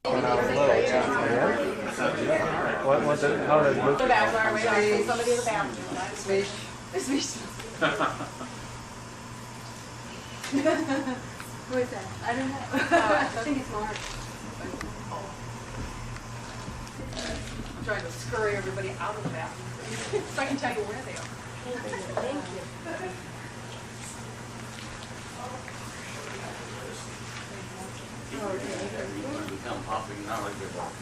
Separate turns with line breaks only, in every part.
When I was little, yeah. What was it? How did it look?
The bathroom, somebody in the bathroom. Swish. Swish. Who is that? I don't know. I think it's Mark. I'm trying to scurry everybody out of the bathroom so I can tell you where they are. Thank you.
Become popular knowledge about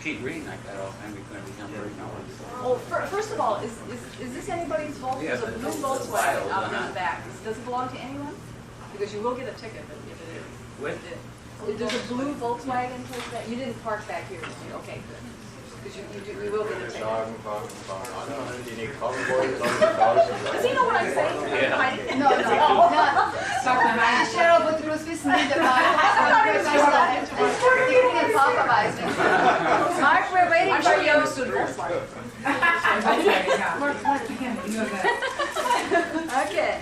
keep reading like that all the time, you're going to become very knowledgeable.
Well, first of all, is this anybody's fault?
Yeah,
There's a blue Volkswagen out in the back. Does it belong to anyone? Because you will get a ticket if it is.
With?
There's a blue Volkswagen towards that. You didn't park back here, did you? Okay, good. Because you will get a ticket. Does he know what I'm saying?
Yeah.
No. Cheryl, but du musst wissen, wie der Mark, we're waiting
I'm
for
sure you
you.
understood Volkswagen. Okay.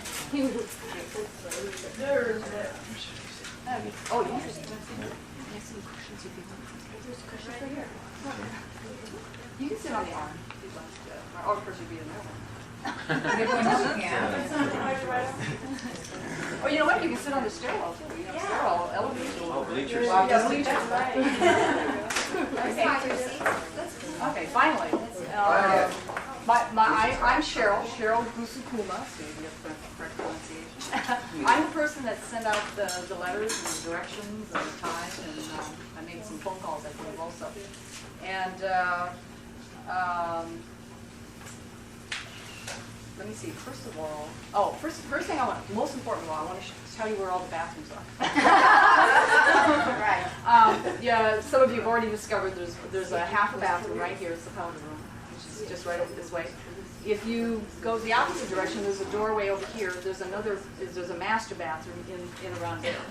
Oh, interesting. There's cushions right here. You can sit on the arm if you'd like to. Or of course you'd be in there. Oh, you know what? You can sit on the stairwell too. You know, stairwell, elevator.
Oh, bleachers.
Yeah, bleachers, right. Okay, finally. I'm Cheryl Gusukuma, so you get the correct pronunciation. I'm the person that sent out the letters and the directions and the time, and I made some phone calls, I believe, also. And let me see, first of all, first thing most important of all, I want to tell you where all the bathrooms are.
Right.
Yeah, some of you have already discovered there's a half a bathroom right here, it's the powder room, which is just right over this way. If you go the opposite direction, there's a doorway over here, there's a master bathroom in around there,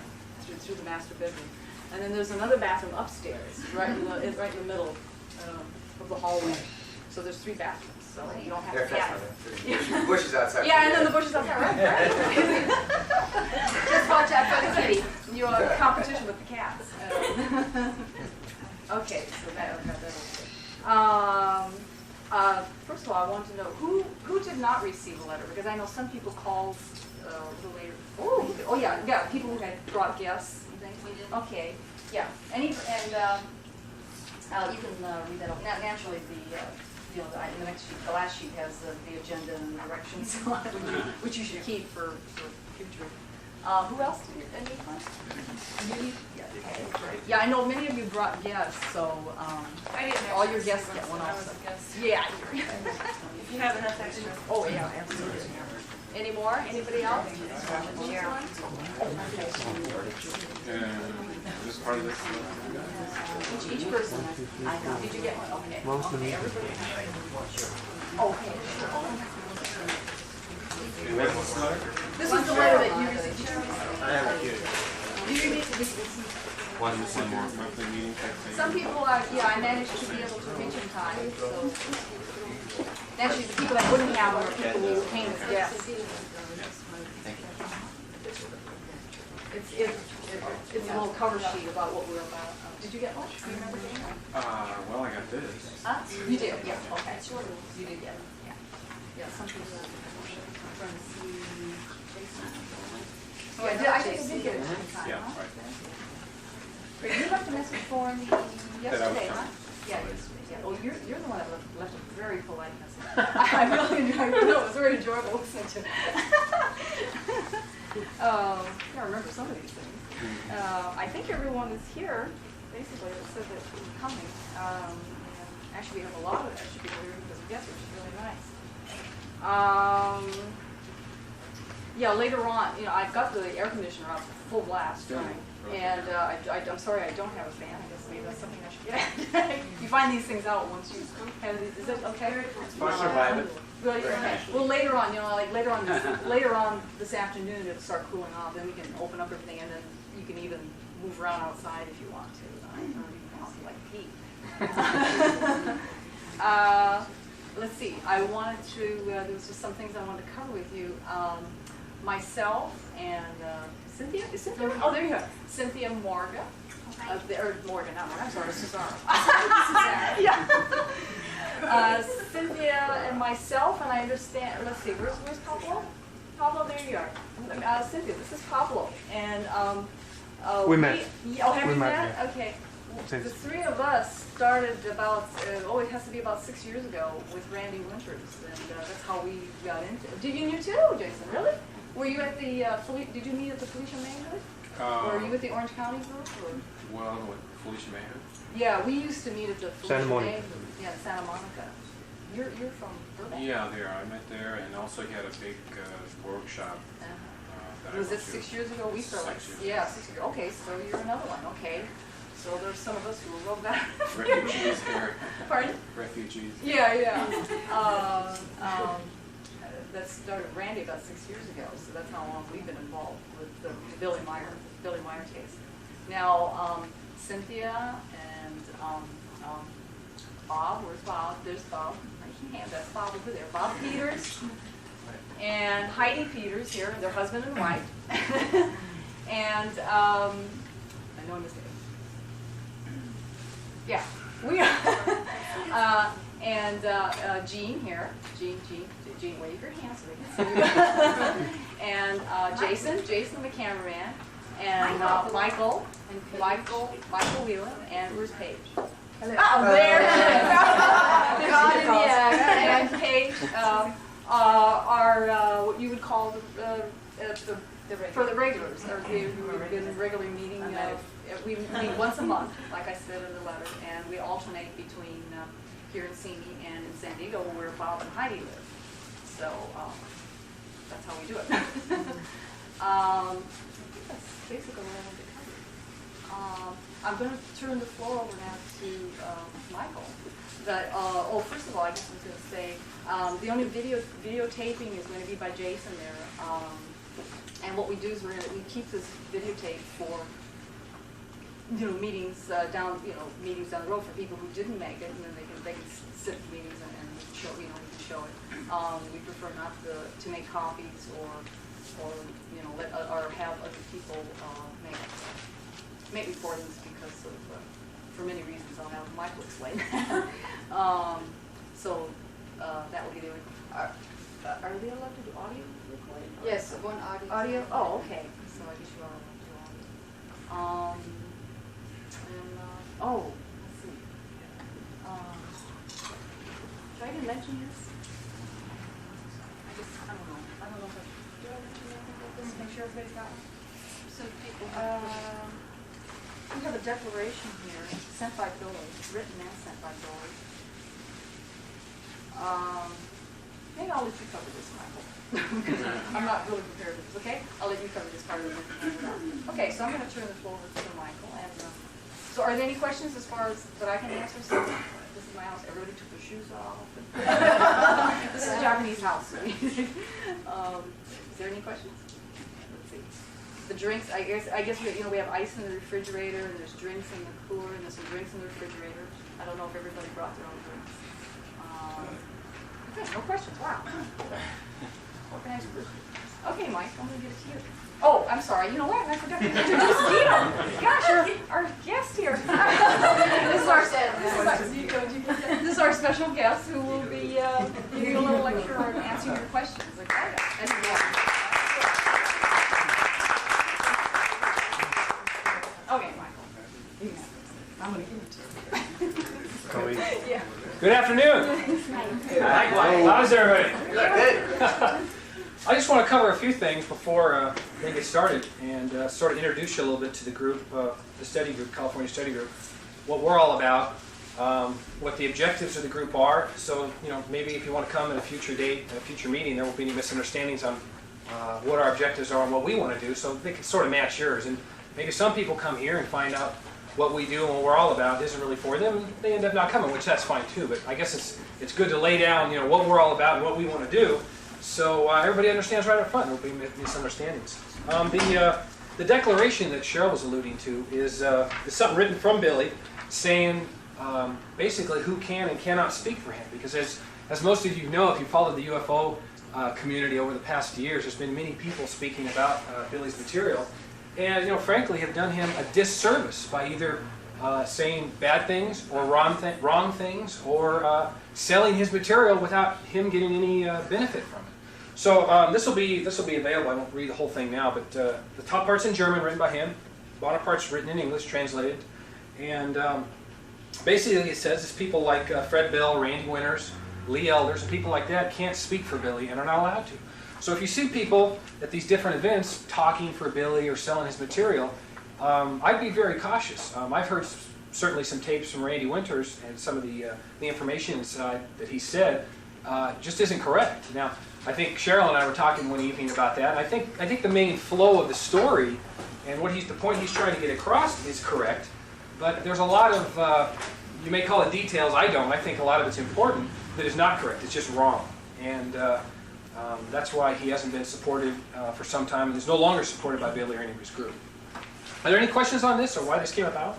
through the master bedroom. And then there's another bathroom upstairs, right in the middle of the hallway. So there's 3 bathrooms. So you don't have to cat.
The bushes outside.
Yeah, and then the bushes outside. Right.
Just watch out for the kitty.
You're in competition with the cats. Okay, so first of all, I want to know who did not receive a letter, because I know some people called a little later. Oh yeah, people who had brought guests. Okay, yeah. You can read that up. Naturally, the next sheet, the last sheet has the agenda and the directions, which you should keep for future. Who else did you need? Yeah, I know many of you brought guests, so all your guests get one also. Yeah.
If you have enough extra.
Oh yeah, absolutely. Any more? Anybody else?
This part of this.
Each person. Did you get one? Okay.
Most of
Okay,
them.
everybody. Okay. This is the letter that you received.
I have a few.
Do you need to be?
One is some more monthly meeting type thing.
Some people, I managed to be able to reach in time, so. Actually, the people that wouldn't have them are people who came as guests. It's a little cover sheet about what we're about. Did you get one? Do you remember getting one?
Well, I got this.
You did, yeah, okay. You did get it, yeah. Yeah, some people are trying to see. Oh, I think I did get it in time,
Yeah,
huh?
right.
Great, you left a message for me yesterday, huh? Yeah, yesterday, yeah. Oh, you're the one that left a very polite message. I really enjoyed it. No, it was very enjoyable listening to. I remember some of these things. I think everyone is here, basically, that said that they were coming. And actually, we have a lot of extra people here because of guests, which is really nice. Yeah, later on, I've got the air conditioner out full blast, right? And I'm sorry I don't have a fan. I guess maybe that's something I should get. You find these things out once you have these. Is it okay?
I'll survive it.
Really? Okay. Well, later on, later on this afternoon, it'll start cooling off. Then we can open up everything, and then you can even move around outside if you want to. Or even out like pee. Let's see. I wanted to. There was just some things I wanted to cover with you. Myself and Cynthia. Is Cynthia? Oh, there you go. Cynthia Morga. Or Morgan, not Morgan, I'm sorry, Cesaro. Yeah. Cynthia and myself, and I understand, let's see, where's Pablo? Pablo, there you are. Cynthia, this is Pablo. And
We met.
Oh, have
We
you
met,
met?
yeah.
Okay.
Since-
The three of us started about, it has to be about 6 years ago with Randy Winters, and that's how we got into it. Did you knew too, Jason? Really? Were you at the, did you meet at the Felicia May group? Or were you at the Orange County group? Or?
Well, with Felicia Mayer.
Yeah, we used to meet at the
Santa
Felicia
Monica.
May group. Yeah, Santa Monica. You're from Burbank?
Yeah, there. I met there, and also he had a big workshop. That I
Was it
went to.
6 years ago? We started.
6 years.
Yeah, 6 years. Okay, so you're another one. Okay. So there's some of us who will go back.
Refugees here.
Pardon?
Refugees.
Yeah. That started Randy about 6 years ago, so that's how long we've been involved with the Billy Meier case. Now, Cynthia and Bob, where's Bob? There's Bob. Yeah, that's Bob over there. Bob Peters and Heidi Peters here, their husband and wife. And I know I missed it. Yeah, we are. And Jean here. Jean, wave your hands so they can see you. And Jason the cameraman. And Michael Whelan, and where's Paige? Hello. Oh, there she is. God, yeah. And Paige are what you would call for the regulars, or we've been regularly meeting. We meet once a month, like I said in the letter, and we alternate between here in Simi and in San Diego, where Bob and Heidi live. So that's how we do it. That's basically what I want to cover. I'm going to turn the floor over now to Michael. First of all, I guess I was going to say, the only videotaping is going to be by Jason there. And what we do is we keep this videotape for meetings down the road for people who didn't make it, and then they can sit in meetings and show we can show it. We prefer not to make copies or have other people make recordings because of for many reasons. I'll have Michael explain. So that will be the only. Are they allowed to do audio recording?
Yes, one audio.
Audio? Oh, okay. So I guess you are allowed to do audio. Let's see. Should I even mention this? I don't know. I don't know if do I mention anything about this? Make sure everybody's got one.
Some people.
We have a declaration here sent by Billy, written and sent by Billy. Maybe I'll let you cover this, Michael. I'm not really prepared for this, okay? I'll let you cover this part of it. Okay, so I'm going to turn the floor over to Michael. And so are there any questions as far as that I can answer? So this is my house. Everybody took their shoes off. This is a Japanese house. Is there any questions? Let's see. The drinks, I guess we have ice in the refrigerator, and there's drinks in the cooler, and there's some drinks in the refrigerator. I don't know if everybody brought their own drinks. Okay, no questions. Wow. Organized group. Okay, Mike, I'm going to give it to you. Oh, I'm sorry. You know what? I forgot to introduce Guido. Gosh, our guest here. This is our special guest who will be giving you a little lecture and answering your questions. Okay? Okay, Michael. I'm going to give it to you. Yeah.
Good afternoon. How's everybody? Good. I just want to cover a few things before we get started and sort of introduce you a little bit to the group, the study group, California Study Group, what we're all about, what the objectives of the group are. So, maybe if you want to come at a future date, at a future meeting, there won't be any misunderstandings on what our objectives are and what we want to do, so they can sort of match yours. And maybe some people come here and find out what we do and what we're all about isn't really for them, and they end up not coming, which that's fine too. But I guess it's good to lay down, what we're all about and what we want to do, so everybody understands right up front. There won't be misunderstandings. The declaration that Cheryl was alluding to is something written from Billy, saying basically who can and cannot speak for him. Because as most of you know, if you followed the UFO community over the past years, there's been many people speaking about Billy's material. and frankly have done him a disservice by either saying bad things or wrong things, or selling his material without him getting any benefit from it. So this will be available. I won't read the whole thing now, but the top part's in German, written by him. The bottom part's written in English, translated, and basically it says it's people like Fred Bell, Randy Winters, Lee Elders, and people like that can't speak for Billy and are not allowed to. So if you see people at these different events talking for Billy or selling his material, I'd be very cautious. I've heard certainly some tapes from Randy Winters, and some of the information inside that he said just isn't correct. Now, I think Cheryl and I were talking one evening about that. And I think the main flow of the story and the point he's trying to get across is correct, but there's a lot of you may call it details. I don't. I think a lot of it's important that is not correct. It's just wrong, and that's why he hasn't been supported for some time, and is no longer supported by Billy or any of his group. Are there any questions on this or why this came about?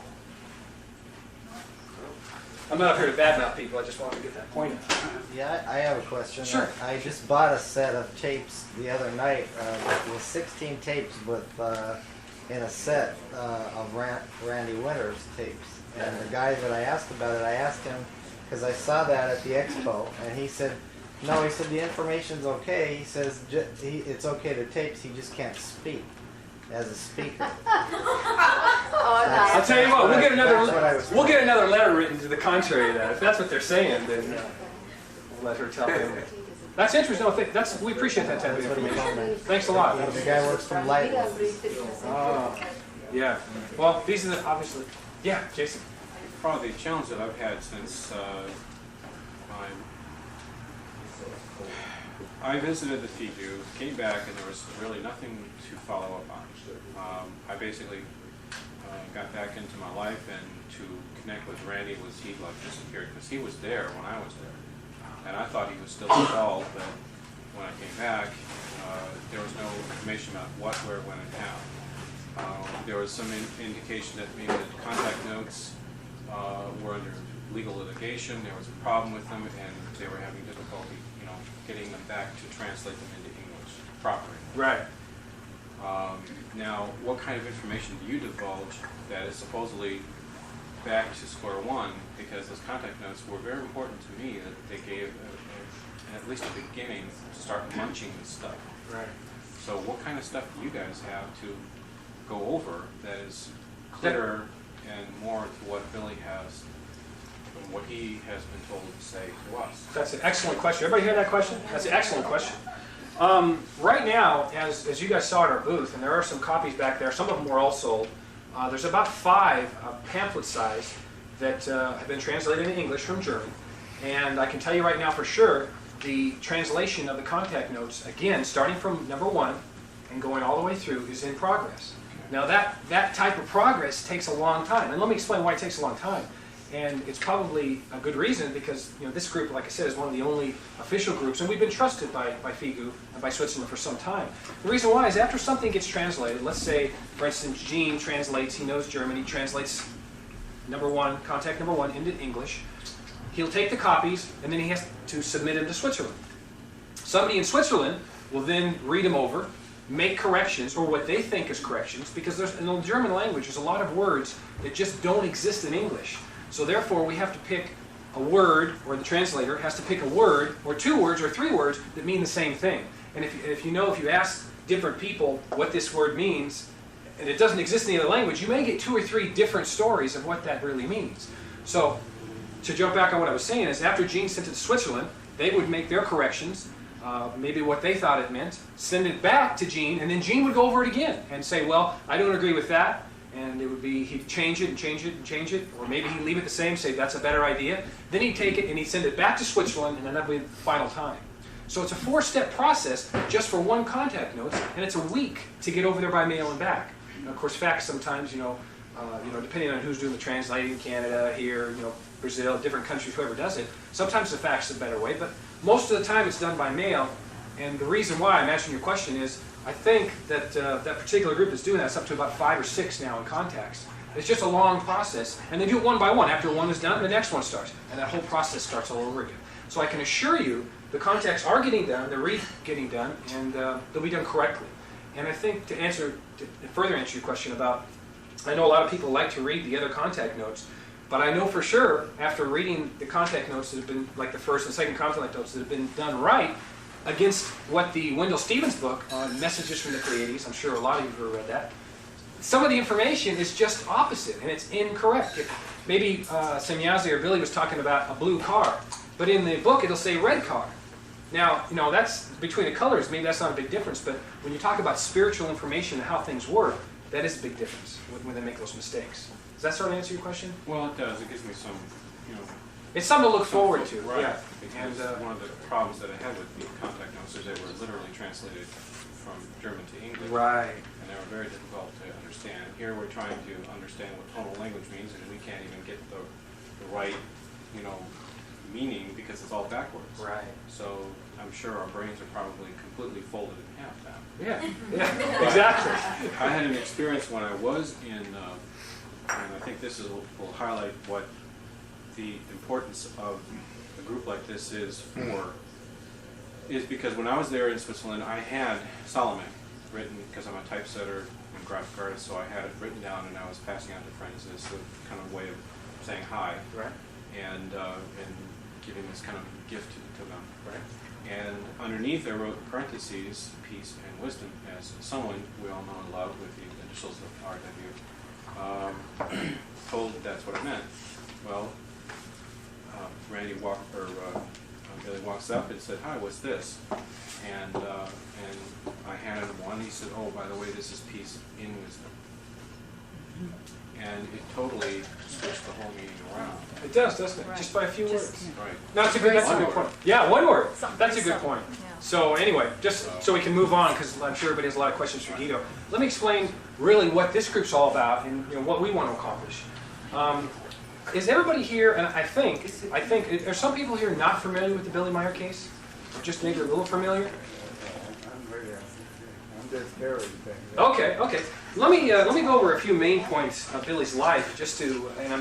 I'm not up here to badmouth people. I just wanted to get that point out.
Yeah, I have a question.
Sure.
I just bought a set of tapes the other night with 16 tapes in a set of Randy Winters tapes. And the guy that I asked about it, I asked him, because I saw that at the expo, and he said, no, he said the information's okay. He says it's okay to tapes, he just can't speak as a speaker.
I'll tell you what, we'll get another letter written to the contrary of that. If that's what they're saying, then we'll let her tell him. That's interesting. No, we appreciate that type of information. Thanks a lot.
The guy works from Light.
Yeah. Well, these are the, obviously. Yeah, Jason.
Probably the challenge that I've had since I visited the FIGU, came back, and there was really nothing to follow up on. I basically got back into my life, and to connect with Randy he like disappeared, because he was there when I was there. And I thought he was still involved, but when I came back, there was no information about what, where, when, and how. There was some indication that maybe the contact notes were under legal litigation. There was a problem with them, and they were having difficulty, getting them back to translate them into English properly.
Right.
Now, what kind of information do you divulge that is supposedly back to square one? Because those contact notes were very important to me, that they gave at least a beginning to start munching this stuff.
Right.
So what kind of stuff do you guys have to go over that is clearer and more to what Billy has and what he has been told to say to us?
That's an excellent question. Everybody hear that question? That's an excellent question. Right now, as you guys saw at our booth, and there are some copies back there, some of them were all sold, there's about 5 pamphlet size that have been translated into English from German. And I can tell you right now for sure, the translation of the contact notes, again, starting from number 1 and going all the way through, is in progress. Now that type of progress takes a long time. And let me explain why it takes a long time. And it's probably a good reason, because this group, like I said, is one of the only official groups, and we've been trusted by FIGU and by Switzerland for some time. The reason why is after something gets translated, let's say, for instance, Gene translates, he knows German, he translates contact number 1 into English. He'll take the copies, and then he has to submit them to Switzerland. Somebody in Switzerland will then read them over, make corrections, or what they think is corrections, because in the German language, there's a lot of words that just don't exist in English. So therefore, we have to pick a word, or the translator has to pick a word, or 2 words, or 3 words that mean the same thing. And if you ask different people what this word means, and it doesn't exist in the other language, you may get 2 or 3 different stories of what that really means. So, to jump back on what I was saying is, after Gene sent it to Switzerland, they would make their corrections, maybe what they thought it meant, send it back to Gene, and then Gene would go over it again and say, well, I don't agree with that. And it would be, he'd change it and change it and change it, or maybe he'd leave it the same, say that's a better idea. Then he'd take it and he'd send it back to Switzerland, and then that would be the final time. So it's a 4-step process just for 1 contact note, and it's a week to get over there by mail and back. And of course, fax sometimes, depending on who's doing the translating, Canada, here, Brazil, different countries, whoever does it, sometimes the fax is a better way, but most of the time it's done by mail. And the reason why I'm answering your question is, I think that that particular group that's doing that is up to about 5 or 6 now in contacts. It's just a long process, and they do it one by one. After one is done, the next one starts, and that whole process starts all over again. So I can assure you, the contacts are getting done, they're getting done, and they'll be done correctly. And I think to further answer your question about, I know a lot of people like to read the other contact notes, but I know for sure after reading the contact notes that have been, like the first and second contact notes that have been done right, against what the Wendell Stevens book on Messages from the Pleiades, I'm sure a lot of you have read that, some of the information is just opposite and it's incorrect. Maybe Semyazi or Billy was talking about a blue car, but in the book it'll say red car. Now, you know, that's between the colors, maybe that's not a big difference, but when you talk about spiritual information and how things work, that is a big difference when they make those mistakes. Does that sort of answer your question?
Well, it does. It gives me some, you know...
It's something to look forward to.
Right.
Yeah.
Because one of the problems that I had with the contact notes is they were literally translated from German to English.
Right.
And they were very difficult to understand. Here we're trying to understand what tonal language means, and we can't even get the right, you know, meaning because it's all backwards.
Right.
So I'm sure our brains are probably completely folded in half now.
Yeah, exactly.
I had an experience when I was in, and I think this will highlight what the importance of a group like this is because when I was there in Switzerland, I had Solomon written, because I'm a typesetter and graphic artist, so I had it written down and I was passing out to friends as a kind of way of saying hi.
Right.
And giving this kind of gift to them.
Right.
And underneath I wrote in parentheses, peace and wisdom, as someone we all know and love with the initials of RW, told that's what it meant. Well, Billy walks up and said, "Hi, what's this?" And I handed him one. He said, "Oh, by the way, this is peace in wisdom." And it totally switched the whole meaning around.
It does, doesn't it?
Right.
Just by a few words.
Right.
No, that's a good point. Yeah, one word.
Something
That's a
very
good point.
subtle, yeah.
So anyway, just so we can move on, because I'm sure everybody has a lot of questions for Guido. Let me explain really what this group's all about and what we want to accomplish. Is everybody here, and I think, are some people here not familiar with the Billy Meier case? Or just maybe a little familiar?
I'm just hearing things.
Okay. Let me go over a few main points of Billy's life,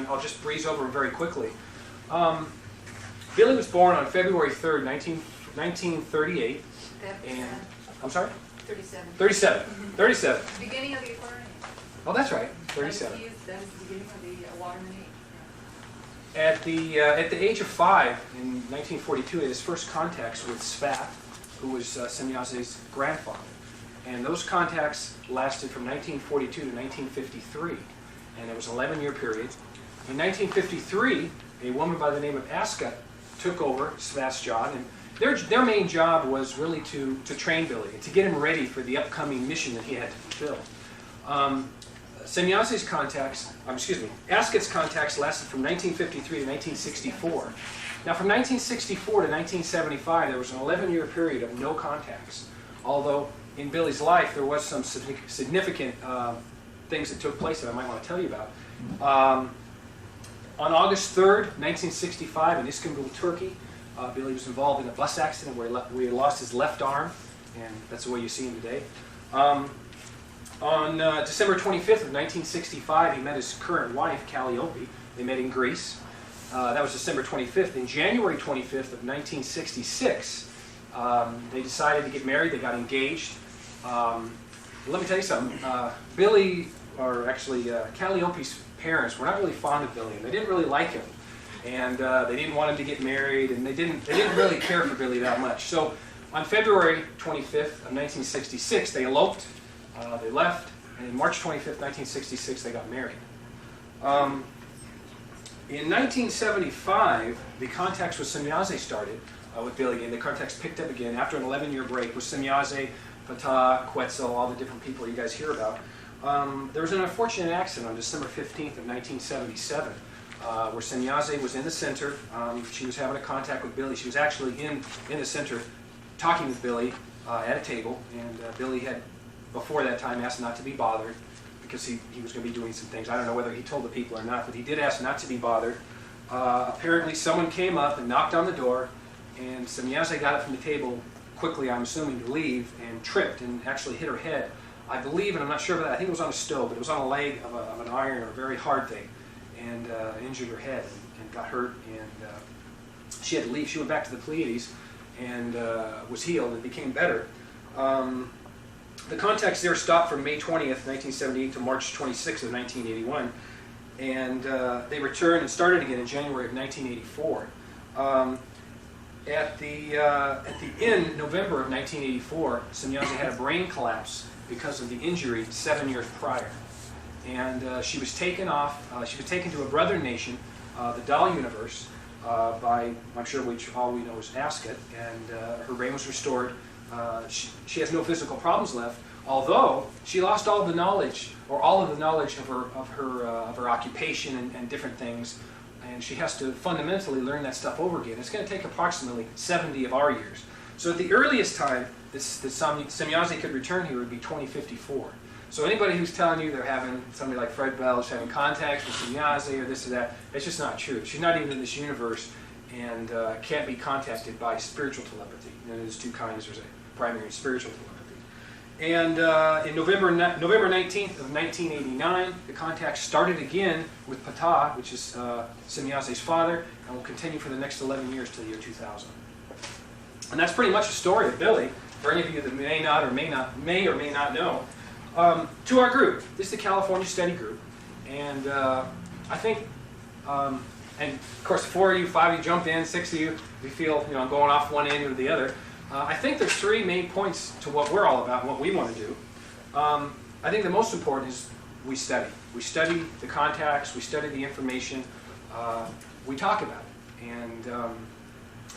I'll just breeze over them very quickly. Billy was born on February 3rd, 1938, and I'm sorry,
37.
37.
Beginning of the aquarium.
Oh, that's right, 37.
That is the beginning of the Waterman age.
At the age of 5 in 1942, he had his first contacts with Svat, who was Semyaze's grandfather. And those contacts lasted from 1942 to 1953, and it was an 11-year period. In 1953, a woman by the name of Aska took over Svat's job, and their main job was really to train Billy and to get him ready for the upcoming mission that he had to fulfill. Semyaze's contacts, Askat's contacts lasted from 1953 to 1964. Now, from 1964 to 1975, there was an 11-year period of no contacts, although in Billy's life, there was some significant things that took place that I might want to tell you about. On August 3rd, 1965, in Istanbul, Turkey, Billy was involved in a bus accident where he lost his left arm, and that's the way you see him today. On December 25th of 1965, he met his current wife, Calliope. They met in Greece. That was December 25th. In January 25th of 1966, they decided to get married. They got engaged. Let me tell you something. Billy, or actually Calliope's parents, were not really fond of Billy, and they didn't really like him, and they didn't want him to get married, and they didn't really care for Billy that much. So on February 25th of 1966, they eloped. They left, and in March 25th, 1966, they got married. In 1975, the contacts with Semyaze started with Billy, and the contacts picked up again after an 11-year break with Semyaze, Fatah, Quetzal, all the different people you guys hear about. There was an unfortunate accident on December 15th of 1977 where Semyaze was in the center. She was having a contact with Billy. She was actually in the center talking with Billy at a table, and Billy had, before that time, asked not to be bothered because he was going to be doing some things. I don't know whether he told the people or not, but he did ask not to be bothered. Apparently someone came up and knocked on the door, and Semyaze got up from the table quickly, I'm assuming, to leave, and tripped and actually hit her head. I believe, and I'm not sure about that, I think it was on a stove, but it was on a leg of an iron or a very hard thing, and injured her head and got hurt, and she had to leave. She went back to the Pleiades and was healed and became better. The contacts there stopped from May 20th, 1978 to March 26th of 1981. And they returned and started again in January of 1984. At the end, November of 1984, Semyazi had a brain collapse because of the injury 7 years prior. And she was taken off, she was taken to a brother nation, the Doll Universe, by, I'm sure all we know is Ascot, and her brain was restored. She has no physical problems left, although she lost all the knowledge, or all of the knowledge of her occupation and different things, and she has to fundamentally learn that stuff over again. It's going to take approximately 70 of our years. So at the earliest time that Semyazi could return here would be 2054. So anybody who's telling you they're having, somebody like Fred Bell is having contacts with Semyazi or this or that, it's just not true. She's not even in this universe and can't be contacted by spiritual telepathy. You know, there's two kinds. There's a primary and spiritual telepathy. And in November 19th of 1989, the contact started again with Ptah, which is Semyazi's father, and will continue for the next 11 years to the year 2000. And that's pretty much the story of Billy, for any of you that may or may not know. To our group, this is the California Study Group, and I think, and of course 4 of you, 5 of you jump in, 6 of you, we feel, you know, going off one end or the other. I think there's 3 main points to what we're all about and what we want to do. I think the most important is we study. We study the contacts, we study the information, we talk about it. And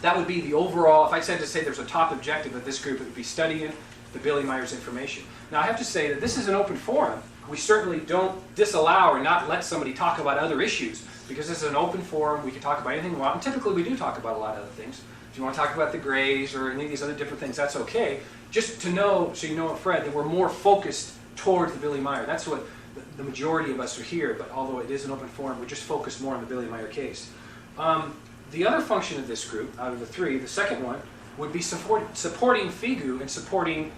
that would be the overall, if I said to say there's a top objective of this group, it would be studying the Billy Meier's information. Now I have to say that this is an open forum. We certainly don't disallow or not let somebody talk about other issues, because this is an open forum. We can talk about anything we want, and typically we do talk about a lot of other things. If you want to talk about the Greys or any of these other different things, that's okay. Just to know, so you know, Fred, that we're more focused towards the Billy Meier. That's what the majority of us are here, but although it is an open forum, we're just focused more on the Billy Meier case. The other function of this group, out of the 3, the second one, would be supporting FIGU and supporting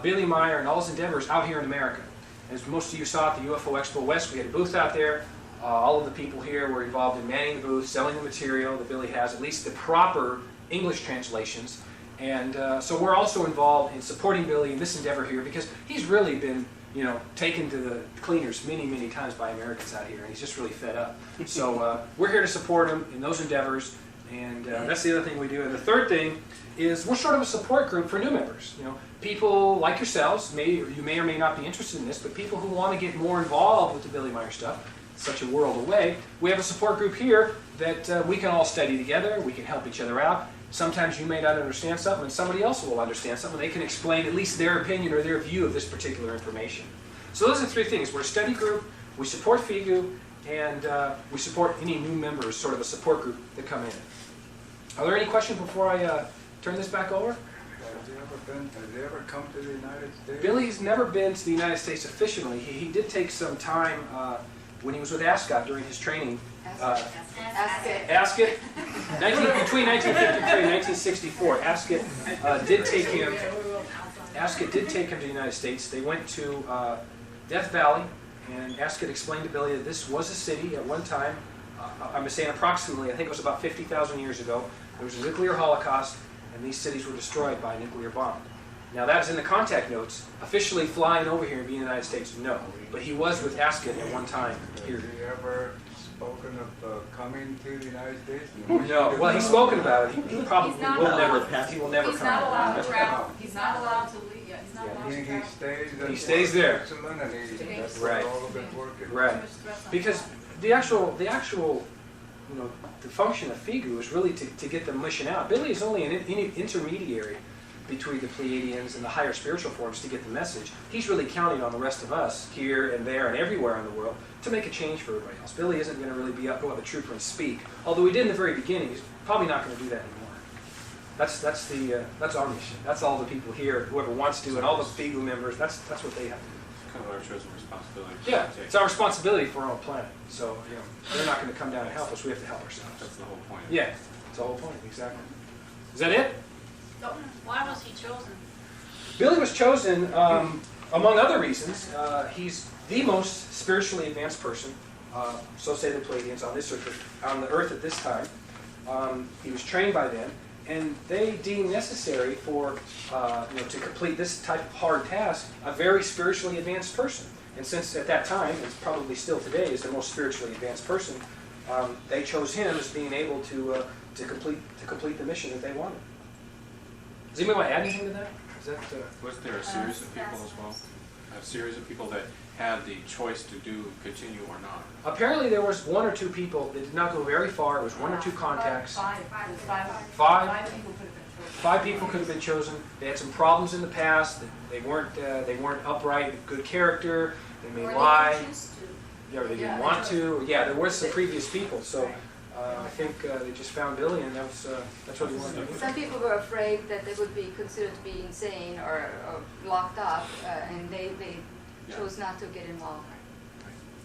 Billy Meier and all his endeavors out here in America. As most of you saw at the UFO Expo West, we had a booth out there. All of the people here were involved in manning the booth, selling the material that Billy has, at least the proper English translations. And so we're also involved in supporting Billy in this endeavor here, because he's really been, you know, taken to the cleaners many, many times by Americans out here, and he's just really fed up. So we're here to support him in those endeavors, and that's the other thing we do. And the third thing is we're sort of a support group for new members. You know, people like yourselves, you may or may not be interested in this, but people who want to get more involved with the Billy Meier stuff, such a world away, we have a support group here that we can all study together, we can help each other out. Sometimes you may not understand something and somebody else will understand something. They can explain at least their opinion or their view of this particular information. So those are 3 things. We're a study group, we support FIGU, and we support any new members, sort of a support group that come in. Are there any questions before I turn this back over?
Has he ever come to the United States?
Billy's never been to the United States officially. He did take some time when he was with Ascot during his training. Ascot, between 1953 and 1964, Ascot did take him. Ascot did take him to the United States. They went to Death Valley, and Ascot explained to Billy that this was a city at one time. I'm saying approximately, I think it was about 50,000 years ago. There was a nuclear holocaust, and these cities were destroyed by a nuclear bomb. Now that's in the contact notes. Officially flying over here and being in the United States, no. But he was with Ascot at one time here.
Has he ever spoken of coming to the United States?
No. Well, he's spoken about it. He probably will never. He will never
He's
come.
not allowed to travel. He's not allowed to leave. Yeah, he's not
Yeah.
allowed to
He
travel.
He stays there.
Switzerland, and that's
Right.
where all of it working.
Right. Because the actual, you know, the function of FIGU is really to get the mission out. Billy is only an intermediary between the Pleiadians and the higher spiritual forms to get the message. He's really counting on the rest of us here and there and everywhere in the world to make a change for everybody else. Billy isn't going to really go up a trooper and speak, although he did in the very beginning. He's probably not going to do that anymore. That's our mission. That's all the people here, whoever wants to, and all the FIGU members. That's what they have to do.
Kind of our chosen responsibility.
Yeah, it's our responsibility for our own planet. So, you know, they're not going to come down and help us. We have to help ourselves.
That's the whole point.
Yeah, that's the whole point, exactly. Is that it?
So, why was he chosen?
Billy was chosen, among other reasons. He's the most spiritually advanced person, so say the Pleiadians, on the earth at this time. He was trained by them, and they deem necessary for, to complete this type of hard task, a very spiritually advanced person. And since at that time, and probably still today, is the most spiritually advanced person, they chose him as being able to complete the mission that they wanted. Does anybody want to add anything to that? Is that
Was there a series of people as well? A series of people that had the choice to continue or not?
Apparently there was 1 or 2 people that did not go very far. It was 1 or 2 contacts.
Five people could have been chosen.
5 people could have been chosen. They had some problems in the past. They weren't upright, good character. They may lie. Yeah, or they didn't want to. Yeah, there were some previous people. So I think they just found Billy, and that's what he wanted to do.
Some people were afraid that they would be considered to be insane or locked up, and they chose not to get involved.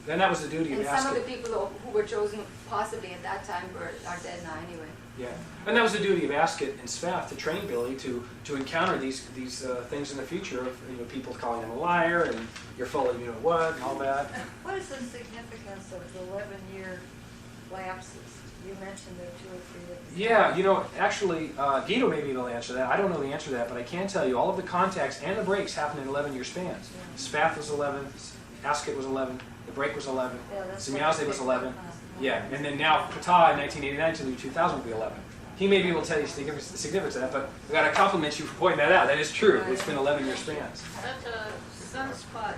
Then that was the duty of
And
asking.
some of the people who were chosen possibly at that time are dead now anyway.
Yeah, and that was the duty of Ascot and Spath to train Billy to encounter these things in the future of people calling him a liar and you're full of what and all that.
What is the significance of the 11-year lapses? You mentioned there 2 or 3 of them.
Yeah, actually, Guido may be able to answer that. I don't know the answer to that, but I can tell you all of the contacts and the breaks happened in 11-year spans. Spath was 11, Ascot was 11, the break was 11, Semyaze was 11. Yeah, and then now Ptah in 1989 to the 2000 will be 11. He may be able to tell you the significance of that, but we've got to compliment you for pointing that out. That is true. It's been 11-year spans.
That's a sunspot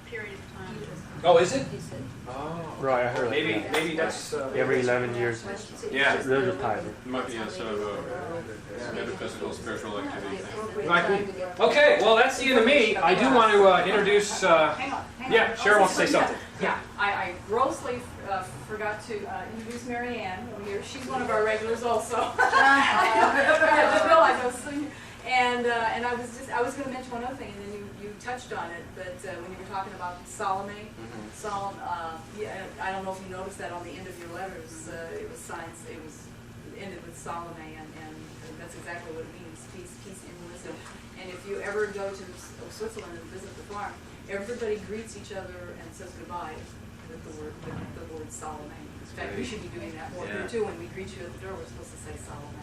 period of time.
Oh, is it?
He said.
Oh.
Right, I heard
Maybe that's...
every 11 years.
Yeah.
There's a timer.
It might be a sort of a metaphysical, spiritual activity thing.
Might be. Okay, well, that's the end of me. I do want to introduce...
Hang on.
Yeah, Cheryl wants to say something.
Yeah, I grossly forgot to introduce Mary Ann over here. She's one of our regulars also. I just realized I was sitting here. And I was going to mention one other thing, and then you touched on it. But when you were talking about Salome, yeah, I don't know if you noticed that on the end of your letters. It was signs. It was ended with Salome, and that's exactly what it means: peace and wisdom. And if you ever go to Switzerland and visit the farm, everybody greets each other and says goodbye with the word Salome. In fact, we should be doing that more here too. When we greet you at the door, we're supposed to say Salome.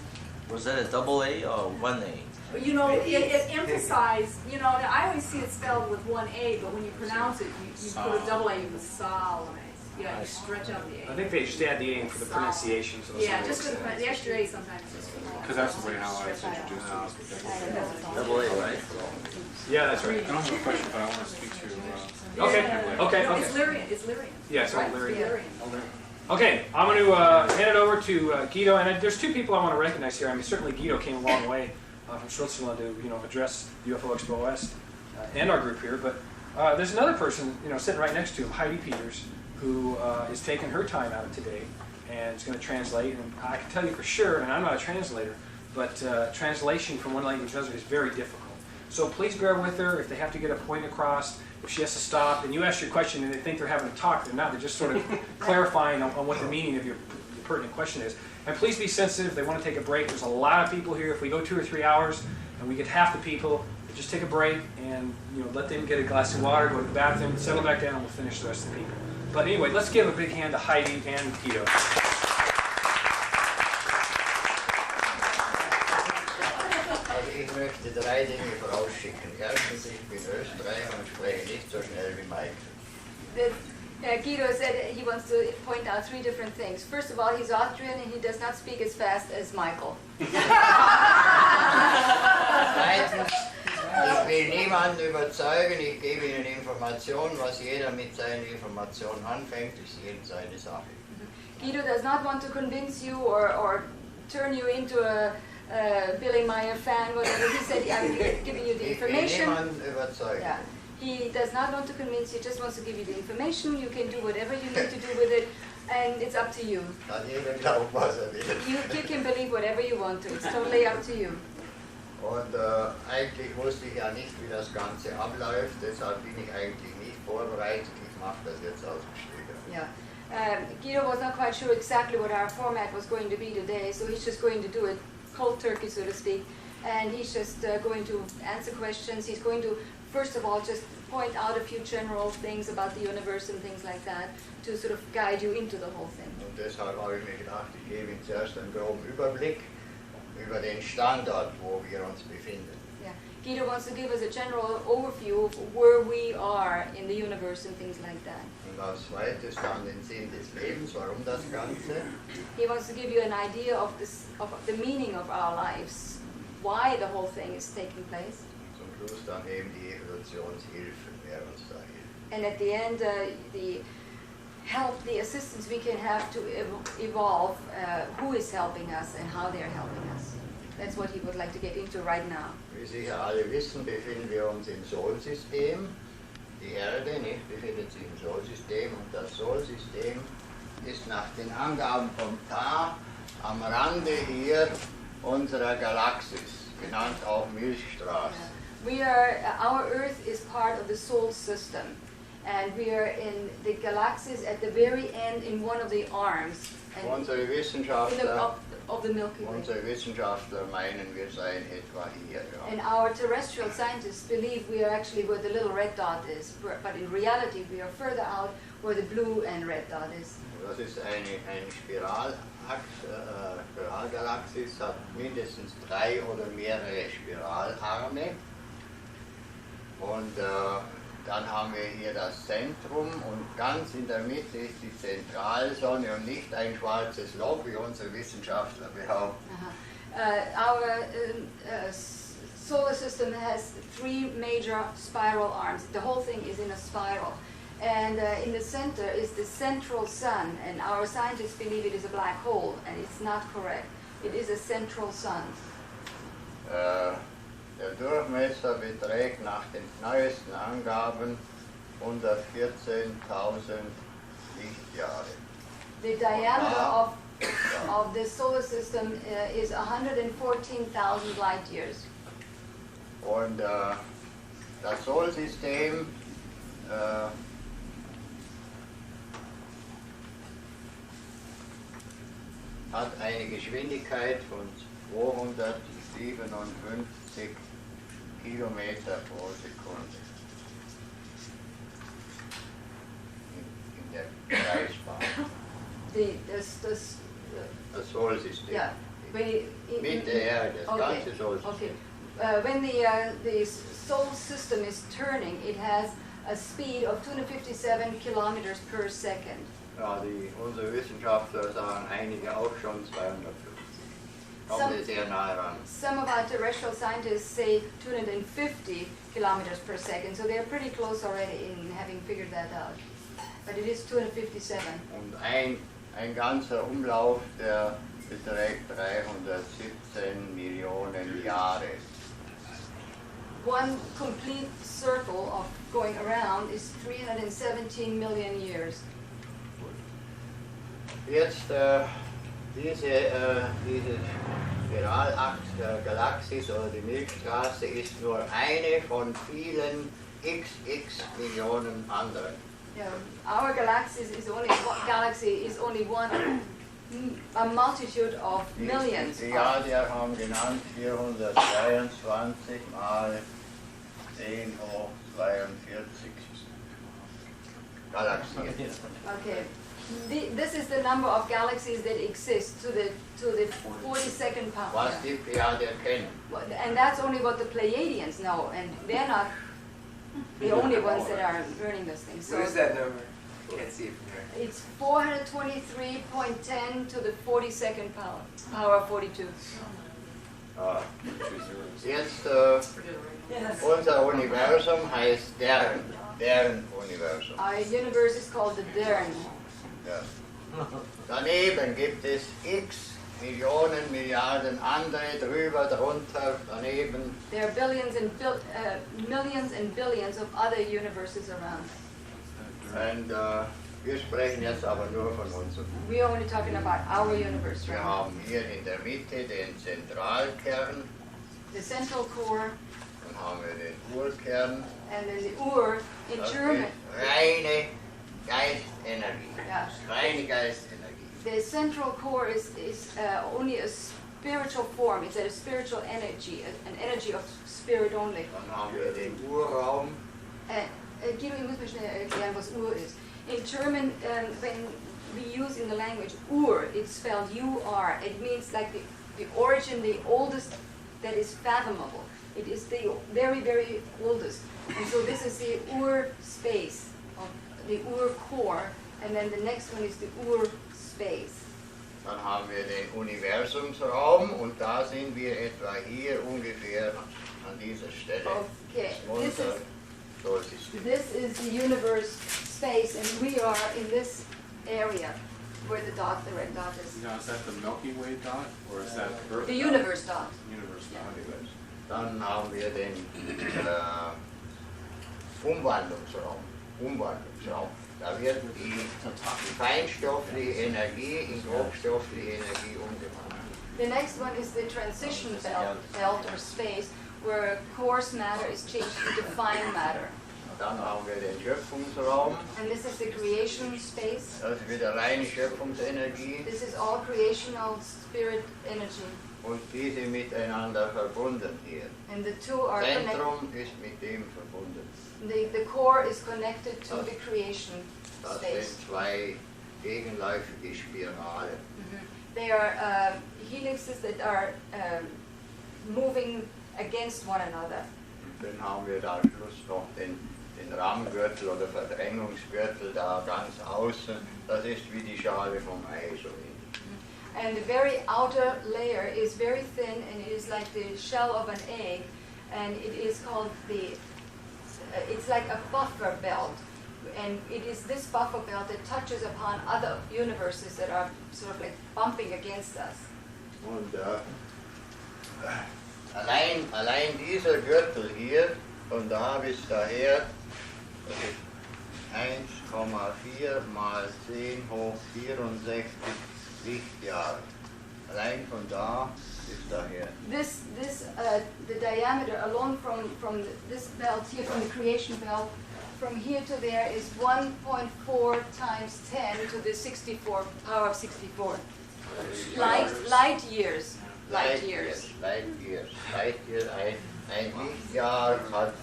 Was that a double A or 1 A?
You know, it emphasized, I always see it spelled with 1 A, but when you pronounce it, you put a double A with Salome. Yeah, you stretch out the A.
I think they just add the A in for the pronunciation. So
Yeah, just for the extra A sometimes.
Because that's the way how I was introduced.
Double A, right?
Yeah, that's right.
I don't have a question, but I want to speak to...
Okay.
It's Lyrian. It's Lyrian.
Yeah, it's all
Right?
Lyrian. Okay, I'm going to hand it over to Guido, and there's 2 people I want to recognize here. I mean, certainly Guido came a long way from Switzerland to address UFO Expo West and our group here. But there's another person sitting right next to him, Heidi Peters, who is taking her time out today and is going to translate. And I can tell you for sure, and I'm not a translator, but translation from one language to another is very difficult. So please bear with her if they have to get a point across, if she has to stop, and you ask your question and they think they're having a talk. They're not. They're just sort of clarifying on what the meaning of your pertinent question is. And please be sensitive. If they want to take a break, there's a lot of people here. If we go 2 or 3 hours and we get half the people, just take a break and let them get a glass of water, go to the bathroom, settle back down, and we'll finish the rest of the people. But anyway, let's give a big hand to Heidi and Guido.
Ich möchte 3 Dinge vorausschicken. Erstens, ich bin Österreicher und spreche nicht so schnell wie Michael.
Guido said he wants to point out 3 different things. First of all, he's Austrian and he does not speak as fast as Michael.
Zweitens, ich will niemanden überzeugen, ich gebe Ihnen Informationen, was jeder mit seinen Informationen anfängt, ist jedem seine Sache.
Guido does not want to convince you or turn you into a Billy Meier fan, whatever. He said, I'm giving you the information.
Ich will niemanden überzeugen.
Yeah. He does not want to convince you, just wants to give you the information. You can do whatever you need to do with it, and it's up to you.
Kann jeder glauben, was will.
You can believe whatever you want to. It's totally up to you.
Und eigentlich wusste ich ja nicht, wie das Ganze abläuft, deshalb bin ich eigentlich nicht vorbereitet. Ich mache das jetzt aus dem Stegreif.
Yeah. Guido was not quite sure exactly what our format was going to be today, so he's just going to do it cold turkey, so to speak. And he's just going to answer questions. He's going to, first of all, just point out a few general things about the universe and things like that to sort of guide you into the whole thing.
Und deshalb habe ich mir gedacht, ich gebe Ihnen zuerst einen groben Überblick
über den Standort, wo wir uns befinden.
Yeah. Guido wants to give us a general overview of where we are in the universe and things like that.
Und als zweites dann den Sinn des Lebens, warum das Ganze.
He wants to give you an idea of the meaning of our lives, why the whole thing is taking place.
Zum Schluss dann eben die Evolutionshilfe, wer uns da hilft.
And at the end, the help, the assistance we can have to evolve, who is helping us and how they're helping us. That's what he would like to get into right now.
Wie sicher alle wissen, befinden wir uns im Solsystem. Die Erde nicht, befindet sich im Solsystem und das Solsystem ist nach den Angaben von K am Rande hier unserer Galaxis, genannt auch Milchstraße.
Our Earth is part of the Sol system, and we are in the galaxies at the very end in one of the arms. And
Unsere Wissenschaftler,
of the Milky Way.
unsere Wissenschaftler meinen, wir seien etwa hier. Ja.
And our terrestrial scientists believe we are actually where the little red dot is, but in reality we are further out where the blue and red dot is.
Das ist eine Spiralgalaxis, hat mindestens 3 oder mehrere Spiralarme. Und dann haben wir hier das Zentrum und ganz in der Mitte ist die Zentralsonne und nicht ein schwarzes Loch, wie unsere Wissenschaftler behaupten.
Our solar system has 3 major spiral arms. The whole thing is in a spiral. And in the center is the central sun, and our scientists believe it is a black hole, and it's not correct. It is a central sun.
Der Durchmesser beträgt nach den neuesten Angaben 114.000 Lichtjahre.
The diameter of the solar system is 114,000 light years.
Und das Solsystem hat eine Geschwindigkeit von 257 Kilometer pro Sekunde in der Kreisbahn. Das Solsystem.
Yeah.
Mit der Erde, das ganze Solsystem.
Okay. When the solar system is turning, it has a speed of 257 kilometers per second.
Ja, unsere Wissenschaftler sagen einige auch schon 250. Kommen wir sehr nahe ran.
Some of our terrestrial scientists say 250 kilometers per second, so they're pretty close already in having figured that out. But it is 257.
Und ein ganzer Umlauf, der beträgt 317 Millionen Jahre.
One complete circle of going around is 317 million years.
Jetzt diese Spiralachse der Galaxis oder die Milchstraße ist nur eine von vielen XX Millionen anderen.
Yeah, our galaxy is only one of a multitude of millions.
Die Jahrdier haben genannt 422 mal 10 hoch 42 Galaxien.
Okay. This is the number of galaxies that exist to the 42nd power.
Was die Pleiadier kennen.
And that's only what the Pleiadians know, and they're not the only ones that are learning those things. So
what is that number? Can't see it from here.
it's 423.10 to the 42nd power, power of 42.
Jetzt unser Universum heißt deren Universum.
Our universe is called the Dern.
Ja. Daneben gibt es x Millionen, Milliarden andere, drüber, drunter, daneben.
There are billions and billions of other universes around.
Und wir sprechen jetzt aber nur von uns.
We are only talking about our universe
Wir
right now.
haben hier in der Mitte den Zentralkern,
The central core
dann haben wir den Urkern,
and then the Ur in
das
German.
ist reine Geistenergie.
Yeah.
Reine Geistenergie.
The central core is only a spiritual form. It's a spiritual energy, an energy of spirit only.
Dann haben wir den Urraum.
Guido, ich muss mir schnell erklären, was Ur ist. In German, when we use in the language Ur, it's spelled U-R. It means like the origin, the oldest that is fathomable. It is the very, very oldest. And so this is the Ur space, of the Ur core, and then the next one is the Ur space.
Dann haben wir den Universumsraum und da sind wir etwa hier ungefähr an dieser Stelle.
Okay,
Das
this is the universe space, and we are in this area where the dot, the red dot is.
Now, is that the Milky Way dot, or is that Earth
The
dot?
universe dot.
Universe dot.
Dann haben wir den Umwandlungsraum. Da wird die feinstoffliche Energie in grobstoffliche Energie umgewandelt.
The next one is the transition belt or space, where coarse matter is changed into fine matter.
Dann haben wir den Schöpfungsraum.
And this is the creation space.
Das ist wieder reine Schöpfungsenergie.
This is all creational spirit energy.
Und diese miteinander verbunden hier.
And the two are connected.
Zentrum ist mit dem verbunden.
The core is connected to the creation
Das
space.
sind zwei gegenläufige Spirale.
They are helixes that are moving against one another.
Und dann haben wir da am Schluss noch den Rammgürtel oder Verdrängungsgürtel da ganz außen. Das ist wie die Schale vom Ei so ähnlich.
And the very outer layer is very thin, and it is like the shell of an egg, and it is called the, it's like a buffer belt. And it is this buffer belt that touches upon other universes that are sort of like bumping against us.
Und allein dieser Gürtel hier, von da bis daher, das ist 1,4 mal 10 hoch 64 Lichtjahre. Allein von da bis daher.
The diameter alone from this belt here, from the creation belt, from here to there is 1.4 times 10 to the 64, power of 64. Light years.
Light years. Ein Lichtjahr hat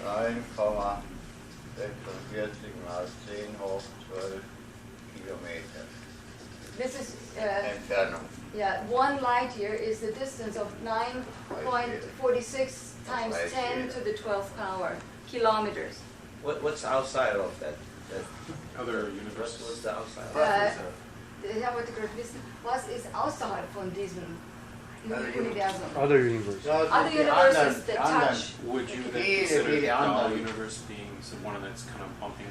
9,46 mal 10 hoch 12 Kilometer.
This is
Entfernung.
yeah, 1 light year is the distance of 9.46 times 10 to the 12th power kilometers.
What's outside of that?
Other universes.
What's the outside?
Ich wollte gerade wissen, was ist außerhalb von diesem Universum?
Other universe.
Other universes that touch.
Would you then consider the Doll universe being one of that's kind of bumping?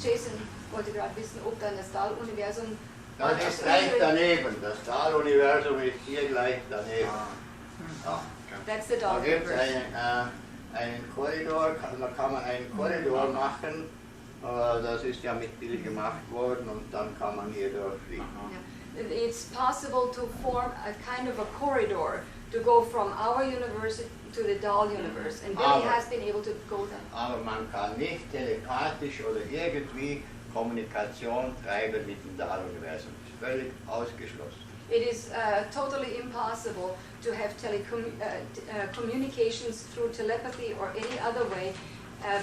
Jason wollte gerade wissen, ob dann das Dahl-Universum.
Das ist gleich daneben. Das Dahl-Universum ist hier gleich daneben.
That's the
Da
Dahl
gibt es
universe.
einen Korridor, da kann man einen Korridor machen. Das ist ja mit Bill gemacht worden und dann kann man hier durchfliegen.
It's possible to form a kind of a corridor to go from our universe to the Dahl universe, and Billy has been able to go there.
Aber man kann nicht telepathisch oder irgendwie Kommunikation treiben mit dem Dahl-Universum. Das ist völlig ausgeschlossen.
It is totally impossible to have communications through telepathy or any other way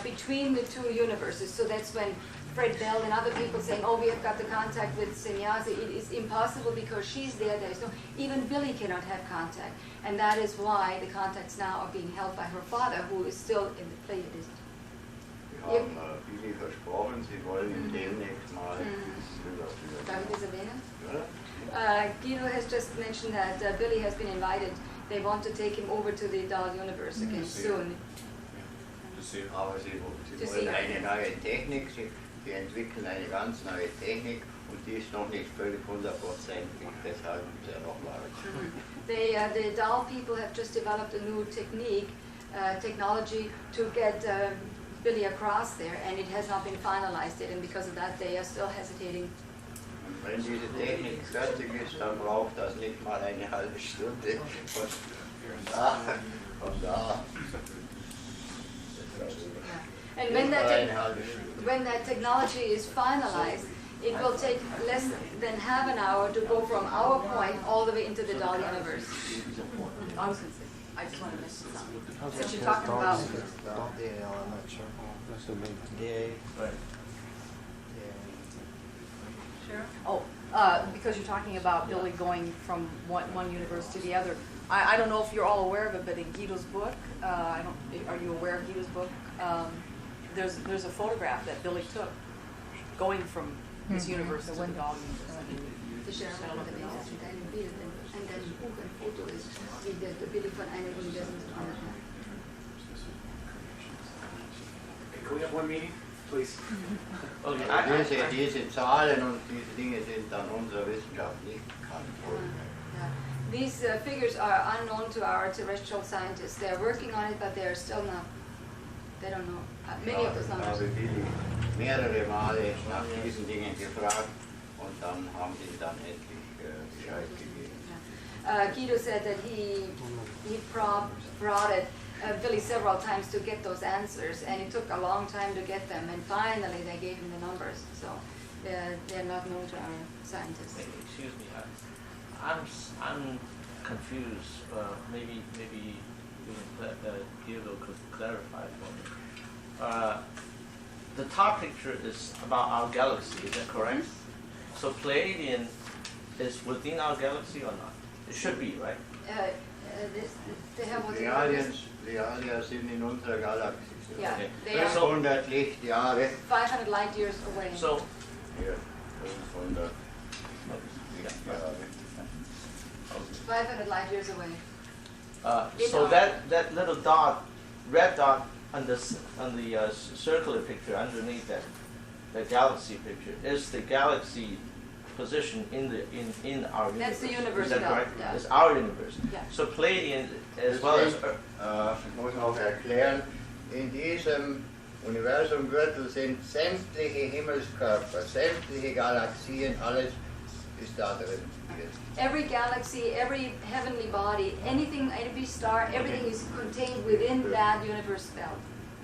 between the two universes. So that's when Fred Bell and other people saying, oh, we have got the contact with Semyazi. It is impossible because she's there. There is no, even Billy cannot have contact. And that is why the contacts now are being held by her father, who is still in the Pleiades.
Wir haben Billy versprochen, sie wollen ihn demnächst mal
Darf ich das erwähnen?
Ja?
Guido has just mentioned that Billy has been invited. They want to take him over to the Dahl universe again soon.
Aber sie wollen eine neue Technik, sie entwickeln eine ganz neue Technik und die ist noch nicht völlig 100%ig, deshalb sehr noch warten.
The Dahl people have just developed a new technology to get Billy across there, and it has not been finalized yet, and because of that they are still hesitating.
Und wenn diese Technik fertig ist, dann braucht das nicht mal eine halbe Stunde. Von da.
And when that technology is finalized, it will take less than half an hour to go from our point all the way into the Dahl universe.
I was going to say, I just want to mention something. Since you're talking about...
I'm not sure.
That's the main.
DA.
Right.
Sure. Oh, Because you're talking about Billy going from one universe to the other. I don't know if you're all aware of it, but in Guido's book, are you aware of Guido's book? There's a photograph that Billy took going from this universe to the dog universe.
Die Sterne mit einem Bild, in deinem Buch ein Foto ist, wie der Billy von einem Universum zum anderen hat.
Can we have one meeting, please?
Okay. Diese Zahlen und diese Dinge sind dann unserer Wissenschaft nicht bekannt.
These figures are unknown to our terrestrial scientists. They're working on it, but they're still not. They don't know many of those numbers.
Ich habe Billy mehrere Male nach diesen Dingen gefragt und dann haben sie dann endlich Bescheid gegeben.
Guido said that he prodded Billy several times to get those answers, and it took a long time to get them, and finally they gave him the numbers. So they're not known to our scientists.
Excuse me, I'm confused. Maybe Guido could clarify for me. The top picture is about our galaxy, is that correct? Mm-hmm. So Pleiadian is within our galaxy or not? It should be, right?
Pleiadians sind in unserer Galaxie.
Yeah,
Okay.
they are
500 Lichtjahre.
500 light years away.
So,
Hier, 500 Lichtjahre.
500 light years away.
so that little dot, red dot on the circular picture underneath that galaxy picture is the galaxy position in our universe.
That's the universe
Is that
belt,
correct?
yeah.
It's our universe.
Yeah.
So Pleiadian as well as
Ich muss noch erklären, in diesem Universumgürtel sind sämtliche Himmelskörper, sämtliche Galaxien, alles ist da drin.
Every galaxy, every heavenly body, anything, every star, everything is contained within that universe belt.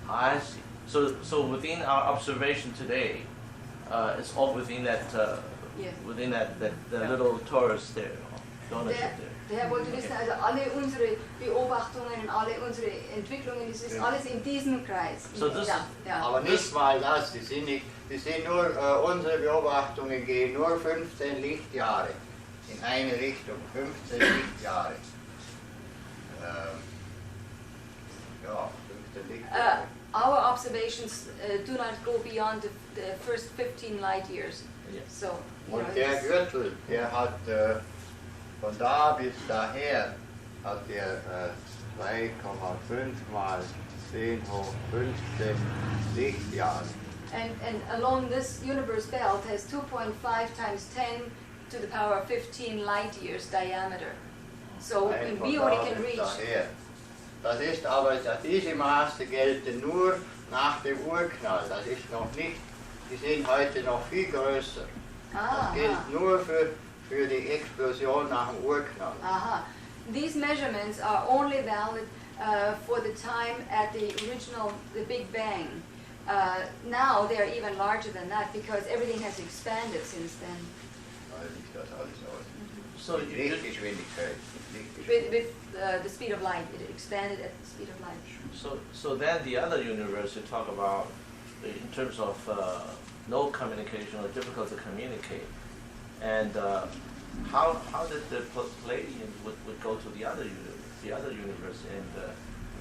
I see. So within our observation today, it's all within that
Yes.
within that little torus there, donut there.
Der Herr wollte wissen, also alle unsere Beobachtungen und alle unsere Entwicklungen, das ist alles in diesem Kreis.
So this
Aber nicht mal das, die sind nur, unsere Beobachtungen gehen nur 15 Lichtjahre in eine Richtung, 15 Lichtjahre. Ja, 15 Lichtjahre.
Our observations do not go beyond the first 15 light years.
Yes.
So, you
Und
know,
der
it's-
Gürtel, der hat von da bis daher hat der 2,5 mal 10 hoch 15 Lichtjahre.
and along this universe belt has 2.5 times 10 to the power of 15 light years diameter. So
Nein, von
we
da
only can
bis
reach.
daher. Das ist aber, diese Maße gelten nur nach dem Urknall. Das ist noch nicht, die sind heute noch viel größer. Das gilt nur für die Explosion nach dem Urknall.
These measurements are only valid for the time at the Big Bang. Now they are even larger than that because everything has expanded since then.
Weil nicht das alles aus.
So
Mit
you
Lichtgeschwindigkeit.
With the speed of light, it expanded at the speed of light.
so then the other universe you talk about in terms of no communication or difficult to communicate, and how did the Pleiadian would go to the other universe and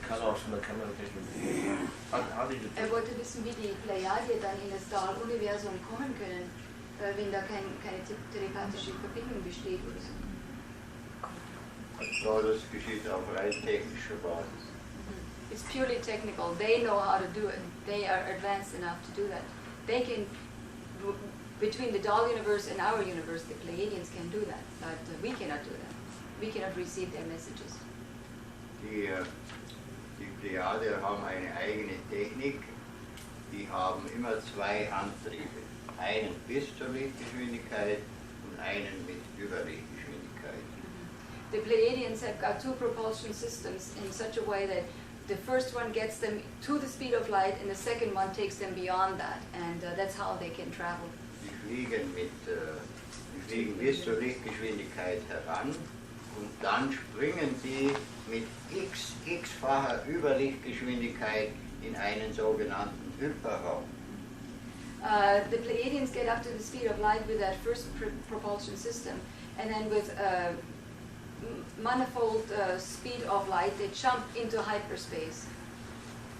cut off from the communication? How did you do it?
Wollte wissen, wie die Pleiadier dann in das Stahluniversum kommen können, wenn da keine telepathische Verbindung besteht oder so.
So, das geschieht auf rein technischer Basis.
It's purely technical. They know how to do it. They are advanced enough to do that. They can, between the doll universe and our universe, the Pleiadians can do that, but we cannot do that. We cannot receive their messages.
Die Pleiadier haben eine eigene Technik. Die haben immer zwei Antriebe. Einen bis zur Lichtgeschwindigkeit und einen mit Überlichtgeschwindigkeit.
The Pleiadians have got two propulsion systems in such a way that the first one gets them to the speed of light and the second one takes them beyond that, and that's how they can travel.
Die fliegen bis zur Lichtgeschwindigkeit heran und dann springen sie mit x-facher Überlichtgeschwindigkeit in einen sogenannten Hyperraum.
The Pleiadians get up to the speed of light with that first propulsion system, and then with manifold speed of light, they jump into hyperspace.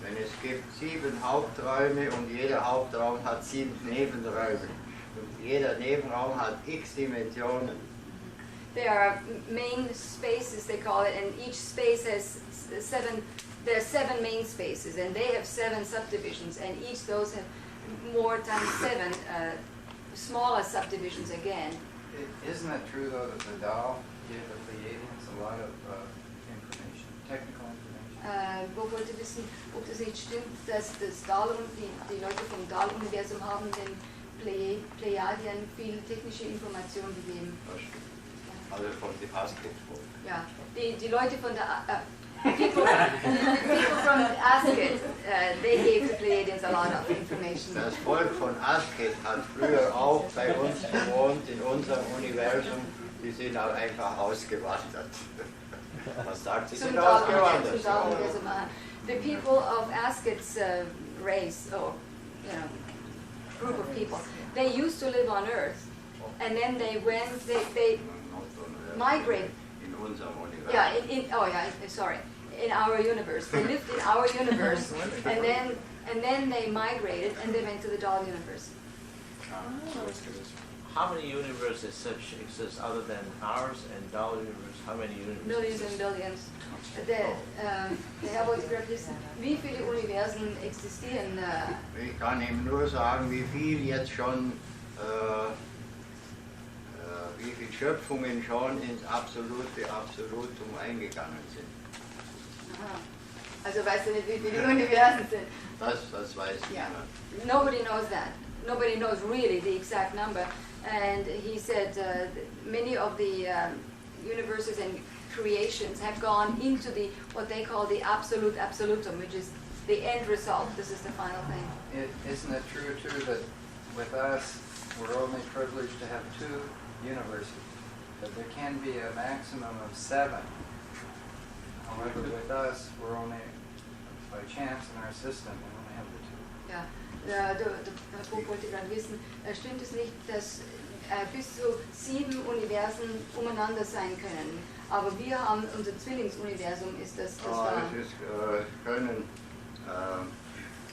Denn es gibt 7 Haupträume und jeder Hauptraum hat 7 Nebenräume. Und jeder Nebenraum hat x Dimensionen.
There are main spaces, they call it, and each space has 7, there are 7 main spaces, and they have 7 subdivisions, and each those have more times 7 smaller subdivisions again.
Isn't it true though that the Tao gave the Pleiadians a lot of information, technical information?
Wo wollte wissen, ob das nicht stimmt, dass das Dahl und die Leute vom Dahl-Universum haben den Pleiadiern viel technische Informationen gegeben.
Also von den Askets.
Ja, die Leute von der people from Asket, they gave the Pleiadians a lot of information.
Das Volk von Asket hat früher auch bei uns gewohnt, in unserem Universum. Die sind auch einfach ausgewandert. Was sagt sie? Sind ausgewandert.
The people of Asket's race, or group of people, they used to live on Earth, and then they migrated.
In unserem Universum.
Yeah, in our universe. They lived in our universe, and then they migrated and they went to the doll universe.
How many universes exist other than ours and doll universe? How many universes?
Millions and billions. Der Herr wollte gerade wissen, wie viele Universen existieren?
Ich kann ihm nur sagen, wie viel jetzt schon, wie viele Schöpfungen schon ins absolute Absolutum eingegangen sind.
Aha. Also weißt du nicht, wie viele Universen sind?
Das weiß niemand.
Nobody knows that. Nobody knows really the exact number. And he said many of the universes and creations have gone into the what they call the absolute absolutum, which is the end result. This is the final thing.
Isn't it true too that with us we're only privileged to have 2 universes, but there can be a maximum of 7. However, with us we're only by chance in our system we only have the 2.
Ja, der Bob wollte gerade wissen, stimmt es nicht, dass bis zu 7 Universen umeinander sein können? Aber wir haben unser Zwillingsuniversum, ist das wahr?
Es ist, können,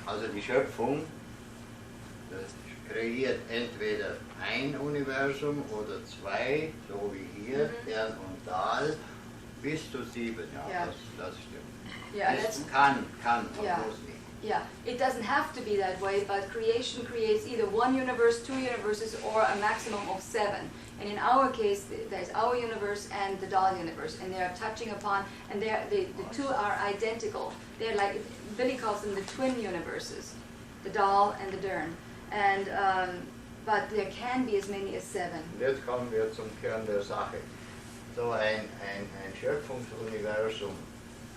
also die Schöpfung kreiert entweder ein Universum oder 2, so wie hier, Ern und Dahl, bis zu 7. Ja, das stimmt.
Yeah,
es kann, aber muss nicht.
Yeah, it doesn't have to be that way, but creation creates either 1 universe, 2 universes, or a maximum of 7. And in our case, there's our universe and the doll universe, and they are touching upon, and the 2 are identical. They're like, Billy calls them the twin universes, the doll and the Dern. And, but there can be as many as 7.
Jetzt kommen wir zum Kern der Sache. So ein Schöpfungsuniversum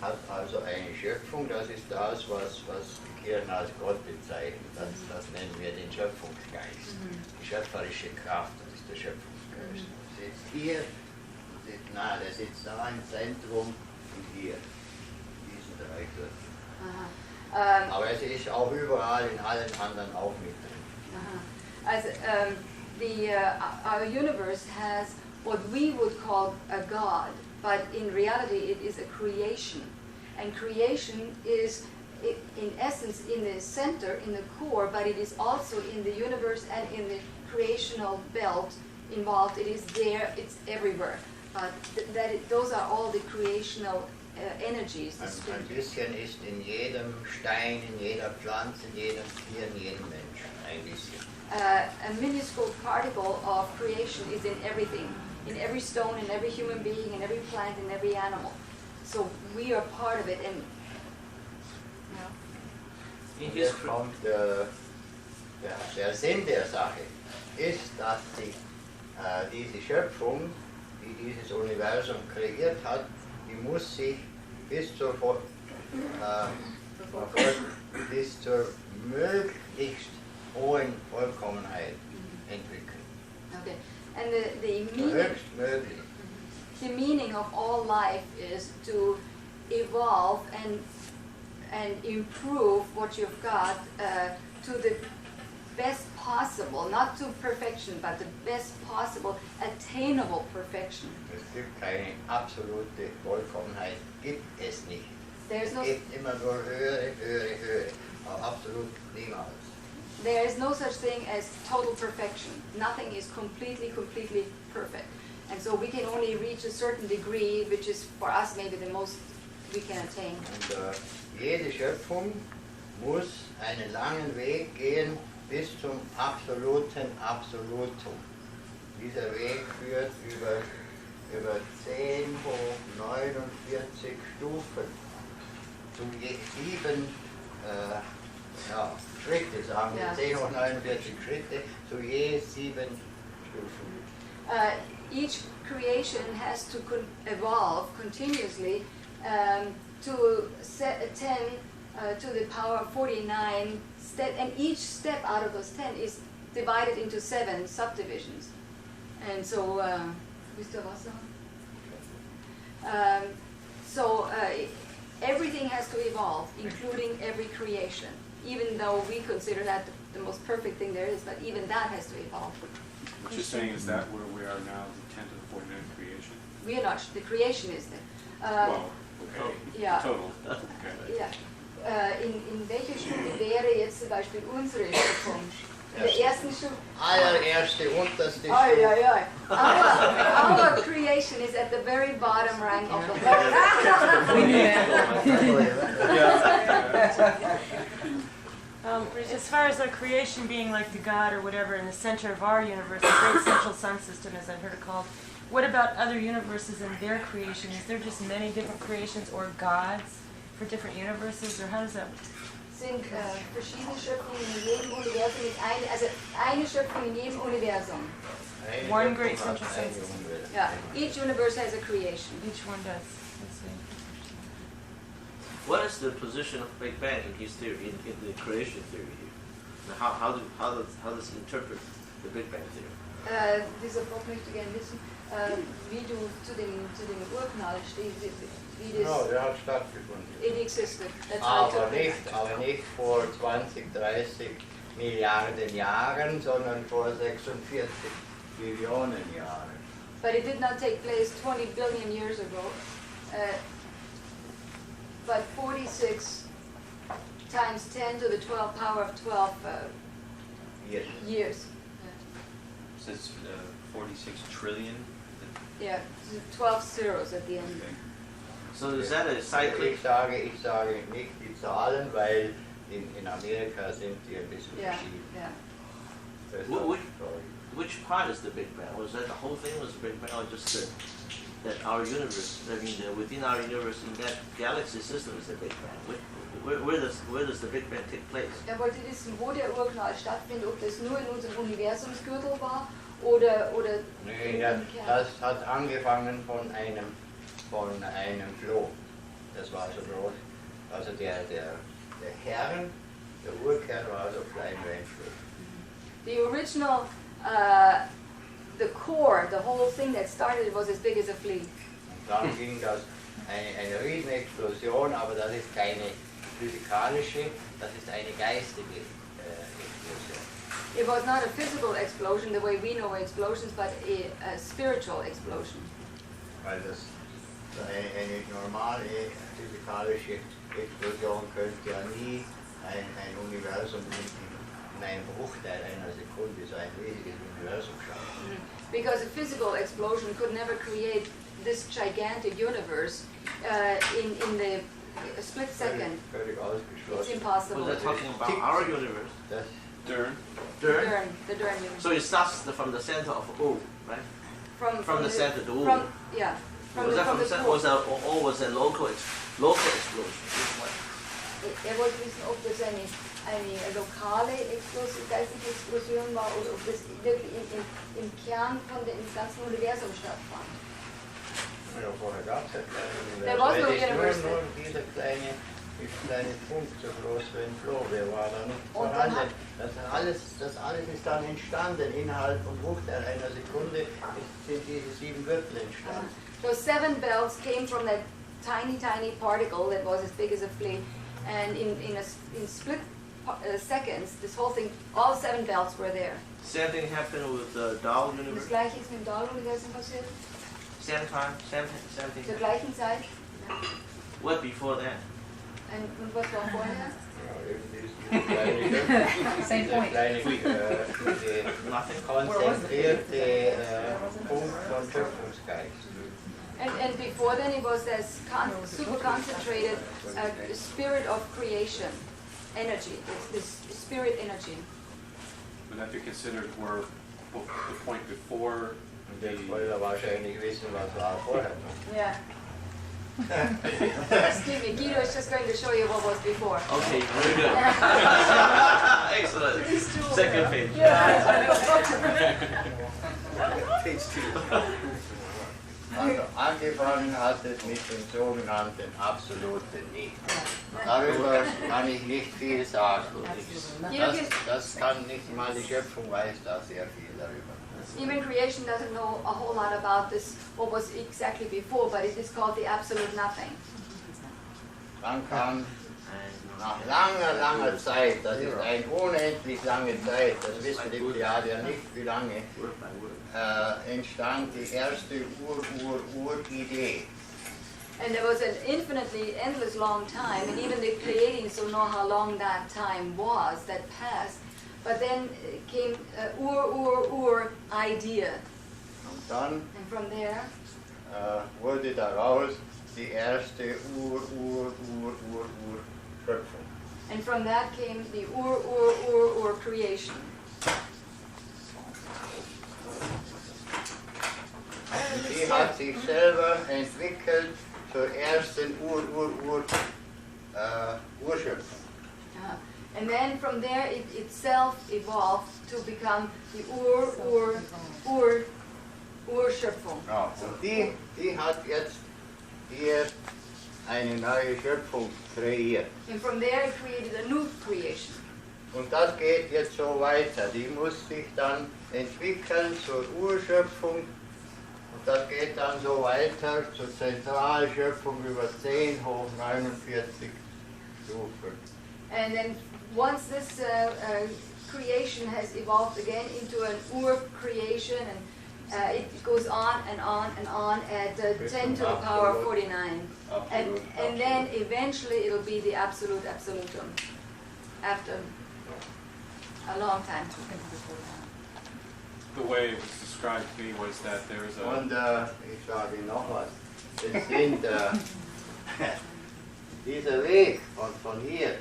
hat also eine Schöpfung, das ist das, was die Kirche als Gott bezeichnet. Das nennen wir den Schöpfungsgeist. Die schöpferische Kraft, das ist der Schöpfungsgeist. Der sitzt hier, der sitzt da im Zentrum und hier, in diesen 3 Körpern. Aber es ist auch überall in allen anderen auch mit drin.
As our universe has what we would call a God, but in reality it is a creation. And creation is in essence in the center, in the core, but it is also in the universe and in the creational belt involved. It is there, it's everywhere. Those are all the creational energies.
Ein bisschen ist in jedem Stein, in jeder Pflanze, in jedem Tier, in jedem Menschen. Ein bisschen.
A minuscule particle of creation is in everything. In every stone, in every human being, in every plant, in every animal. So we are part of it. And
jetzt kommt der Sinn der Sache, ist, dass diese Schöpfung, die dieses Universum kreiert hat, die muss sich bis zur möglichst hohen Vollkommenheit entwickeln.
Okay. And the meaning of all life is to evolve and improve what you've got to the best possible, not to perfection, but the best possible attainable perfection.
Es gibt keine absolute Vollkommenheit, gibt es nicht.
There's no,
Es gibt immer nur höhere, höhere, höhere, aber absolut niemals.
there is no such thing as total perfection. Nothing is completely perfect. And so we can only reach a certain degree, which is for us maybe the most we can attain.
Und jede Schöpfung muss einen langen Weg gehen bis zum absoluten Absolutum. Dieser Weg führt über 10 hoch 49 Stufen zu je 7 Schritte, sagen wir,
Ja.
10 hoch 49 Schritte zu je 7 Stufen.
Each creation has to evolve continuously to attend to the power of 49 step, and each step out of those 10 is divided into 7 subdivisions. And so, wisst ihr was sagen? Everything has to evolve, including every creation, even though we consider that the most perfect thing there is, but even that has to evolve.
What you're saying is that where we are now, the 10 to the 49th creation?
We are not, the creation is there.
Well, okay,
ja.
total, okay.
Ja. In welcher Stufe wäre jetzt zum Beispiel unsere Schöpfung? In der ersten Stufe?
Allererste, unterste Stufe.
Ay, ay, ay. Our creation is at the very bottom rank of the
As far as our creation being like the God or whatever in the center of our universe, the great central sun system, as I've heard it called, what about other universes and their creation? Is there just many different creations or gods for different universes, or how does that work?
Sind verschiedene Schöpfungen in jedem Universum mit eine Schöpfung in jedem Universum.
One great central sun system.
Yeah, each universe has a creation.
Each one does. Let's see.
What is the position of Big Bang in his theory, in the creation theory here? How does he interpret the Big Bang theory?
Dieser Bob möchte gerne wissen, wie du zu dem Urknall stehst, wie das...
No, der hat stattgefunden.
It existed. That's how I took it.
Aber nicht vor 20, 30 Milliarden Jahren, sondern vor 46 Billionen Jahren.
But it did not take place 20 billion years ago, but 46 times 10 to the 12 power of 12 years.
So it's 46 trillion?
Yeah, 12 zeros at the end.
So is that a cyclic?
Ich sage nicht die Zahlen, weil in Amerika sind die ein bisschen verschieden.
Yeah.
Which part is the Big Bang? Was that the whole thing was the Big Bang, or just that our universe, I mean, within our universe, in that galaxy system is the Big Bang? Where does the Big Bang take place?
Wollte wissen, wo der Urknall stattfindet, ob das nur in unserem Universumsgürtel war oder
Nee, das hat angefangen von einem Floh. Das war so groß. Also der Kern, der Urkern war so klein wie ein Floh.
The original, the core, the whole thing that started was as big as a flea.
Und dann ging das eine Riesenexplosion, aber das ist keine physikalische, das ist eine geistige Explosion.
It was not a physical explosion the way we know explosions, but a spiritual explosion.
Weil das eine normale physikalische Explosion könnte ja nie ein Universum in einem Bruchteil einer Sekunde so ein riesiges Universum schaffen.
Because a physical explosion could never create this gigantic universe in the split second.
Völlig ausgeschlossen.
It's impossible.
Was that talking about our universe?
Das
Dern.
The Dern universe.
So it starts from the center of O, right? From the center to O.
Yeah.
Was that from the center, or was a local explosion?
Er wollte wissen, ob das eine lokale Explosion, geistige Explosion war oder ob das wirklich im Kern von dem ganzen Universum stattfand.
Ja, vorher gab es ja kein Universum.
There was no
Weil es
universe.
nur dieser kleine Punkt, so groß wie ein Floh, der war da nicht
Und
vorhanden. Das alles ist dann entstanden. Innerhalb von Bruchteil einer Sekunde sind diese 7 Gürtel entstanden.
Those 7 belts came from that tiny particle that was as big as a flea, and in split seconds, this whole thing, all 7 belts were there.
Same thing happened with the Dow
Das
universe.
gleiche ist mit dem Doll-Universum passiert.
Same time, same thing.
Zur gleichen Zeit.
What before that?
Und was war vorher?
Same point.
Nothing.
Konzentrierte Punkt von Schöpfungsgeist.
And before then it was this super concentrated spirit of creation, energy, this spirit energy.
Would that be considered where the point before
Und jetzt wollt ihr wahrscheinlich wissen, was war vorher.
Yeah. Excuse me, Guido is just going to show you what was before.
Okay, very good. Excellent. Second page.
Page 2. Also angefangen hat es mit dem sogenannten absoluten Nicht. Darüber kann ich nicht viel sagen. Das kann nicht mal die Schöpfung weiß da sehr viel darüber.
Even creation doesn't know a whole lot about this, what was exactly before, but it is called the absolute nothing.
Dann kam nach langer Zeit, das ist eine unendlich lange Zeit, das wissen die Pleiadier nicht wie lange, entstand die erste Ur-Idee.
And there was an infinitely, endless long time, and even the Pleiadians don't know how long that time was that passed. But then came idea.
Und dann
and from there,
wurde daraus die erste Schöpfung.
And from that came the creation.
Die hat sich selber entwickelt zur ersten Urschöpfung.
And then from there it itself evolved to become the Urschöpfung.
Ja, und die hat jetzt hier eine neue Schöpfung kreiert.
And from there it created a new creation.
Und das geht jetzt so weiter. Die muss sich dann entwickeln zur Urschöpfung. Und das geht dann so weiter zur Zentralschöpfung über 10 hoch 49 Stufen.
And then once this creation has evolved again into an creation, and it goes on and on and on at 10 to the power 49. And then eventually it'll be the absolute absolutum after a long time.
The way it was described to me was that there was a...
Und ich sage Ihnen noch was. Es sind dieser Weg von hier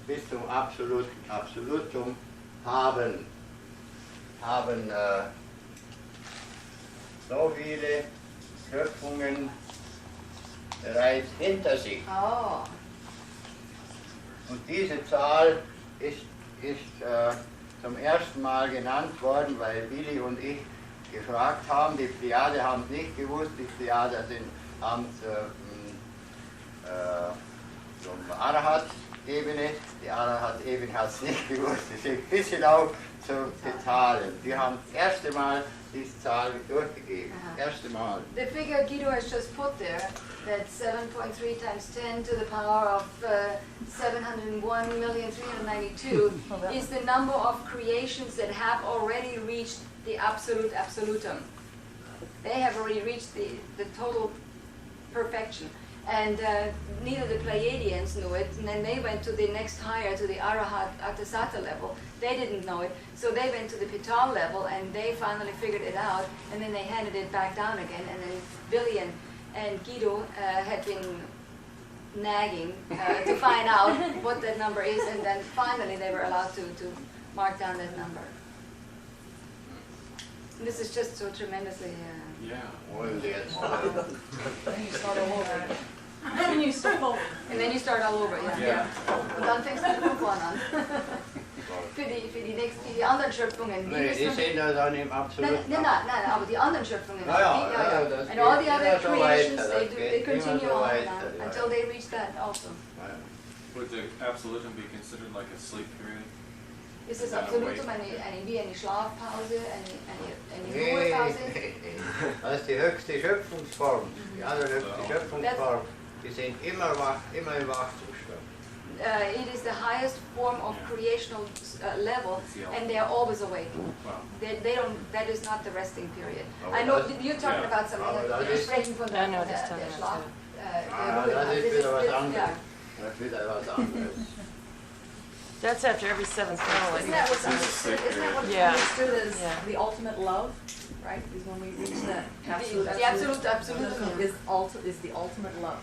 bis zum Absolutum haben so viele Schöpfungen bereits hinter sich.
Oh.
Und diese Zahl ist zum ersten Mal genannt worden, weil Billy und ich gefragt haben. Die Pleiadier haben es nicht gewusst, die Pleiadier haben es so eine Arahat-Ebene, die Arahat-Ebene hat es nicht gewusst, deswegen bis hinauf zu den Zahlen. Wir haben das erste Mal diese Zahl durchgegeben, das erste Mal.
The figure Guido has just put there, that 7.3 times 10 to the power of 701,392 is the number of creations that have already reached the absolute absolutum. They have already reached the total perfection. And neither the Pleiadians knew it, and then they went to the next higher, to the Arahat Atasata level. They didn't know it, so they went to the Pital level, and they finally figured it out, and then they handed it back down again, and then Billy and Guido had been nagging to find out what that number is, and then finally they were allowed to mark down that number. And this is just so tremendously...
Yeah.
Und jetzt...
Then you start all over. Then you start over.
And then you start all over, ja.
Yeah.
Und dann fängst du von vorne an. für die anderen Schöpfungen.
Nee, die sind ja dann im Absoluten.
Nein, aber die anderen Schöpfungen.
Ja, das
And all the
geht
other
immer so
creations,
weiter,
they continue
immer so
on
weiter,
now,
ja.
until they reach that also.
Would the absolutum be considered like a sleep period?
Ist das Absolutum wie eine Schlafpause, eine
Nee,
Ruhepause?
das ist die höchste Schöpfungsform, die allerhöchste Schöpfungsform. Die sind immer wach, immer im Wachzustand.
it is the highest form of creational level, and they are always awake. They don't. That is not the resting period. I know you're talking about something. You're sprechen von der Schlaf.
Das ist wieder was anderes. Das ist wieder was anderes.
That's after every seventh hour.
Isn't that what's understood? Isn't that what's
Yeah.
understood as
Yeah.
the ultimate love? Right? Is when we reach that absolute,
Die absolute
is the ultimate love.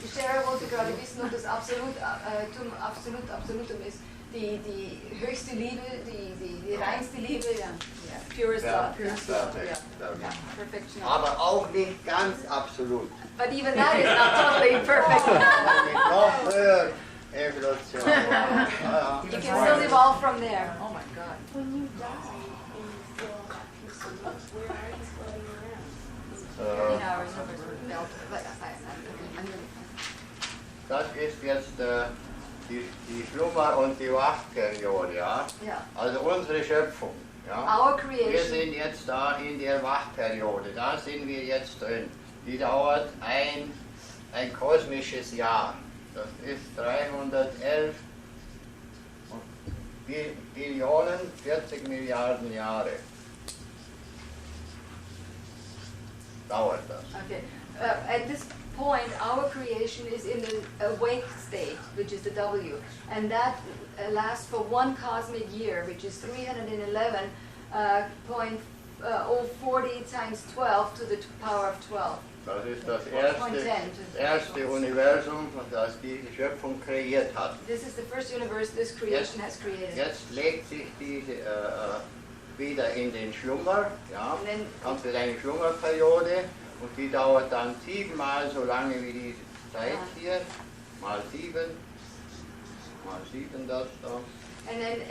Die Scherer wollte gerade wissen, ob das Absolutum ist. Die höchste Liebe, die reinste Liebe, purest love. Perfection.
Aber auch nicht ganz absolut.
But even that is not totally perfect.
Noch höher Evolution.
You can still evolve from there.
Oh my God.
When you die and you feel absolute, where are you floating around?
In our universe,
Das ist jetzt die Schlummer- und die Wachperiode, ja?
Ja.
Also unsere Schöpfung, ja?
Our
Wir
creation.
sind jetzt da in der Wachperiode, da sind wir jetzt drin. Die dauert ein kosmisches Jahr. Das ist 311 Billionen, 40 Milliarden Jahre. Dauert das.
Okay. At this point, our creation is in the awake state, which is the W, and that lasts for one cosmic year, which is 311.040 times 12 to the power of 12.
Das ist das erste Universum, das die Schöpfung kreiert hat.
This is the first universe this creation has created.
Jetzt legt sich diese wieder in den Schlummer, ja, kommt wieder eine Schlummerperiode und die dauert dann 7-mal so lange wie diese Zeit hier, mal 7 das da.
And then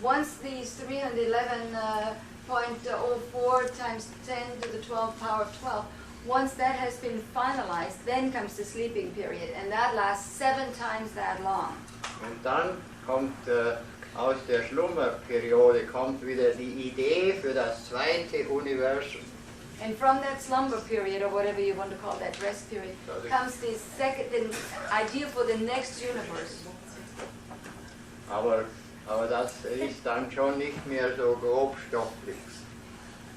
once these 311.04 times 10 to the 12 power of 12, once that has been finalized, then comes the sleeping period, and that lasts 7 times that long.
Und dann kommt aus der Schlummerperiode kommt wieder die Idee für das zweite Universum.
And from that slumber period, or whatever you want to call that rest period, comes the idea for the next universe.
Aber das ist dann schon nicht mehr so grobstofflich.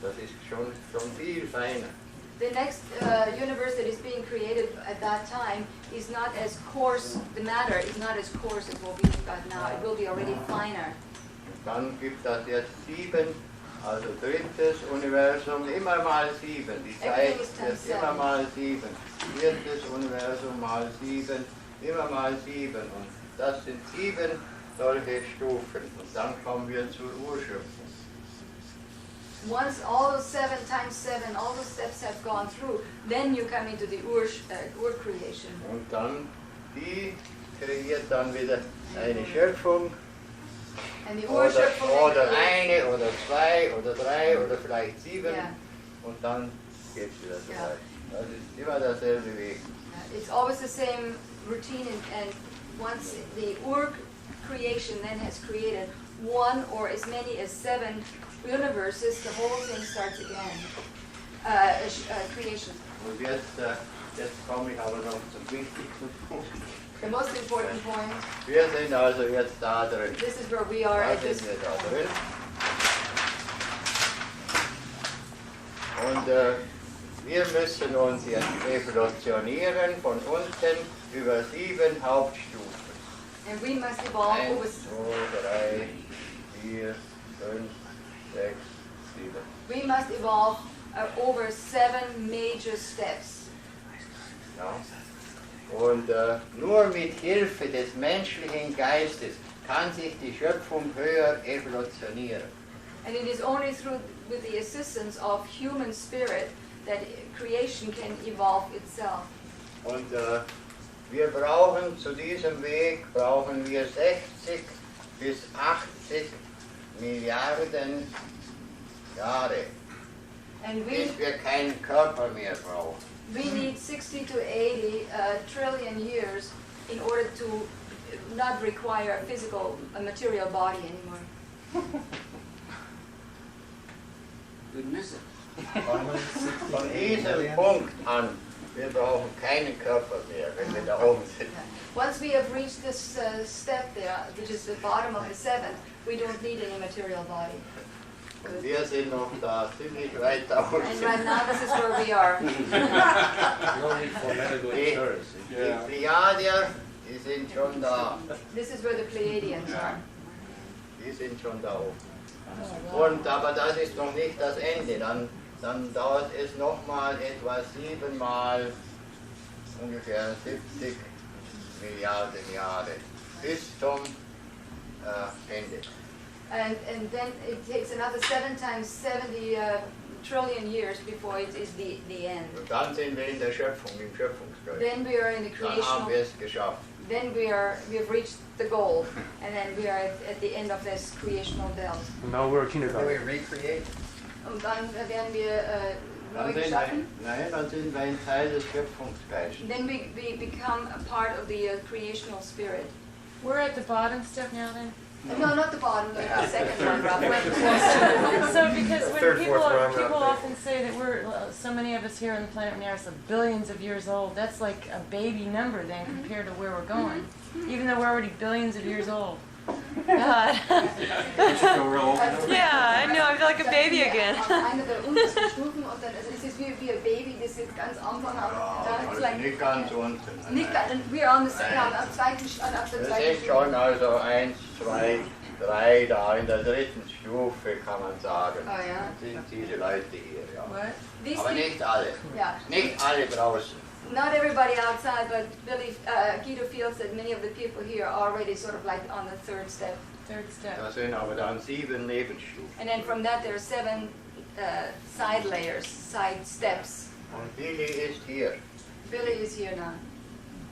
Das ist schon viel feiner.
The next universe that is being created at that time is not as coarse, the matter is not as coarse as what we've got now. It will be already finer.
Und dann gibt es jetzt 7, also drittes Universum, immer mal 7. Die Zeit wird immer mal 7. Viertes Universum mal 7, immer mal 7. Und das sind 7 solche Stufen. Und dann kommen wir zur Urschöpfung.
Once all those 7 times 7, all those steps have gone through, then you come into the Ur creation.
Und dann, die kreiert dann wieder eine Schöpfung.
And the Urschöpfung
oder eine, oder 2, oder 3, oder vielleicht 7.
Yeah.
Und dann geht es wieder so weiter. Das ist immer derselbe Weg.
It's always the same routine, and once the Ur creation then has created 1 or as many as 7 universes, the whole thing starts again. Creation.
Und jetzt komme ich aber noch zum wichtigsten Punkt.
The most important point.
Wir sind also jetzt da drin.
This is where we are
Da
at this
sind wir da
point.
drin. Und wir müssen uns jetzt evolutionieren von unten über 7 Hauptstufen.
And we must evolve
1,
over
2, 3, 4, 5, 6, 7.
We must evolve over 7 major steps.
Ja. Und nur mit Hilfe des menschlichen Geistes kann sich die Schöpfung höher evolutionieren.
And it is only with the assistance of human spirit that creation can evolve itself.
Und wir brauchen zu diesem Weg 60 bis 80 Milliarden Jahre,
And
bis wir keinen Körper mehr brauchen.
we need 60 to 80 trillion years in order to not require a material body anymore.
Goodness.
Von diesem Punkt an Wir brauchen keinen Körper mehr, wenn wir da oben sind.
Once we have reached this step there, which is the bottom of the seventh, we don't need any material body.
Und wir sind noch da ziemlich weit da unten.
And right now, this is where we are.
Die Pleiadier, die sind schon da.
This is where the Pleiadians are.
Die sind schon da oben. Und aber das ist noch nicht das Ende. Dann dauert es nochmal etwa 7 mal ungefähr 70 Milliarden Jahre bis zum Ende.
And then it takes another 7 times 70 trillion years before it is the end.
Und dann sind wir in der Schöpfung, im Schöpfungsgeist.
Then we are in the
Dann haben
creational.
wir es geschafft.
Then we have reached the goal, and then we are at the end of this creational belt.
Now we're
Can
kindergarten.
we recreate?
Und dann werden wir
Dann
neu
sind
geschaffen.
dann sind wir ein Teil des Schöpfungsgeistes.
Then we become a part of the creational spirit.
We're at the bottom step now then?
No, not the bottom, but the second one, roughly.
So because when
Third,
people,
fourth rung
people
up.
often say that we're, so many of us here on the planet now are so billions of years old, that's like a baby number then compared to where we're going. Even though we're already billions of years old. God. Yeah, I know, I feel like a baby again.
Eine der untersten Stufen und dann, also es ist wie ein Baby, das ist ganz am Anfang.
Also nicht ganz unten.
Nicht ganz, we are on the am zweiten, auf der
Wir
zweiten
sind schon also 1, 2, 3 da in der dritten Stufe, kann man sagen.
Oh ja.
Sind diese Leute hier, ja.
What? These
Aber
people-
nicht alle.
Yeah.
Nicht alle draußen.
Not everybody outside, but Guido feels that many of the people here are already sort of like on the third step.
Third step.
Das sind aber dann 7 Lebensstufen.
And then from that there are 7 side layers, side steps.
Und Billy ist hier.
Billy is here now.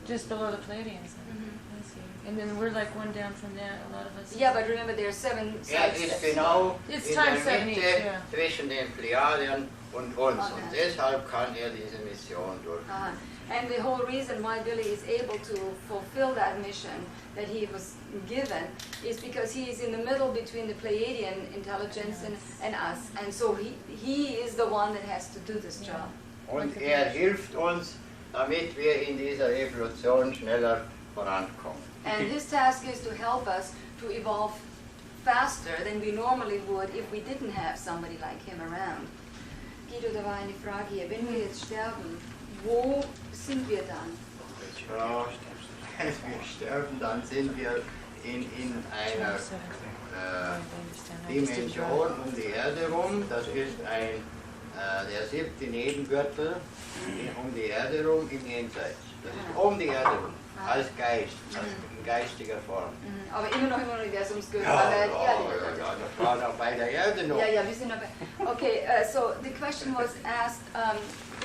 Just below the Palladians. I see. And then we're like one down from that, a lot of us.
Yeah, but remember there are 7 side
Ist
steps.
genau
It's
in
times
der
7
Mitte
each, yeah.
zwischen den Pleiadiern und uns.
Okay.
Und deshalb kann er diese Mission durchführen.
And the whole reason why Billy is able to fulfill that mission that he was given is because he is in the middle between the Pleiadian intelligence and us. And so he is the one that has to do this job.
Und er hilft uns, damit wir in dieser Evolution schneller vorankommen.
And his task is to help us to evolve faster than we normally would if we didn't have somebody like him around. Guido, da war eine Frage hier. Wenn wir jetzt sterben, wo sind wir dann?
Ja, wenn wir sterben, dann sind wir in einer Dimension um die Erde rum. Das ist der 7. Nebengürtel um die Erde rum im Jenseits. Das ist um die Erde rum, als Geist, in geistiger Form.
Aber immer noch im Universumsgürtel.
Ja, das war noch bei der Erde noch.
Yeah, wir sind dabei. Okay, so the question was asked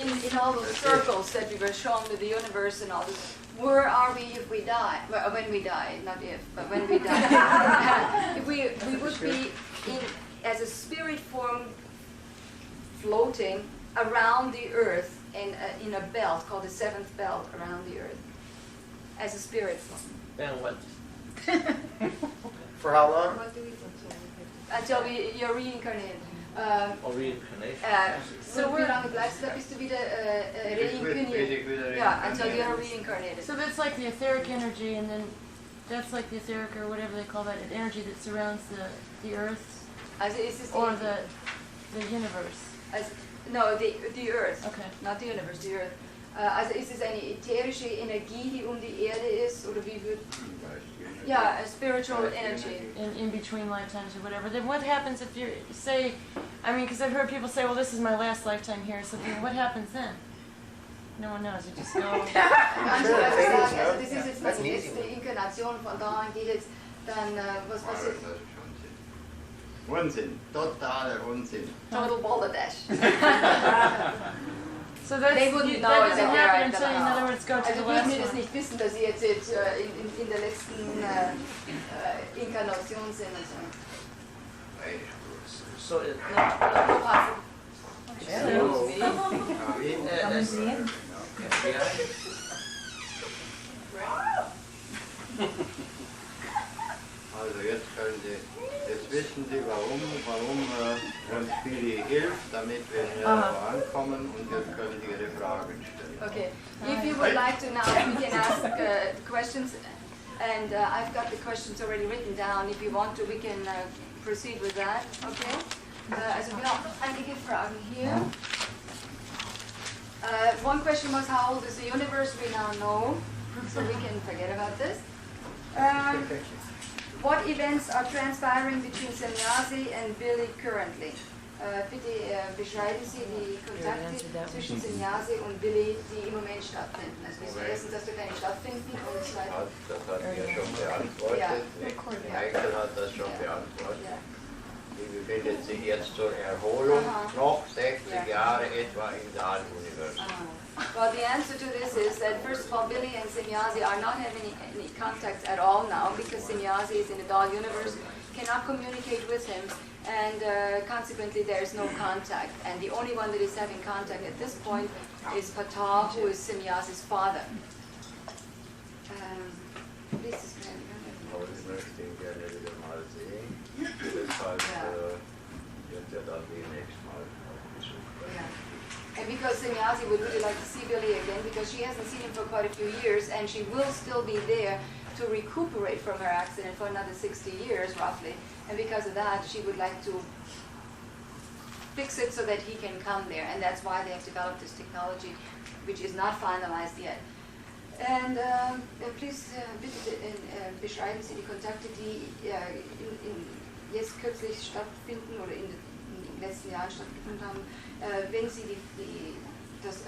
in all those circles that we were shown with the universe and all this. Where are we if we die? Well, when we die, not if, but when we die. we would be as a spirit form floating around the earth in a belt called the 7th belt around the earth. As a spirit form.
Then what?
For how long?
What do we do? Until you're reincarnated.
Or reincarnation?
So wie lange bleibst du da, bis du wieder reinkarniert? Yeah, until you're reincarnated.
So that's like the etheric energy, and then that's like the etheric or whatever they call that energy that surrounds the earth
Also ist es
or the universe.
No, the earth.
Okay.
Not the universe, the earth. Also ist es eine ätherische Energie, die um die Erde ist, oder wie wird? Yeah, a spiritual energy.
In between lifetimes or whatever. Then what happens if you say, I mean, because I've heard people say, well, this is my last lifetime here, so then what happens then? No one knows, you just go.
Manche Leute sagen, also das ist jetzt meine letzte Inkarnation, von da an geht jetzt dann, was passiert?
Unsinn, totaler Unsinn.
Total balderdash.
So that's,
They wouldn't know
that doesn't
that
happen
they're
until, in other words, go to
also
the
würden
last
wir das
one.
nicht wissen, dass sie jetzt in der letzten Inkarnation sind und so.
So it,
Kommen Sie hin?
Also jetzt wissen Sie, warum uns Billy hilft, damit wir schneller vorankommen und wir können Ihre Fragen stellen.
Okay. If you would like to now, we can ask questions. And I've got the questions already written down. If you want to, we can proceed with that. Okay? Also wir haben einige Fragen hier. One question was, how old is the universe? We now know, so we can forget about this. What events are transpiring between Semjazi and Billy currently? Bitte beschreiben Sie die Kontakte zwischen Semjazi und Billy, die im Moment stattfinden. Also wir wissen erstens, dass da keine stattfinden und zweitens...
Das hat mir schon beantwortet.
Ja.
Michael hat das schon beantwortet. Die befindet sich jetzt zur Erholung noch 60 Jahre etwa im Dahl-Universum.
Well, the answer to this is that first of all, Billy and Semjazi are not having any contacts at all now because Semjazi is in the Dahl universe, cannot communicate with him, and consequently there is no contact. And the only one that is having contact at this point is Ptah, who is Semjazi's father. Please describe.
Ich möchte ihn gerne wieder mal sehen. Deshalb wird er dann demnächst mal auf Besuch kommen.
And because Semjazi would really like to see Billy again, because she hasn't seen him for quite a few years, and she will still be there to recuperate from her accident for another 60 years, roughly. And because of that, she would like to fix it so that he can come there. And that's why they have developed this technology, which is not finalized yet. And please, bitte beschreiben Sie die Kontakte, die jetzt kürzlich stattfinden oder in den letzten Jahren stattgefunden haben, wenn Sie das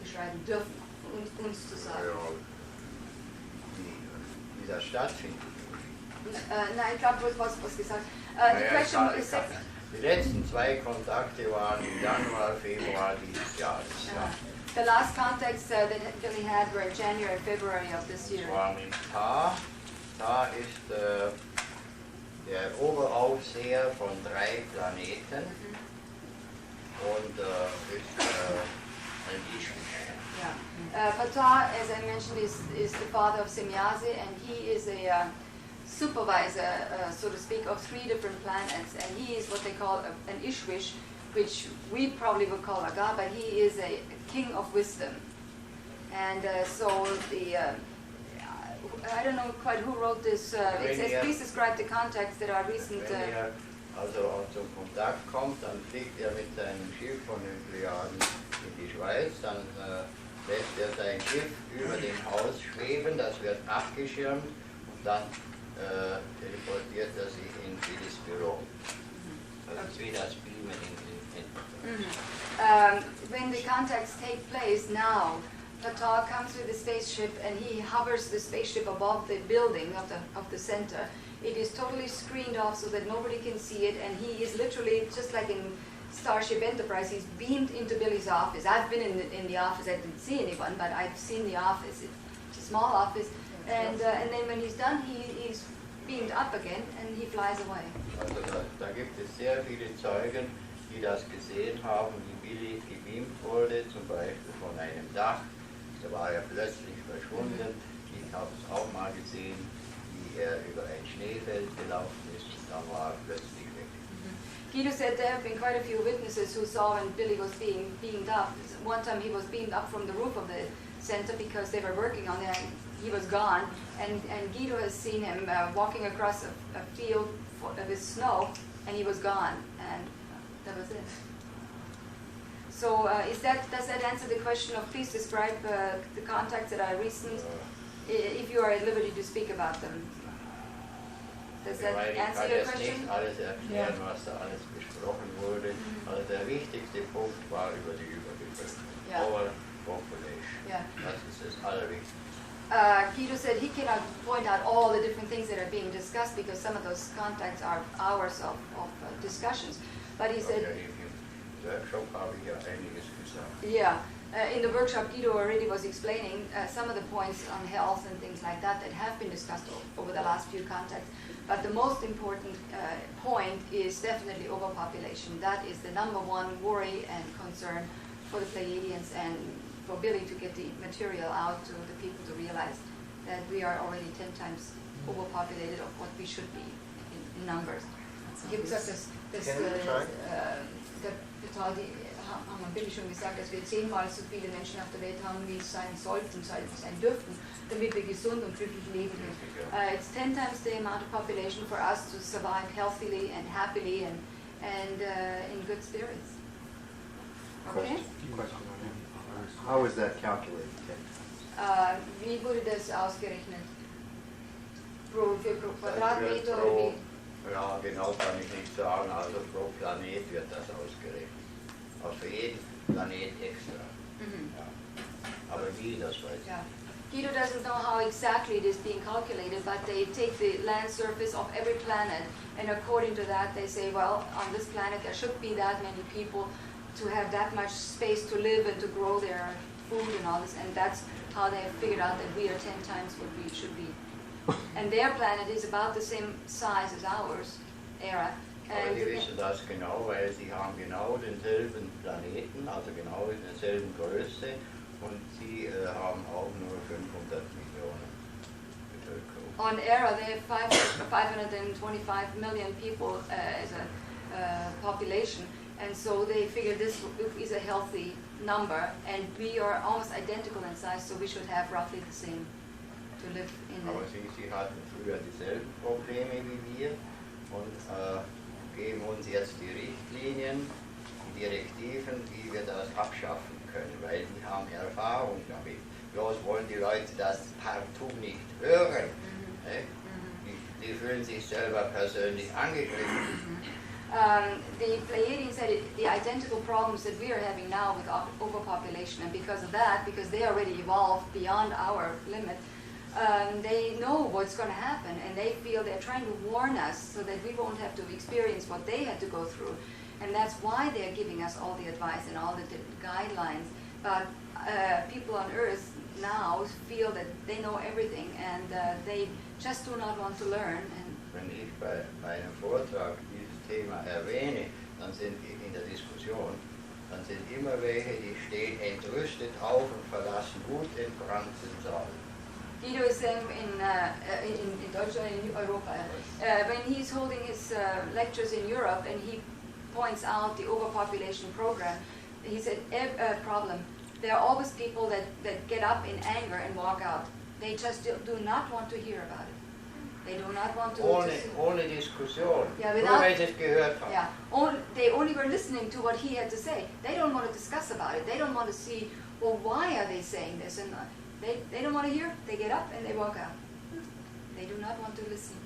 beschreiben dürfen, uns zu sagen.
Wie das stattfindet.
Nein, ich glaube, du hast was gesagt.
Die letzten 2 Kontakte waren im Januar, Februar dieses Jahres.
The last contacts that Billy had were in January and February of this year.
Das war mit Ptah. Ptah ist der Oberaufseher von 3 Planeten und ist ein Ishmael.
Ptah, as I mentioned, is the father of Semjazi, and he is a supervisor, so to speak, of 3 different planets, and he is what they call an Ishwish, which we probably would call a god, but he is a king of wisdom. And so I don't know quite who wrote this. It says, please describe the contacts that are recent.
Wenn also zum Kontakt kommt, dann fliegt mit seinem Schiff von den Plejaden in die Schweiz, dann lässt sein Schiff über dem Haus schweben, das wird abgeschirmt und dann teleportiert sich in Billys Büro. Das ist wie das Beamen in
when the contacts take place now, Ptah comes with the spaceship and he hovers the spaceship above the building of the center. It is totally screened off so that nobody can see it, and he is literally, just like in Starship Enterprise, he's beamed into Billy's office. I've been in the office, I didn't see anyone, but I've seen the office. It's a small office, and then when he's done, he's beamed up again and he flies away.
Also da gibt es sehr viele Zeugen, die das gesehen haben, wie Billy gebeamt wurde, zum Beispiel von einem Dach. Da war er plötzlich verschwunden. Ich habe es auch mal gesehen, wie er über ein Schneefeld gelaufen ist, und dann war er plötzlich weg.
Guido said there have been quite a few witnesses who saw when Billy was being beamed up. One time he was beamed up from the roof of the center because they were working on it, and he was gone. And Guido has seen him walking across a field with snow, and he was gone. And that was it. So does that answer the question of, please describe the contacts that are recent, if you are at liberty to speak about them? Does that answer your question?
Ich kann jetzt nicht alles erklären, was da alles besprochen wurde. Also der wichtigste Punkt war über die Überbevölkerung. Overpopulation. Das ist das Allerwichtigste.
Guido said he cannot point out all the different things that are being discussed because some of those contacts are hours of discussions. But he said...
Workshop habe ich ja einiges gesagt.
Yeah, in the workshop Guido already was explaining some of the points on health and things like that have been discussed over the last few contacts. But the most important point is definitely overpopulation. That is the #1 worry and concern for the Pleiadians and for Billy to get the material out to the people to realize that we are already 10 times overpopulated of what we should be in numbers. Gibt es das total, haben wir Billy schon gesagt, dass wir 10-mal so viele Menschen auf der Welt haben, wie es sein sollten, sein dürften, damit wir gesund und glücklich leben können. It's 10 times the amount of population for us to survive healthily and happily and in good spirits. Okay?
Question on him. How is that calculated?
Wie wurde das ausgerechnet? Für pro Quadratmeter oder wie?
Ja, genau kann ich nicht sagen. Also pro Planet wird das ausgerechnet. Also für jeden Planet extra. Ja. Aber wie, das weiß ich.
Yeah. Guido doesn't know how exactly it is being calculated, but they take the land surface of every planet, and according to that they say, well, on this planet there should be that many people to have that much space to live and to grow their food and all this, and that's how they have figured out that we are 10 times what we should be. And their planet is about the same size as ours, Era.
Aber die wissen das genau, weil sie haben genau denselben Planeten, also genau in derselben Größe, und sie haben auch nur 500 Millionen Bevölkerung.
On Era, they have 525 million people as a population, and so they figure this is a healthy number, and we are almost identical in size, so we should have roughly the same to live in.
Aber sie hatten früher dieselben Probleme wie wir und geben uns jetzt die Richtlinien, die Direktiven, wie wir das abschaffen können, weil die haben Erfahrung damit. Bloß wollen die Leute das partout nicht hören. Die fühlen sich selber persönlich angegriffen.
The Pleiadians had the identical problems that we are having now with overpopulation, and because of that, because they already evolved beyond our limit, they know what's going to happen, and they feel they're trying to warn us so that we won't have to experience what they had to go through. And that's why they're giving us all the advice and all the guidelines. But people on Earth now feel that they know everything, and they just do not want to learn. And
wenn ich bei einem Vortrag dieses Thema erwähne, dann sind in der Diskussion, dann sind immer welche, die stehen entrüstet auf und verlassen gut entbrannten Saal.
Guido is saying in Deutschland, in Europa, when he's holding his lectures in Europe and he points out the overpopulation program, he said, problem, there are always people that get up in anger and walk out. They just do not want to hear about it. They do not want to...
Ohne Diskussion,
yeah,
nur weil sie es gehört haben.
Yeah, they only were listening to what he had to say. They don't want to discuss about it. They don't want to see, well, why are they saying this? And they don't want to hear. They get up and they walk out. They do not want to listen.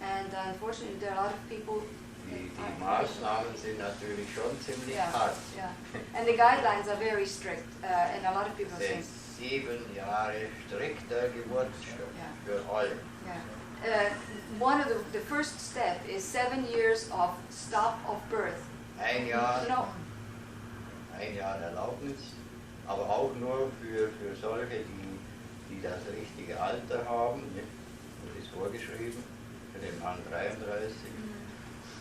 And unfortunately, there are a lot of people...
Die Maßnahmen sind natürlich schon ziemlich hart.
Yeah. And the guidelines are very strict, and a lot of people say...
7 Jahre strikter Geburtsstopp für alle.
One of the first step is 7 years of stop of birth.
Ein Jahr Erlaubnis, aber auch nur für solche, die das richtige Alter haben. Das ist vorgeschrieben, für den Mann 33.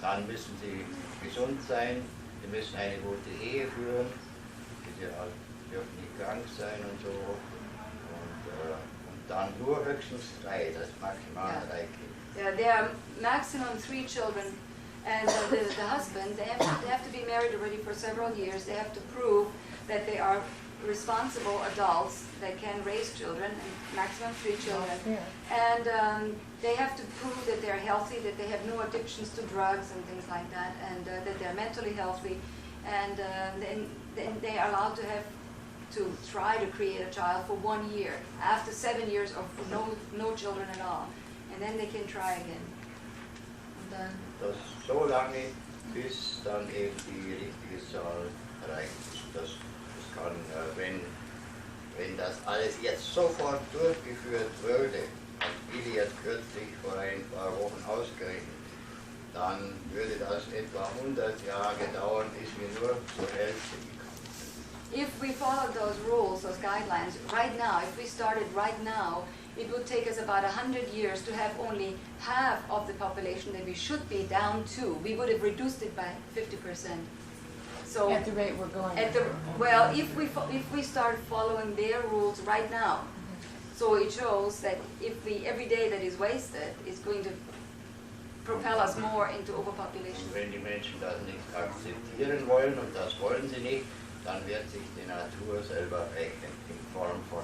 Dann müssen sie gesund sein, sie müssen eine gute Ehe führen, sie dürfen nicht krank sein und so. Und dann nur höchstens 3, das maximal 3 Kinder.
Yeah, there are maximum 3 children, and the husband, they have to be married already for several years. They have to prove that they are responsible adults that can raise children, and maximum 3 children. And they have to prove that they're healthy, that they have no addictions to drugs and things like that, and that they're mentally healthy. And then they are allowed to try to create a child for 1 year, after 7 years of no children at all. And then they can try again.
Das so lange, bis dann eben die richtige Zahl erreicht ist. Das kann, wenn das alles jetzt sofort durchgeführt würde, hat Billy jetzt kürzlich vor ein paar Wochen ausgerechnet, dann würde das etwa 100 Jahre dauern, bis wir nur zur Hälfte gekommen sind.
If we followed those rules, those guidelines, right now, if we started right now, it would take us about 100 years to have only half of the population that we should be down to. We would have reduced it by 50%. So
at the rate we're going.
Well, if we start following their rules right now, so it shows that if every day that is wasted is going to propel us more into overpopulation.
Und wenn die Menschen das nicht akzeptieren wollen, und das wollen sie nicht, dann wird sich die Natur selber rächen in Form von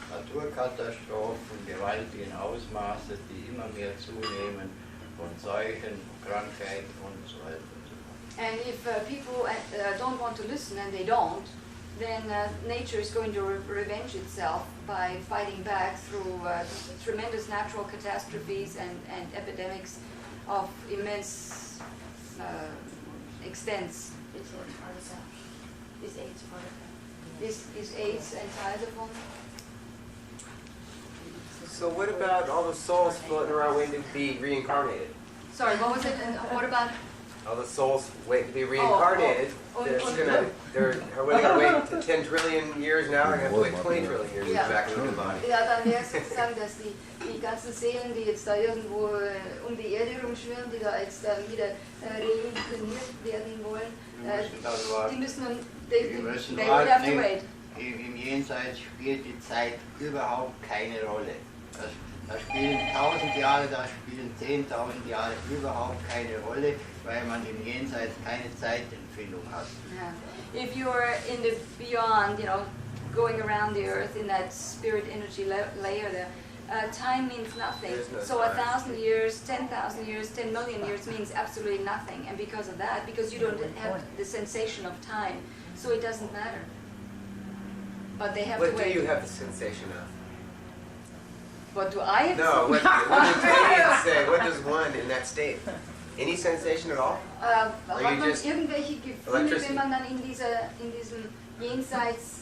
Naturkatastrophen, gewaltigen Ausmaße, die immer mehr zunehmen, von Seuchen, Krankheiten und so weiter und so fort.
And if people don't want to listen, and they don't, then nature is going to revenge itself by fighting back through tremendous natural catastrophes and epidemics of immense extents.
Is AIDS part of that?
Is AIDS and Teil davon?
So what about all the souls floating around waiting to be reincarnated?
Sorry, what was it? And what about?
All the souls waiting to be reincarnated. They're gonna wait to 10 trillion years now. They're gonna have to wait 20 trillion years to get back into the body.
Ja, dann wäre es sozusagen, dass die ganzen Seelen, die jetzt da irgendwo um die Erde rumschwirren, die da jetzt wieder reinkarniert werden wollen, die müssen dann, they will have to wait.
Im Jenseits spielt die Zeit überhaupt keine Rolle. Da spielen 1000 Jahre, da spielen 10.000 Jahre überhaupt keine Rolle, weil man im Jenseits keine Zeitempfindung hat.
Yeah. If you're in the beyond, you know, going around the earth in that spirit energy layer there, time means nothing.
No
so
time.
1,000 years, 10,000 years, 10 million years means absolutely nothing. And because of that, because you don't have the sensation of time, so it doesn't matter. But they have
What
to
do
wait.
you have the sensation of?
What do I have to
No, what
say?
does Canadians say? What does one in that state? Any sensation at all?
Hat
Or
man
you just
irgendwelche Gefühle,
electricity?
wenn man dann in diesem Jenseits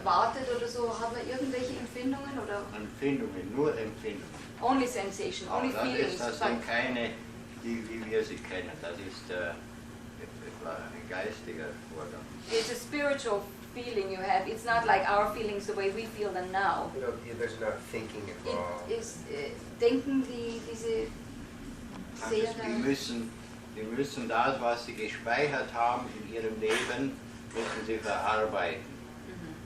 wartet oder so? Hat man irgendwelche Empfindungen oder?
Empfindungen, nur Empfindungen.
Only sensation, only
Aber
feelings.
das sind keine, wie wir sie kennen. Das ist ein geistiger Vorgang.
It's a spiritual feeling you have. It's not like our feelings the way we feel them now.
There's no thinking involved.
It is, denken diese Seelen?
Die müssen das, was sie gespeichert haben in ihrem Leben, müssen sie verarbeiten.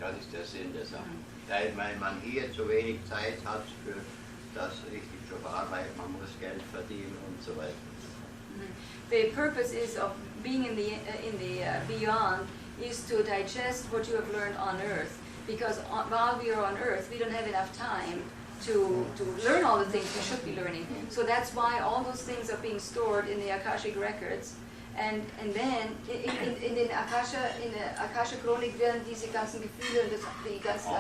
Das ist der Sinn der Sache. Weil man hier zu wenig Zeit hat, für das richtig zu verarbeiten. Man muss Geld verdienen und so weiter.
The purpose is of being in the beyond is to digest what you have learned on Earth. Because while we are on Earth, we don't have enough time to learn all the things we should be learning. So that's why all those things are being stored in the Akashic records. And then in der Akasha Chronik werden diese ganzen Gefühle, die ganzen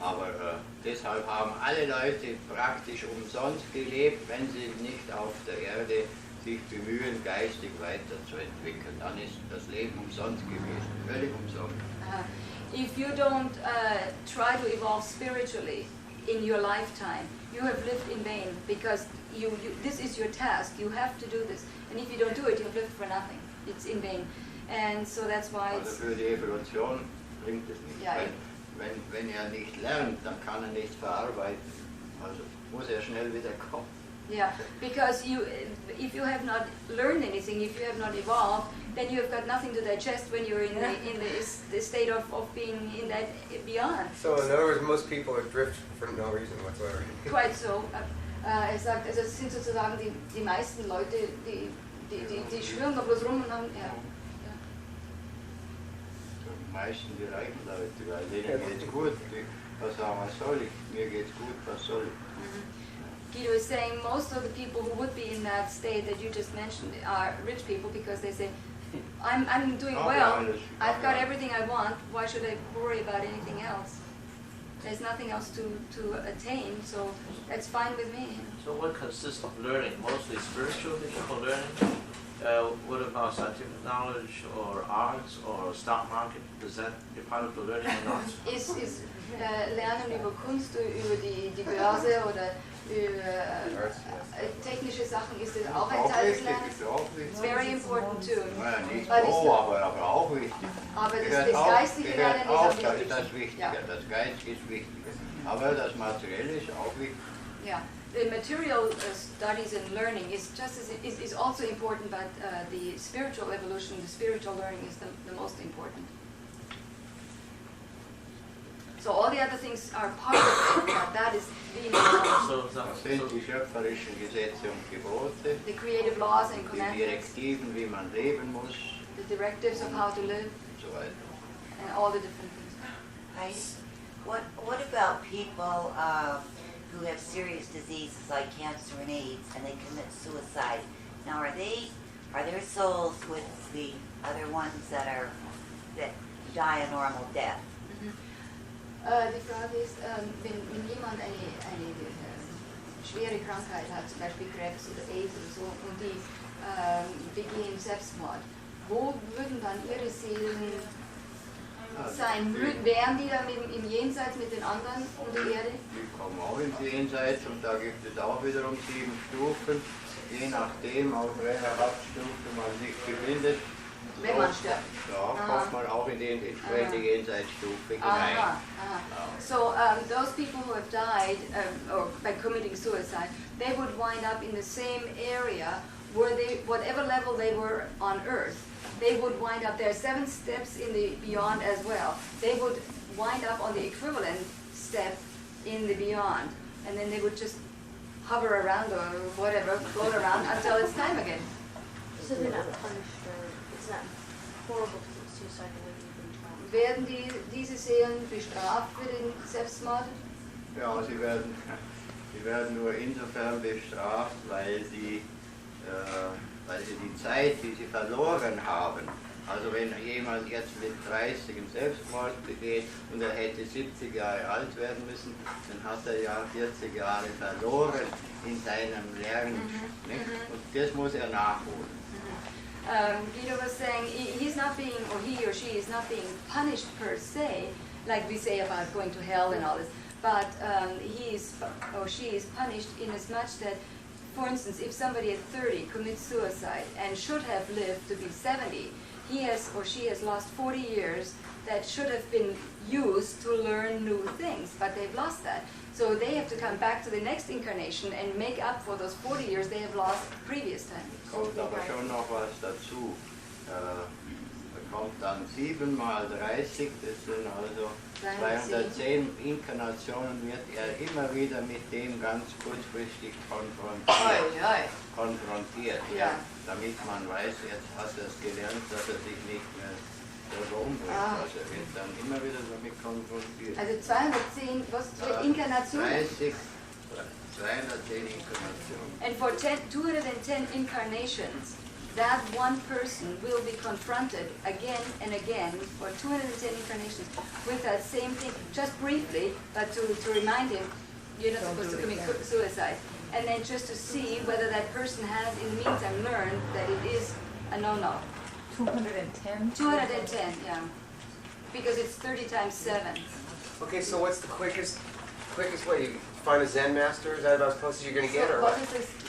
Aber deshalb haben alle Leute praktisch umsonst gelebt, wenn sie nicht auf der Erde sich bemühen, geistig weiterzuentwickeln. Dann ist das Leben umsonst gewesen, völlig umsonst.
If you don't try to evolve spiritually in your lifetime, you have lived in vain because this is your task. You have to do this, and if you don't do it, you have lived for nothing. It's in vain, and so that's why it's.
Also für die Evolution bringt es nicht.
Ja,
wenn er nicht lernt, dann kann er nichts verarbeiten. Also muss er schnell wieder kommen.
Yeah, because if you have not learned anything, if you have not evolved, then you have got nothing to digest when you're in the state of being in that beyond.
So in other words, most people are drift for no reason whatsoever.
Quite so. Sagt, also es sind sozusagen die meisten Leute, die schwirren da bloß rum und haben, ja.
Die meisten, die reichen Leute, weil denen geht's gut. Was sagen, was soll ich? Mir geht's gut, was soll ich?
Guido is saying most of the people who would be in that state that you just mentioned are rich people because they say, I'm doing well, I've got everything I want, why should I worry about anything else? There's nothing else to attain, so that's fine with me.
So what consists of learning? Mostly spiritual learning? What about scientific knowledge or arts or stock market? Is that a part of the learning or not?
Ist Lernen über Kunst, über die Börse oder über technische Sachen, ist das auch ein Teil des Lernens? It's very important too.
Ja, nicht so, aber auch wichtig.
Aber das geistige Lernen ist auch wichtig.
Das Wichtige,
Ja.
das Geistige ist wichtiger. Aber das Materielle ist auch wichtig.
Yeah, the material studies and learning is just is also important, but the spiritual evolution, the spiritual learning is the most important. So all the other things are part of it, but that is being allowed.
Das sind die schöpferischen Gesetze und Gebote,
The creative laws and
die
commandments,
Direktiven, wie man leben muss,
the directives of how to live,
und so weiter.
and all the different things.
What about people who have serious diseases like cancer and AIDS and they commit suicide? Now are their souls with the other ones that die a normal death?
Die Frage ist, wenn jemand eine schwere Krankheit hat, zum Beispiel Krebs oder AIDS oder so, und die begehen Selbstmord, wo würden dann ihre Seelen sein? Wären die dann im Jenseits mit den anderen um die Erde?
Die kommen auch ins Jenseits und da gibt es auch wiederum 7 Stufen, je nachdem, auf welcher Hauptstufe man sich befindet.
Wenn man stirbt.
Ja, kommt man auch in die entsprechende Jenseitsstufe hinein.
So those people who have died or by committing suicide, they would wind up in the same area where whatever level they were on Earth, they would wind up. There are 7 steps in the beyond as well. They would wind up on the equivalent step in the beyond, and then they would just hover around or whatever, float around until it's time again.
So they're not punished, or it's not horrible to commit suicide the way you've been taught?
Werden diese Seelen bestraft für den Selbstmord?
Ja, sie werden nur insofern bestraft, weil sie die Zeit, die sie verloren haben, also wenn jemand jetzt mit 30 einen Selbstmord begeht und er hätte 70 Jahre alt werden müssen, dann hat er ja 40 Jahre verloren in seinem Lernen. Und das muss er nachholen.
Guido was saying he's not being, or he or she is not being punished per se, like we say about going to hell and all this, but he is or she is punished in as much that, for instance, if somebody at 30 commits suicide and should have lived to be 70, he has or she has lost 40 years that should have been used to learn new things, but they've lost that. So they have to come back to the next incarnation and make up for those 40 years they have lost previous time.
Kommt aber schon noch was dazu. Da kommt dann 7 mal 30, das sind also 210 Inkarnationen, wird er immer wieder mit dem ganz kurzfristig konfrontiert. Ja. Damit man weiß, jetzt hat er es gelernt, dass er sich nicht mehr selber umbringt. Also er wird dann immer wieder damit konfrontiert.
Also 210, was für Inkarnationen?
210 Inkarnationen.
And for 210 incarnations, that one person will be confronted again and again for 210 incarnations with that same thing, just briefly, but to remind him, you're not supposed to commit suicide. And then just to see whether that person has, in the meantime, learned that it is a no-no.
210?
210, yeah. Because it's 30 times 7.
Okay, so what's the quickest way? You find a Zen master? Is that about as close as you're going to get? Or what?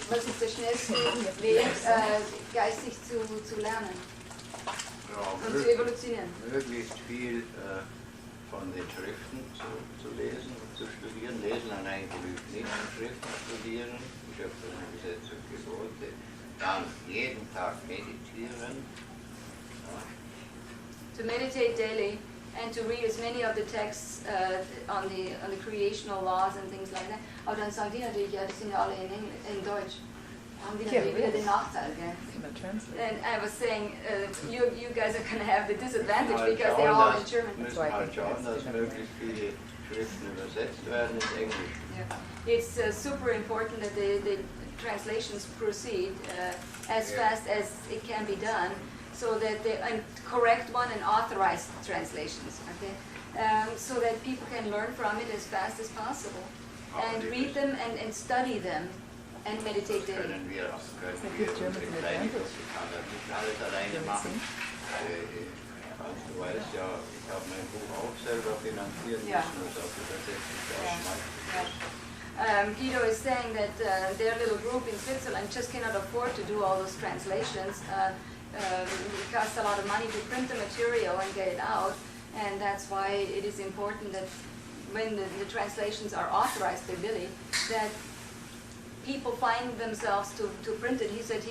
Was ist der schnellste Weg, geistig zu lernen und zu evolutionieren?
Möglichst viel von den Schriften zu lesen und zu studieren. Lesen allein genügt nicht, Schriften studieren, die schöpferischen Gesetze und Gebote. Dann jeden Tag meditieren.
To meditate daily and to read as many of the texts on the creational laws and things like that. Aber dann sagen die natürlich, ja, die sind ja alle in Deutsch. Haben die natürlich wieder den Nachteil, gell? And I was saying, you guys are going to have the disadvantage because they're all in German.
Müssen halt schauen, dass möglichst viele Schriften übersetzt werden ins Englisch.
Yeah. It's super important that the translations proceed as fast as it can be done, so that the correct one and authorized translations, okay? So that people can learn from it as fast as possible and read them and study them and meditate daily.
Können wir unsere kleine Gruppe kann das nicht alles alleine machen. Du weißt ja, ich habe mein Buch auch selber finanzieren müssen, das auch übersetzt.
Guido is saying that their little group in Switzerland just cannot afford to do all those translations. It costs a lot of money to print the material and get it out, and that's why it is important that when the translations are authorized by Billy, that people find themselves to print it. He said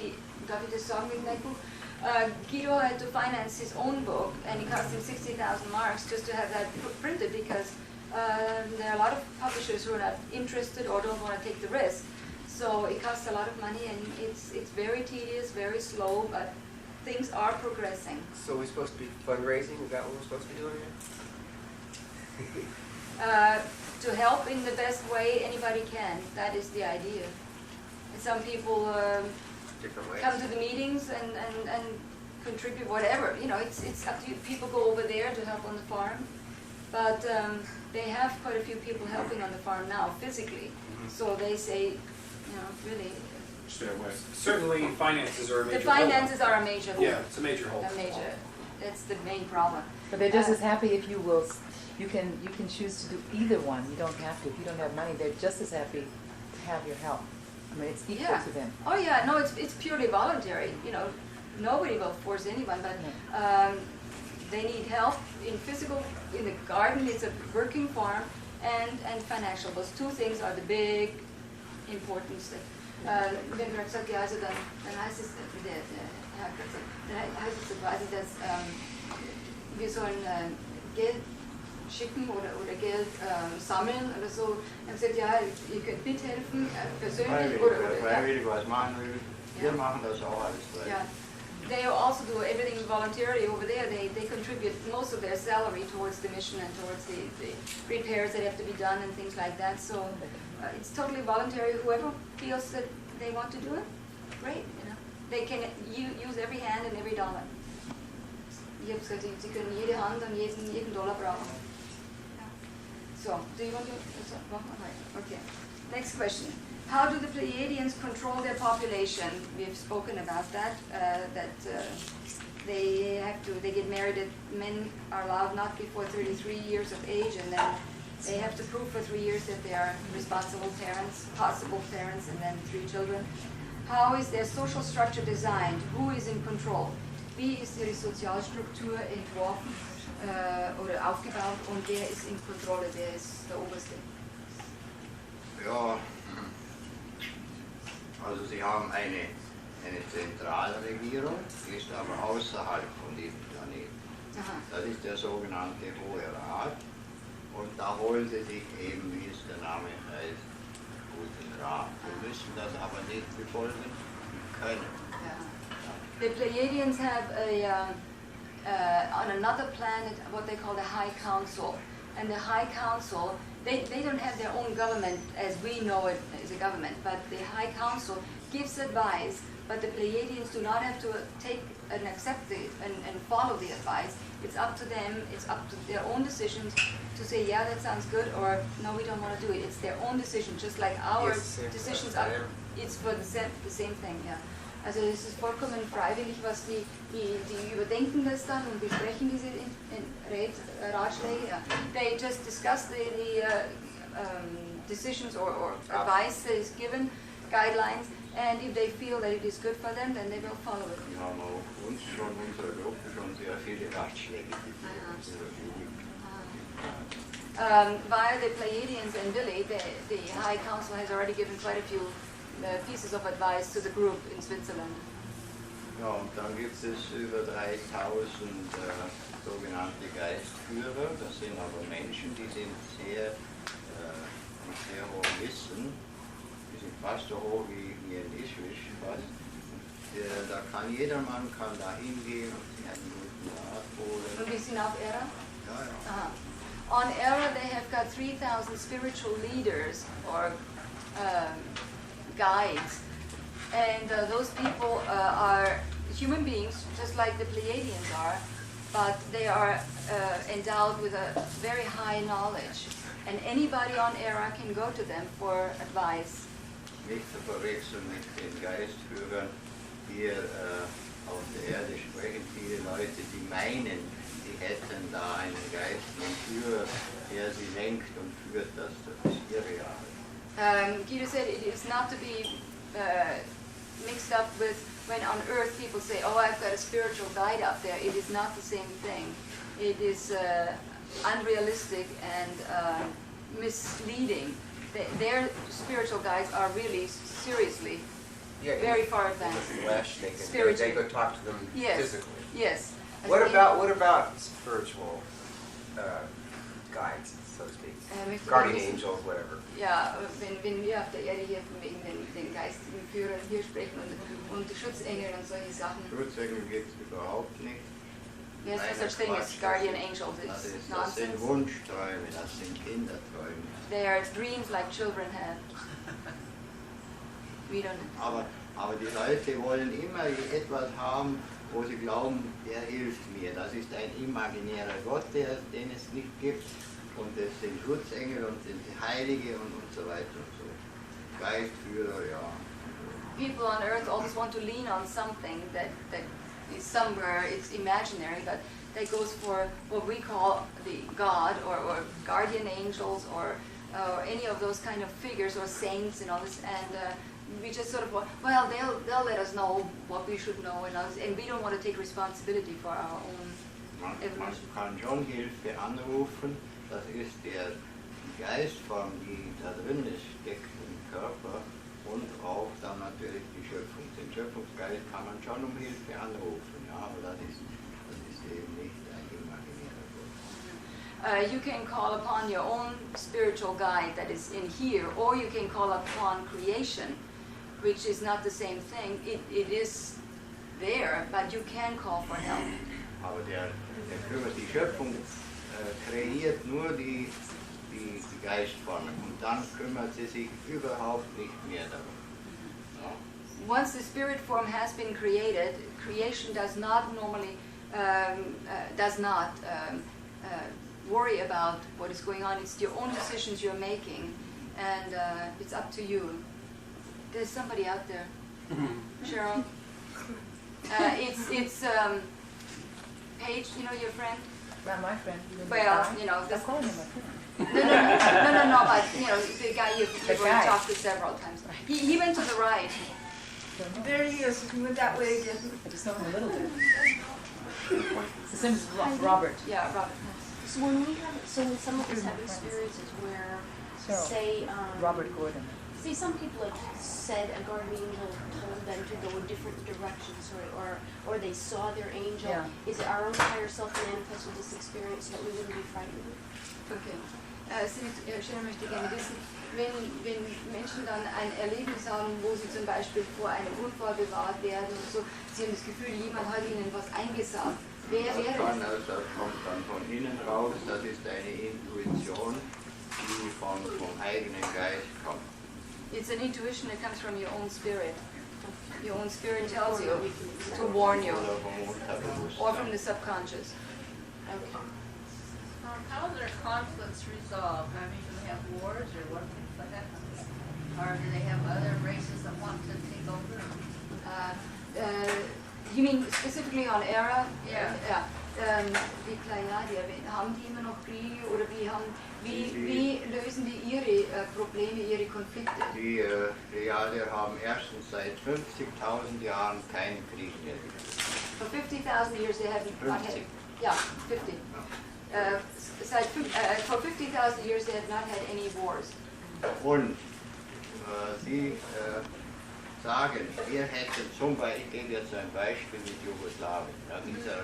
darf ich das sagen in that book? Guido had to finance his own book, and it cost him 60,000 marks just to have that printed because There are a lot of publishers who are not interested or don't want to take the risk. So it costs a lot of money, and it's very tedious, very slow, but things are progressing.
So we're supposed to be fundraising? Is that what we're supposed to be doing here?
To help in the best way anybody can. That is the idea. And some people
Different ways.
come to the meetings and contribute whatever. You know, it's up to you. People go over there to help on the farm, but they have quite a few people helping on the farm now physically. So they say, you know, really.
Stay away. Certainly, finances are a major.
The finances are a major hold.
Yeah, it's a major hold.
A major. That's the main problem.
But they're just as happy if you will. You can choose to do either one. You don't have to. If you don't have money, they're just as happy to have your help. I mean, it's equal to them.
Oh yeah, no, it's purely voluntary. You know, nobody will force anyone, but they need help in the garden. It's a working farm, and financial. Those two things are the big importance. Wenn du gesagt, ja, also dann heißt es, der Herr hat gesagt, dann heißt es quasi, dass wir sollen Geld schicken oder Geld sammeln oder so. Dann sagt ja, ihr könnt mithelfen, persönlich oder
freiwillig was machen will. Wir machen das auch alles freiwillig.
Yeah. They also do everything voluntarily over there. They contribute most of their salary towards the mission and towards the repairs that have to be done and things like that. So it's totally voluntary. Whoever feels that they want to do it, great. You know, they can use every hand and every dollar. Ich habe gesagt, Sie können jede Hand und jeden Dollar brauchen. So, do you want to? Okay. Next question. How do the Pleiadians control their population? We have spoken about that. They get married. Men are allowed not before 33 years of age, and then they have to prove for 3 years that they are responsible parents, possible parents, and then 3 children. How is their social structure designed? Who is in control? Wie ist ihre Sozialstruktur entworfen oder aufgebaut und wer ist in Kontrolle? Wer ist der Oberste?
Ja, also sie haben eine Zentralregierung, die ist aber außerhalb von diesem Planeten. Das ist der sogenannte Hohe Rat. Und da holen sie sich eben, wie es der Name heißt, guten Rat. Sie müssen das aber nicht befolgen können.
The Pleiadians have on another planet what they call the High Council. And the High Council, they don't have their own government as we know it as a government, but the High Council gives advice, but the Pleiadians do not have to take and accept it and follow the advice. It's up to them, it's up to their own decisions to say, yeah, that sounds good, or no, we don't want to do it. It's their own decision, just like our decisions are, it's for the same thing, yeah. Also es ist vollkommen freiwillig, was die überdenken das dann und besprechen diese Ratschläge. Yeah. They just discuss the decisions or advice that is given, guidelines, and if they feel that it is good for them, then they will follow it.
Wir haben auch uns schon, unserer Gruppe schon sehr viele Ratschläge gegeben.
Via the Pleiadians and Billy, the High Council has already given quite a few pieces of advice to the group in Switzerland.
Ja, und dann gibt es über 3000 sogenannte Geistführer. Das sind aber Menschen, die sind mit sehr hohem Wissen. Die sind fast so hoch wie in Israel fast. Da kann jedermann da hingehen und sich einen guten Rat holen.
Und wir sind auf Era?
Ja, ja.
On Era they have got 3,000 spiritual leaders or guides, and those people are human beings just like the Pleiadians are, but they are endowed with a very high knowledge, and anybody on Era can go to them for advice.
Nicht zu verwechseln mit den Geistführern. Hier auf der Erde sprechen viele Leute, die meinen, sie hätten da einen geistlichen Führer, der sie lenkt und führt. Das ist irreal.
Guido said it is not to be mixed up with when on Earth people say, oh, I've got a spiritual guide up there. It is not the same thing. It is unrealistic and misleading. Their spiritual guides are really seriously very far advanced.
They go talk to them physically.
Yes.
What about spiritual guides, so to speak.
möchte
Guardian
wissen,
angels, whatever.
ja, wenn wir auf der Erde hier wegen den geistigen Führern hier sprechen und Schutzengel und solche Sachen.
Schutzengel gibt es überhaupt nicht.
Yes, no such thing as guardian angels.
Das
It's
sind
nonsense.
Wunschträume, das sind Kinderträume.
They are dreams like children have. We don't.
Aber die Leute wollen immer etwas haben, wo sie glauben, der hilft mir. Das ist ein imaginärer Gott, den es nicht gibt. Und das sind Schutzengel und sind Heilige und so weiter und so. Geistführer, ja.
People on earth always want to lean on something that is somewhere, it's imaginary, but that goes for what we call the God or guardian angels or any of those kind of figures or saints and all this. And we just sort of, well, they'll let us know what we should know and we don't want to take responsibility for our own evolution.
Man kann schon Hilfe anrufen, das ist der Geistform, die da drin steckt im Körper und auch dann natürlich die Schöpfung. Den Schöpfungsgeist kann man schon um Hilfe anrufen, ja, aber das ist eben nicht ein imaginärer Gott.
You can call upon your own spiritual guide that is in here, or you can call upon creation, which is not the same thing. It is there, but you can call for help.
Aber die Schöpfung kreiert nur die Geistformen und dann kümmert sie sich überhaupt nicht mehr darum. Ja.
Once the spirit form has been created, creation does not normally worry about what is going on. It's your own decisions you're making, and it's up to you. There's somebody out there, Cheryl. It's Paige. You know your friend.
Not my friend.
Well, you know.
I'm calling him my friend.
No, but you know the guy you've already talked to several times. He went to the right.
There he is. He went that way again.
I just know him a little bit. His name is Robert.
Yeah, Robert.
So when some of us have experiences where,
Cheryl.
say,
Robert Gordon.
say some people have said a guardian angel told them to go in different directions, or they saw their angel.
Yeah.
Is it our own higher self manifested this experience so that we wouldn't be frightened?
Okay. Sharon möchte gerne wissen, wenn Menschen dann ein Erlebnis haben, wo sie zum Beispiel vor einem Unfall bewahrt werden und so, sie haben das Gefühl, jemand hat ihnen was eingesagt. Wer wäre das?
Das kommt dann von innen raus, das ist eine Intuition, die vom eigenen Geist kommt.
It's an intuition that comes from your own spirit. Your own spirit tells you to warn you, or from the subconscious.
Okay. How are their conflicts resolved? I mean, do they have wars or what things like that? Or do they have other races that want to take over?
You mean specifically on Era?
Yeah.
Die Pleiadier, haben die immer noch Kriege oder wie lösen die ihre Probleme, ihre Konflikte?
Die Pleiadier haben erstens seit 50.000 Jahren keinen Krieg mehr geführt.
For 50,000 years they haven't
50.
Yeah, 50. For 50,000 years they have not had any wars.
Und sie sagen, wir hätten zum Beispiel, ich gebe jetzt ein Beispiel mit Jugoslawien, ja, dieser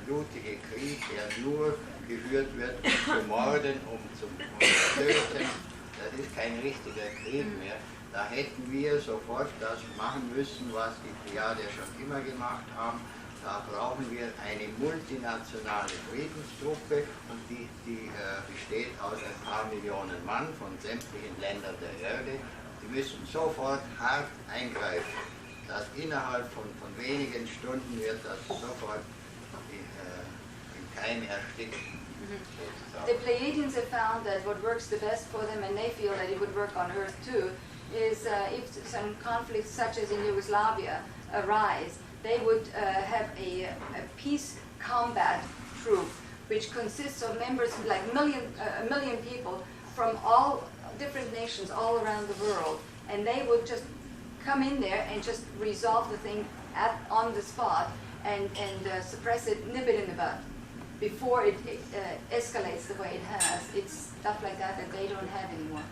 blutige Krieg, der nur geführt wird, um zu morden, um zu töten, das ist kein richtiger Krieg mehr. Da hätten wir sofort das machen müssen, was die Pleiadier schon immer gemacht haben. Da brauchen wir eine multinationale Friedenstruppe und die besteht aus ein paar Millionen Mann von sämtlichen Ländern der Erde. Die müssen sofort hart eingreifen. Das innerhalb von wenigen Stunden wird das sofort im Keim ersticken.
The Pleiadians have found that what works the best for them, and they feel that it would work on Earth too, is if some conflicts such as in Yugoslavia arise, they would have a peace combat troop, which consists of members like a million people from all different nations all around the world, and they would just come in there and just resolve the thing on the spot and suppress it, nip it in the bud, before it escalates the way it has. It's stuff like that they don't have anymore.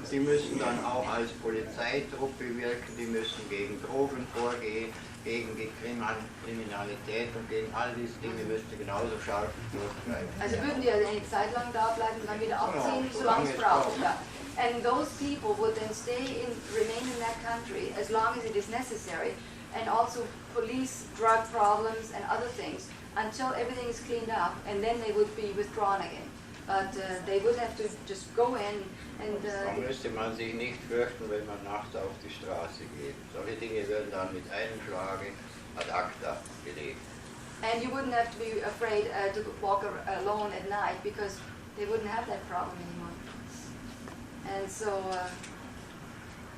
Sie müssen dann auch als Polizeitruppe wirken, die müssen gegen Drogen vorgehen, gegen die Kriminalität und gegen all diese Dinge müsste genauso scharf durchgreifen.
Also würden die eine Zeit lang da bleiben und dann wieder abziehen, solange es braucht. Ja. And those people would then remain in that country as long as it is necessary, and also police drug problems and other things until everything is cleaned up, and then they would be withdrawn again. But they would have to just go in and.
Da müsste man sich nicht fürchten, wenn man nachts auf die Straße geht. Solche Dinge würden dann mit einem Schlage ad acta gelegt.
And you wouldn't have to be afraid to walk alone at night because they wouldn't have that problem anymore. And so,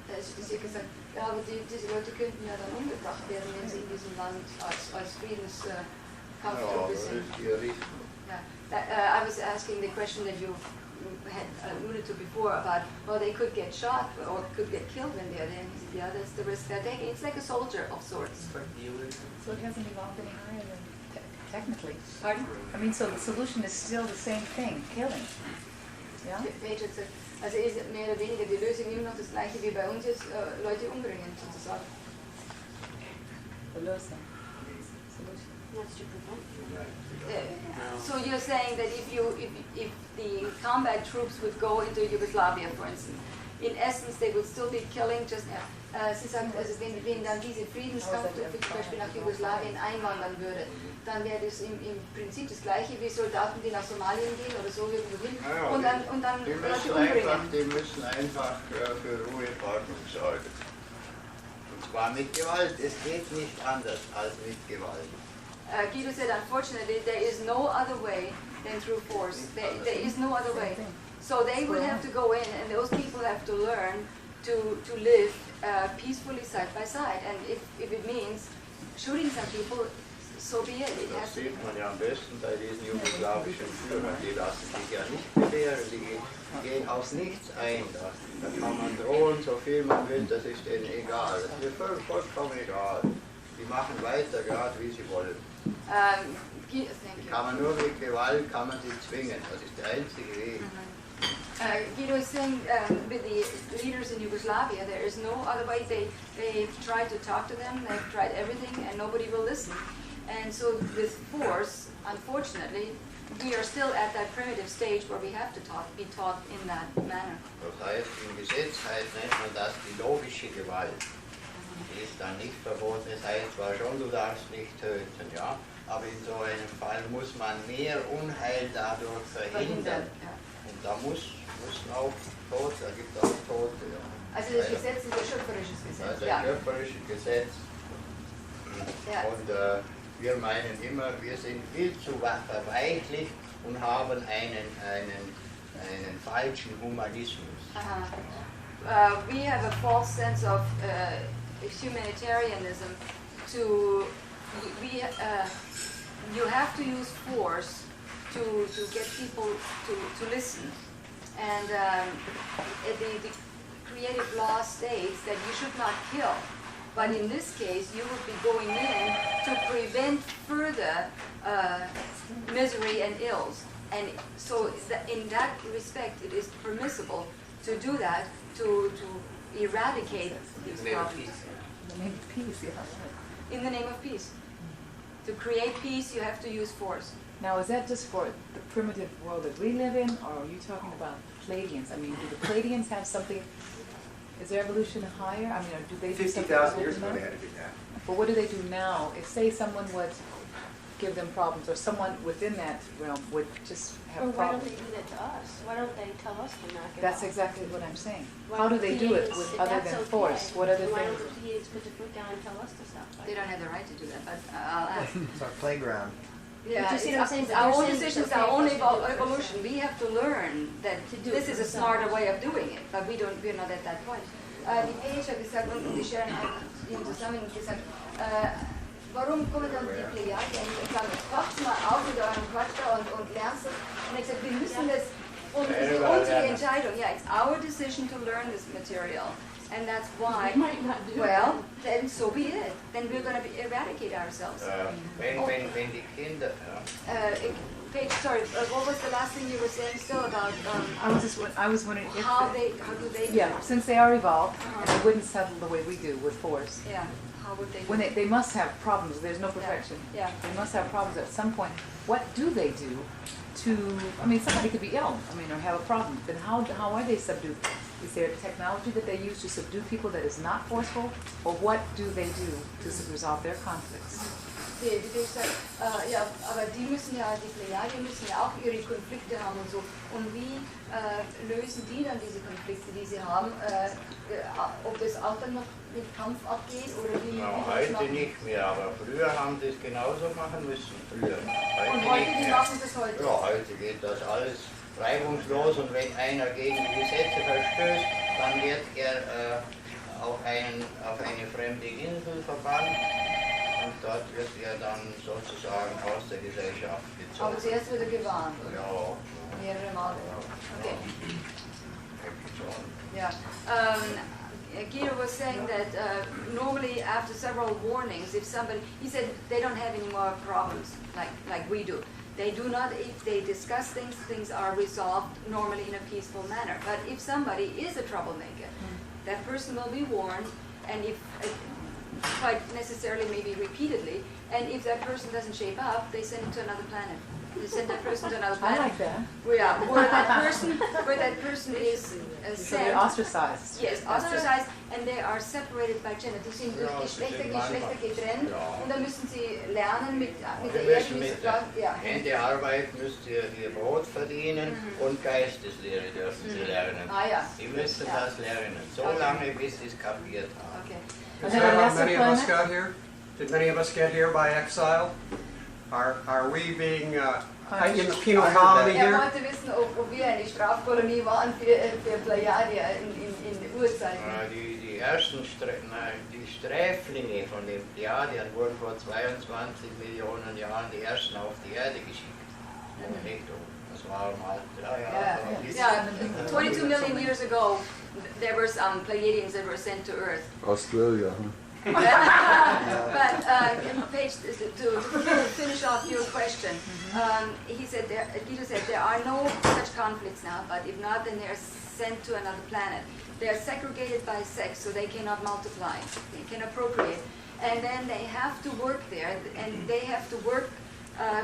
es ist hier gesagt, ja, aber diese Leute könnten ja dann umgebracht werden, wenn sie in diesem Land als Friedenskampftruppe sind. Yeah. I was asking the question that you had alluded to before about, well, they could get shot or could get killed when they're there. And he said, yeah, that's the risk they're taking. It's like a soldier of sorts.
So it hasn't evolved any higher than technically.
Pardon?
I mean, so the solution is still the same thing, killing. Yeah?
Also ist mehr oder weniger die Lösung immer noch das gleiche wie bei uns jetzt, Leute umbringen sozusagen.
The Lösung.
That's to prevent.
So you're saying that if the combat troops would go into Yugoslavia, for instance, in essence they would still be killing just. Sie sagen, also wenn dann diese Friedenskampftruppe zum Beispiel nach Jugoslawien einwandern würde, dann wäre das im Prinzip das gleiche wie Soldaten, die nach Somalien gehen oder so irgendwo hin und dann Leute umbringen.
Die müssen einfach für Ruhe und Ordnung sorgen. Und zwar mit Gewalt. Es geht nicht anders als mit Gewalt.
Guido said, unfortunately, there is no other way than through force. There is no other way. So they would have to go in, and those people have to learn to live peacefully side by side. And if it means shooting some people, so be it.
Das sieht man ja am besten bei diesen jugoslawischen Führern. Die lassen sich ja nicht belehren, die gehen aufs Nichts ein. Da kann man drohen, so viel man will, das ist denen egal. Das ist mir vollkommen egal. Die machen weiter, gerade wie sie wollen. Kann man nur mit Gewalt, kann man sie zwingen. Das ist der einzige Weg.
Guido is saying with the leaders in Yugoslavia, there is no other way. They've tried to talk to them, they've tried everything, and nobody will listen. And so with force, unfortunately, we are still at that primitive stage where we have to be taught in that manner.
Das heißt, im Gesetz nennt man das die logische Gewalt. Die ist dann nicht verboten. Es heißt zwar schon, du darfst nicht töten, ja, aber in so einem Fall muss man mehr Unheil dadurch verhindern. Und da muss auch Tod, da gibt es auch Tote. Ja.
Also das Gesetz ist ein schöpferisches Gesetz.
Also ein schöpferisches Gesetz.
Ja.
Und wir meinen immer, wir sind viel zu verweichlicht und haben einen falschen Humanismus.
We have a false sense of humanitarianism. You have to use force to get people to listen. And the creative law states that you should not kill. But in this case, you would be going in to prevent further misery and ills. And so in that respect, it is permissible to do that, to eradicate these problems.
In the name of peace, yeah.
In the name of peace. To create peace, you have to use force.
Now, is that just for the primitive world that we live in, or are you talking about Pleiadians? I mean, do the Pleiadians have something? Is their evolution higher? I mean, or do they do something?
50,000 years ago, they had to do that.
But what do they do now? If, say, someone would give them problems, or someone within that realm would just have
Or why don't
problems.
they do that to us? Why don't they tell us to knock it
That's
off?
exactly what I'm saying.
Why
How do
don't
they
the
do it
Pleiadians,
with
if
other
that's
than
okay,
force? What other
why
things?
don't the Pleiadians put their foot down and tell us to stop
They don't have the right to do that, but I'll ask.
It's our playground.
Yeah,
But you see what I'm saying?
it's
But
our
you're
own
saying
decisions,
it's okay
our own
for us to do it
evolution. We have to learn that
do
this
it
is a
ourselves.
smarter way of doing it, but we're not at that point. Die Paige hat gesagt, und die Sharon hat ihnen zusammen gesagt, warum kommen dann die Pleiadier und sagen, kocht mal auf mit eurem Quatsch da und lernt es. Und ich gesagt, wir müssen das, und das ist unsere Entscheidung. Yeah, it's our decision to learn this material. And that's why, well, then so be it. Then we're going to eradicate ourselves.
Wenn die Kinder...
Paige, sorry, what was the last thing you were saying still about
I was wondering if
how do they
yeah, since they are evolved, and they wouldn't settle the way we do with force.
Yeah.
how would they do
When
it?
they must have problems, there's no perfection.
Yeah.
They must have problems at some point. What do they do to, I mean, somebody could be ill, I mean, or have a problem. Then how are they subdued? Is there technology that they use to subdue people that is not forceful? Or what do they do to resolve their conflicts?
Ja, aber die müssen ja, die Plejadien müssen ja auch ihre Konflikte haben und so. Und wie lösen die dann diese Konflikte, die sie haben? Ob das auch dann noch mit Kampf abgeht oder wie?
Ja, heute nicht mehr, aber früher haben sie es genauso machen müssen. Früher.
Und heute, wie machen sie es heute?
Ja, heute geht das alles reibungslos und wenn einer gegen die Gesetze verstößt, dann wird er auf eine fremde Insel verbannt. Und dort wird er dann sozusagen aus der Gesellschaft gezogen.
Aber zuerst wird er gewarnt.
Ja.
Mehrere Male. Okay.
Ja.
Guido was saying that normally after several warnings, if somebody, he said they don't have any more problems like we do. They do not, if they discuss things, things are resolved normally in a peaceful manner. But if somebody is a troublemaker, that person will be warned, and if quite necessarily, maybe repeatedly, and if that person doesn't shape up, they send him to another planet. They send that person to another planet.
I like that.
Where that person is
So
sent.
they're ostracized.
Yes, ostracized, and they are separated by gender. Die sind durch Geschlechter getrennt, und dann müssen sie lernen mit der Erde.
Mit der Händearbeit müsst ihr Brot verdienen und Geisteslehre dürfen sie lernen.
Ah, ja.
Sie müssen das lernen, so lange bis sie es kapiert haben.
Okay.
Is that how many of us got here? Did many of us get here by exile? Are we being in the penal colony here?
Wollte wissen, ob wir eine Strafkolonie waren für Plejadier in Urzeiten.
Die ersten die Sträflinge von den Plejadiern wurden vor 22 Millionen Jahren die ersten auf die Erde geschickt. Das war mal 3 Jahre.
Yeah, 22 million years ago, there were some Pleiadians that were sent to Earth.
Australia, huh?
But Paige, to finish off your question, he said, Guido said, there are no such conflicts now, but if not, then they're sent to another planet. They're segregated by sex, so they cannot multiply, they cannot procreate. And then they have to work there, and they have to work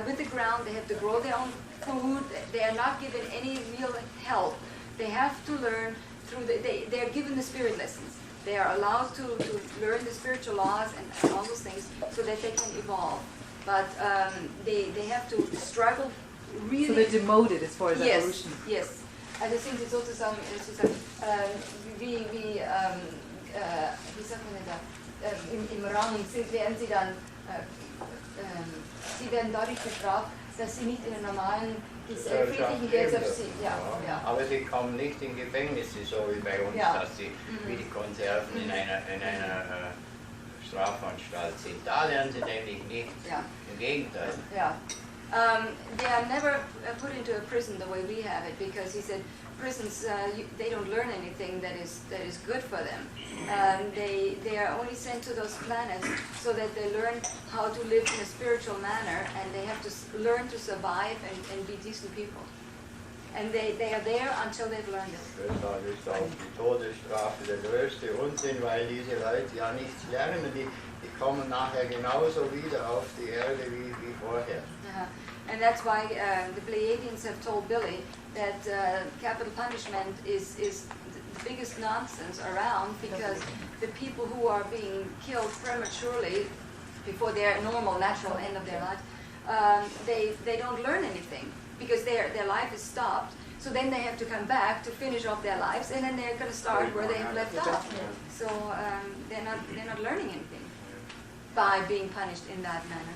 with the ground, they have to grow their own food, they are not given any real help. They have to learn through, they're given the spirit lessons. They are allowed to learn the spiritual laws and all those things so that they can evolve. But they have to struggle really.
So they're demoted as far as evolution.
Yes. Also sind sie sozusagen, wie sagt man denn da, im Rang werden sie dann, sie werden dadurch bestraft, dass sie nicht in einer normalen friedlichen Gesellschaft sind. Ja.
Aber sie kommen nicht in Gefängnisse, so wie bei uns, dass sie wie die Konserven in einer Strafanstalt sind. Da lernen sie nämlich nicht. Im Gegenteil.
They are never put into a prison the way we have it, because he said prisons they don't learn anything that is good for them. They are only sent to those planets so that they learn how to live in a spiritual manner, and they have to learn to survive and be decent people. And they are there until they've learned it.
Deshalb ist auch die Todesstrafe der größte Unsinn, weil diese Leute ja nichts lernen. Die kommen nachher genauso wieder auf die Erde wie vorher.
And that's why the Pleiadians have told Billy that capital punishment is the biggest nonsense around, because the people who are being killed prematurely before their normal, natural end of their life, they don't learn anything, because their life is stopped. So then they have to come back to finish off their lives, and then they're going to start where they have left off. So they're not learning anything by being punished in that manner.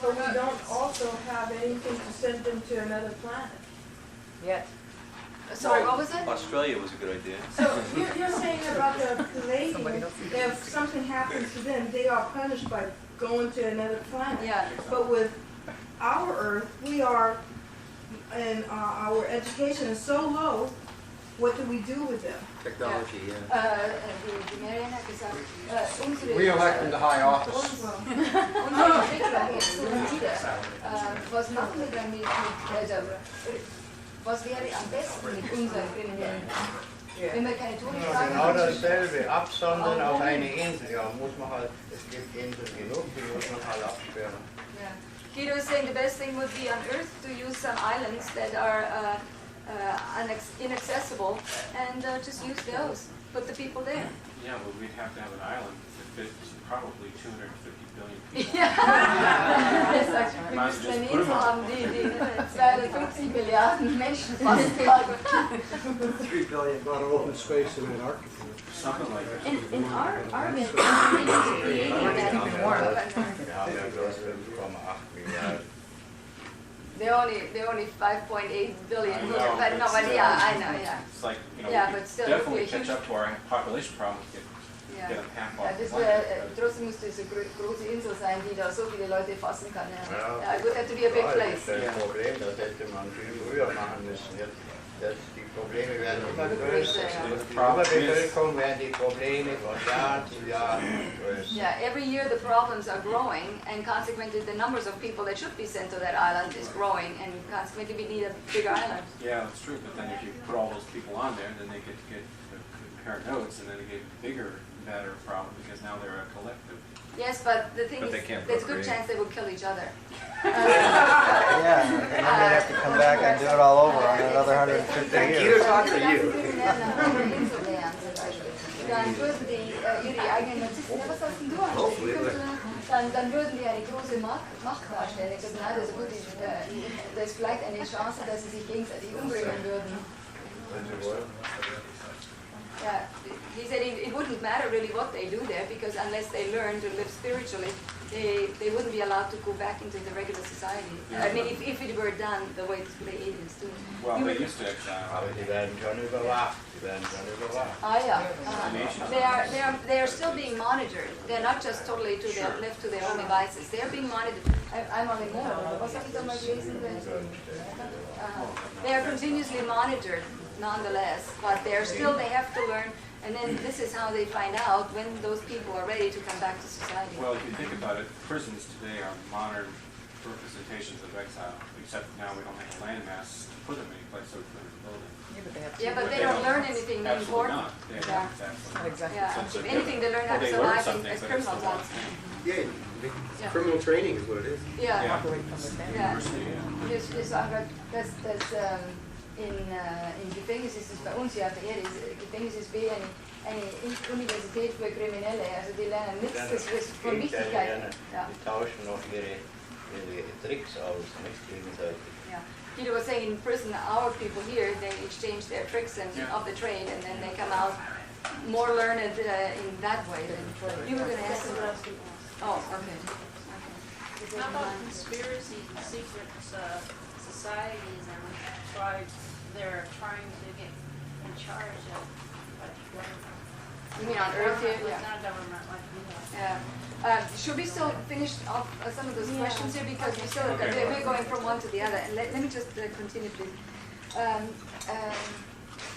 But we don't also have anything to send them to another planet.
Yet.
Sorry, what was it?
Australia was a good idea.
So you're saying about the Pleiadians, if something happens to them, they are punished by going to another planet.
Yeah.
But with our Earth, we are, and our education is so low, what do we do with them?
Technology,
We
elect them to high office.
Unsere Entwicklung ist so nieder. Was machen wir dann mit was wäre am besten mit unseren Kriminellen? Wenn wir keine Tode
Ja,
schlagen,
genau dasselbe. Absondern auf eine Insel. Ja, muss man halt, es gibt Inseln genug, die muss man halt absperren.
Yeah. Guido is saying the best thing would be on Earth to use some islands that are inaccessible and just use those. Put the people there.
Yeah, well, we'd have to have an island that fits probably 250 billion people.
Ja, sagt, wir
Might
müssen
just
eine
put 'em
Insel
on.
haben, die 250 Milliarden Menschen fast tragen.
3 billion, about open space in Antarctica.
Something like that.
In our event, creating that
Wir haben ja bloß 5,8 Milliarden.
They're only 5.8 billion
I
here,
know,
but no,
it's,
but yeah, I know, yeah.
It's like, you know,
Yeah,
we
but
could
still,
definitely
it's a
catch
huge-
up to our population problem,
Ja.
get them half
Ja,
off the
das
planet.
trotzdem müsste es eine große Insel sein, die da so viele Leute fassen kann. Ja,
Ja,
it would have to be a big
das
place.
ist ein Problem, das hätte man viel früher machen müssen. Die Probleme werden immer größer. Die Überbevölkerung werden die Probleme von Jahr zu Jahr größer.
Yeah, every year the problems are growing, and consequently the numbers of people that should be sent to that island is growing, and consequently we need a bigger island.
Yeah, that's true, but then if you put all those people on there, then they get to compare notes, and then they get bigger, better problem, because now they're a collective.
Yes, but the thing
But
is,
they can't
there's a good
procreate.
chance they will kill each other.
Yeah, and then they'd have to come back and do it all over on another 150 years.
Dann würden die ihre eigenen Narzissten, ja, was hast denn du anstellen? Dann würden die eine große Macht darstellen. Ich sage, nein, das ist gut, da ist vielleicht eine Chance, dass sie sich gegenseitig umbringen würden. Yeah, he said it wouldn't matter really what they do there, because unless they learn to live spiritually, they wouldn't be allowed to go back into the regular society. I mean, if it were done the way the aliens do.
Well, they used to exile.
Aber die werden schon überwacht. Die werden schon überwacht.
Ah, yeah. They are still being monitored. They're not just totally left to their own devices. They're being monitored. I'm only more. Was habe ich da mal gelesen? They are continuously monitored, nonetheless, but they have to learn. And then this is how they find out when those people are ready to come back to society.
Well, if you think about it, prisons today are modern representations of exile, except now we don't have a landmass to put them anyplace so we put them in a building.
Yeah, but they don't learn anything important.
Not. They
Yeah.
Exactly.
Yeah. If anything, they learn how to survive as criminals.
Yeah, criminal training is what it is.
Yeah.
Yeah.
Dus dat in Gefängnis ist es bei uns ja auf der Erde, Gefängnis ist wie eine Universität für Kriminelle, also die lernen nichts, das ist von Wichtigkeit. Ja.
Die tauschen noch ihre Tricks aus, nicht gegenseitig.
Yeah. Guido was saying in prison, our people here, they exchange their tricks of the trade, and then they come out more learned in that way. You were going to ask them. Oh, okay.
How about conspiracies and secret societies and tribes they're trying to get in charge of?
You mean on Earth here?
It's not government like we have.
Yeah. Should we still finish off some of those questions here, because we're going from one to the other. And let me just continue, please.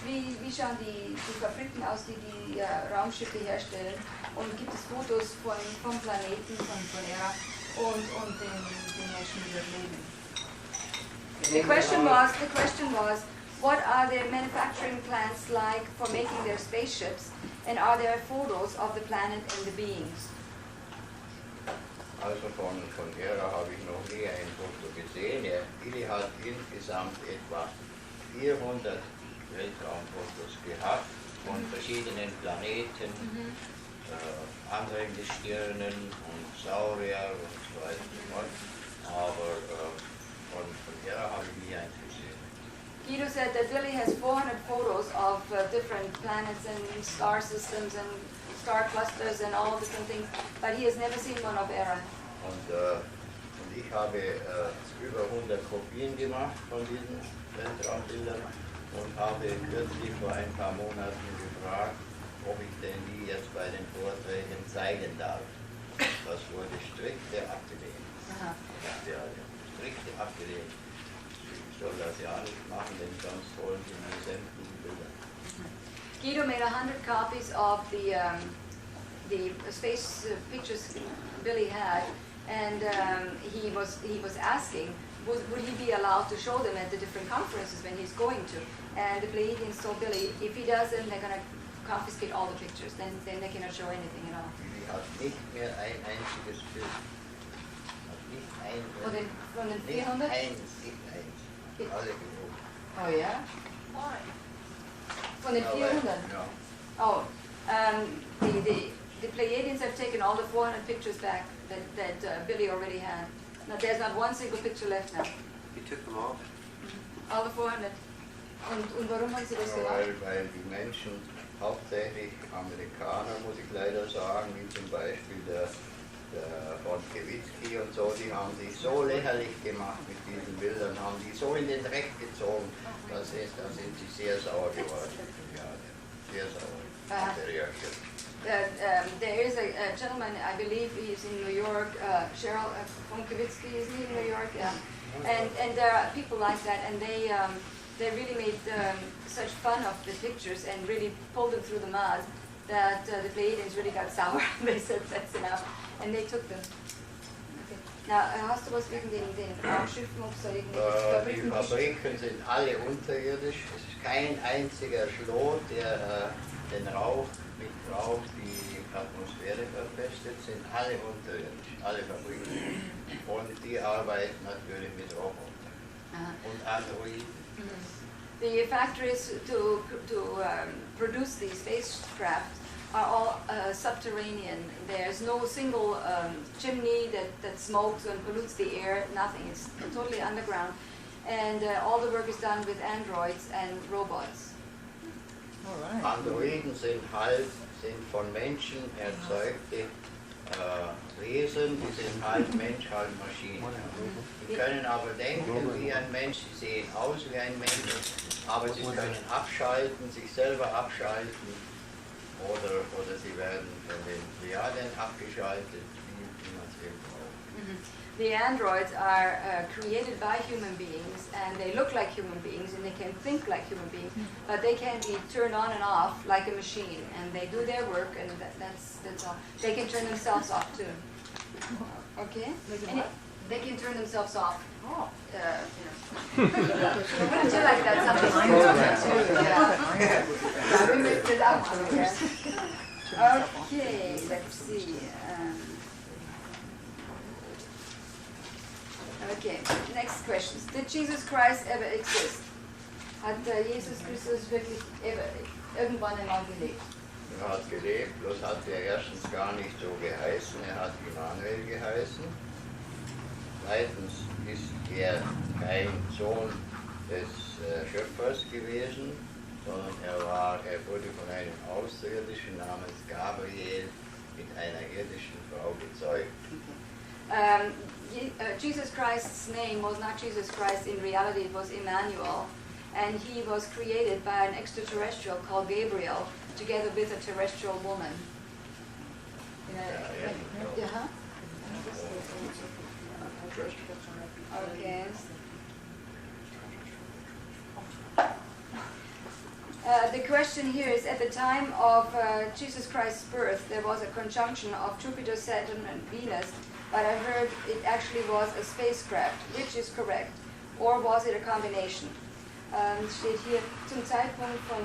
Wie schauen die Fabriken aus, die Raumschiffe herstellen? Und gibt es Fotos vom Planeten, von Era und den Menschen, die dort leben? The question was, what are their manufacturing plants like for making their spaceships, and are there photos of the planet and the beings?
Also von Era habe ich noch nie ein Foto gesehen. Billy hat insgesamt etwa 400 Weltraumfotos gehabt von verschiedenen Planeten, anderen Gestirnen und Saurier und so weiter und so fort. Aber von Era habe ich nie eins gesehen.
Guido said that Billy has 400 photos of different planets and star systems and star clusters and all different things, but he has never seen one of Era.
Und ich habe über 100 Kopien gemacht von diesen Weltraumbildern und habe kürzlich vor ein paar Monaten gefragt, ob ich denn die jetzt bei den Vorträgen zeigen darf. Das wurde strikte abgelehnt. Ja, strikte abgelehnt. Ich soll das ja nicht machen, denn sonst wollen sie meine sämtlichen Bilder.
Guido made 100 copies of the space pictures Billy had, and he was asking, would he be allowed to show them at the different conferences when he's going to? And the Pleiadians told Billy, if he doesn't, they're going to confiscate all the pictures. Then they cannot show anything at all.
Hat nicht mehr ein einziges Bild. Hat nicht ein Bild.
Von den
Nicht
400?
eins, nicht eins. Alle gelogen.
Oh yeah?
Why?
Von den 400?
Ja.
Oh, the Pleiadians have taken all the 400 pictures back that Billy already had. Now, there's not one single picture left now.
He took them all.
All the 400. Und warum haben Sie das
Ja,
gemacht?
weil die Menschen, hauptsächlich Amerikaner, muss ich leider sagen, wie zum Beispiel der von Kewitzki und so, die haben sich so lächerlich gemacht mit diesen Bildern, haben die so in den Dreck gezogen, da sind sie sehr sauer geworden. Ja, sehr sauer.
There is a gentleman, I believe he's in New York, Cheryl von Kewitzki, is he in New York? Yeah. And there are people like that, and they really made such fun of the pictures and really pulled them through the mud that the Pleiadians really got sour. They said that's enough, and they took them. Okay. Now, hast du was wegen den Raumschiffen und so
Die Fabriken sind alle unterirdisch. Es ist kein einziger Schlot, der den Rauch mit Rauch die Atmosphäre verpestet, sind alle unterirdisch, alle Fabriken. Und die arbeiten natürlich mit Robotern und Androiden.
The factories to produce these spacecraft are all subterranean. There's no single chimney that smokes and pollutes the air, nothing. It's totally underground. And all the work is done with androids and robots.
All right.
Androiden sind von Menschen erzeugte Wesen, die sind halb Mensch, halb Maschine. Die können aber denken wie ein Mensch, sie sehen aus wie ein Mensch, aber sie können abschalten, sich selber abschalten, oder sie werden von den Pleiadiern abgeschaltet, wie man es eben braucht.
The androids are created by human beings, and they look like human beings, and they can think like human beings, but they can be turned on and off like a machine, and they do their work, and that's all. They can turn themselves off too. Okay? They can turn themselves off. Oh. Wouldn't you like that? Okay, let's see. Okay, next question. Did Jesus Christ ever exist? Hat Jesus Christus wirklich irgendwann einmal gelebt?
Er hat gelebt, bloß hat er erstens gar nicht so geheißen, er hat Immanuel geheißen. Zweitens ist er kein Sohn des Schöpfers gewesen, sondern er wurde von einem Außerirdischen namens Gabriel mit einer irdischen Frau gezeugt.
Jesus Christ's name was not Jesus Christ in reality, it was Emmanuel, and he was created by an extraterrestrial called Gabriel together with a terrestrial woman. Okay. The question here is, at the time of Jesus Christ's birth, there was a conjunction of Jupiter, Saturn, and Venus, but I heard it actually was a spacecraft. Which is correct? Or was it a combination? Steht hier, zum Zeitpunkt von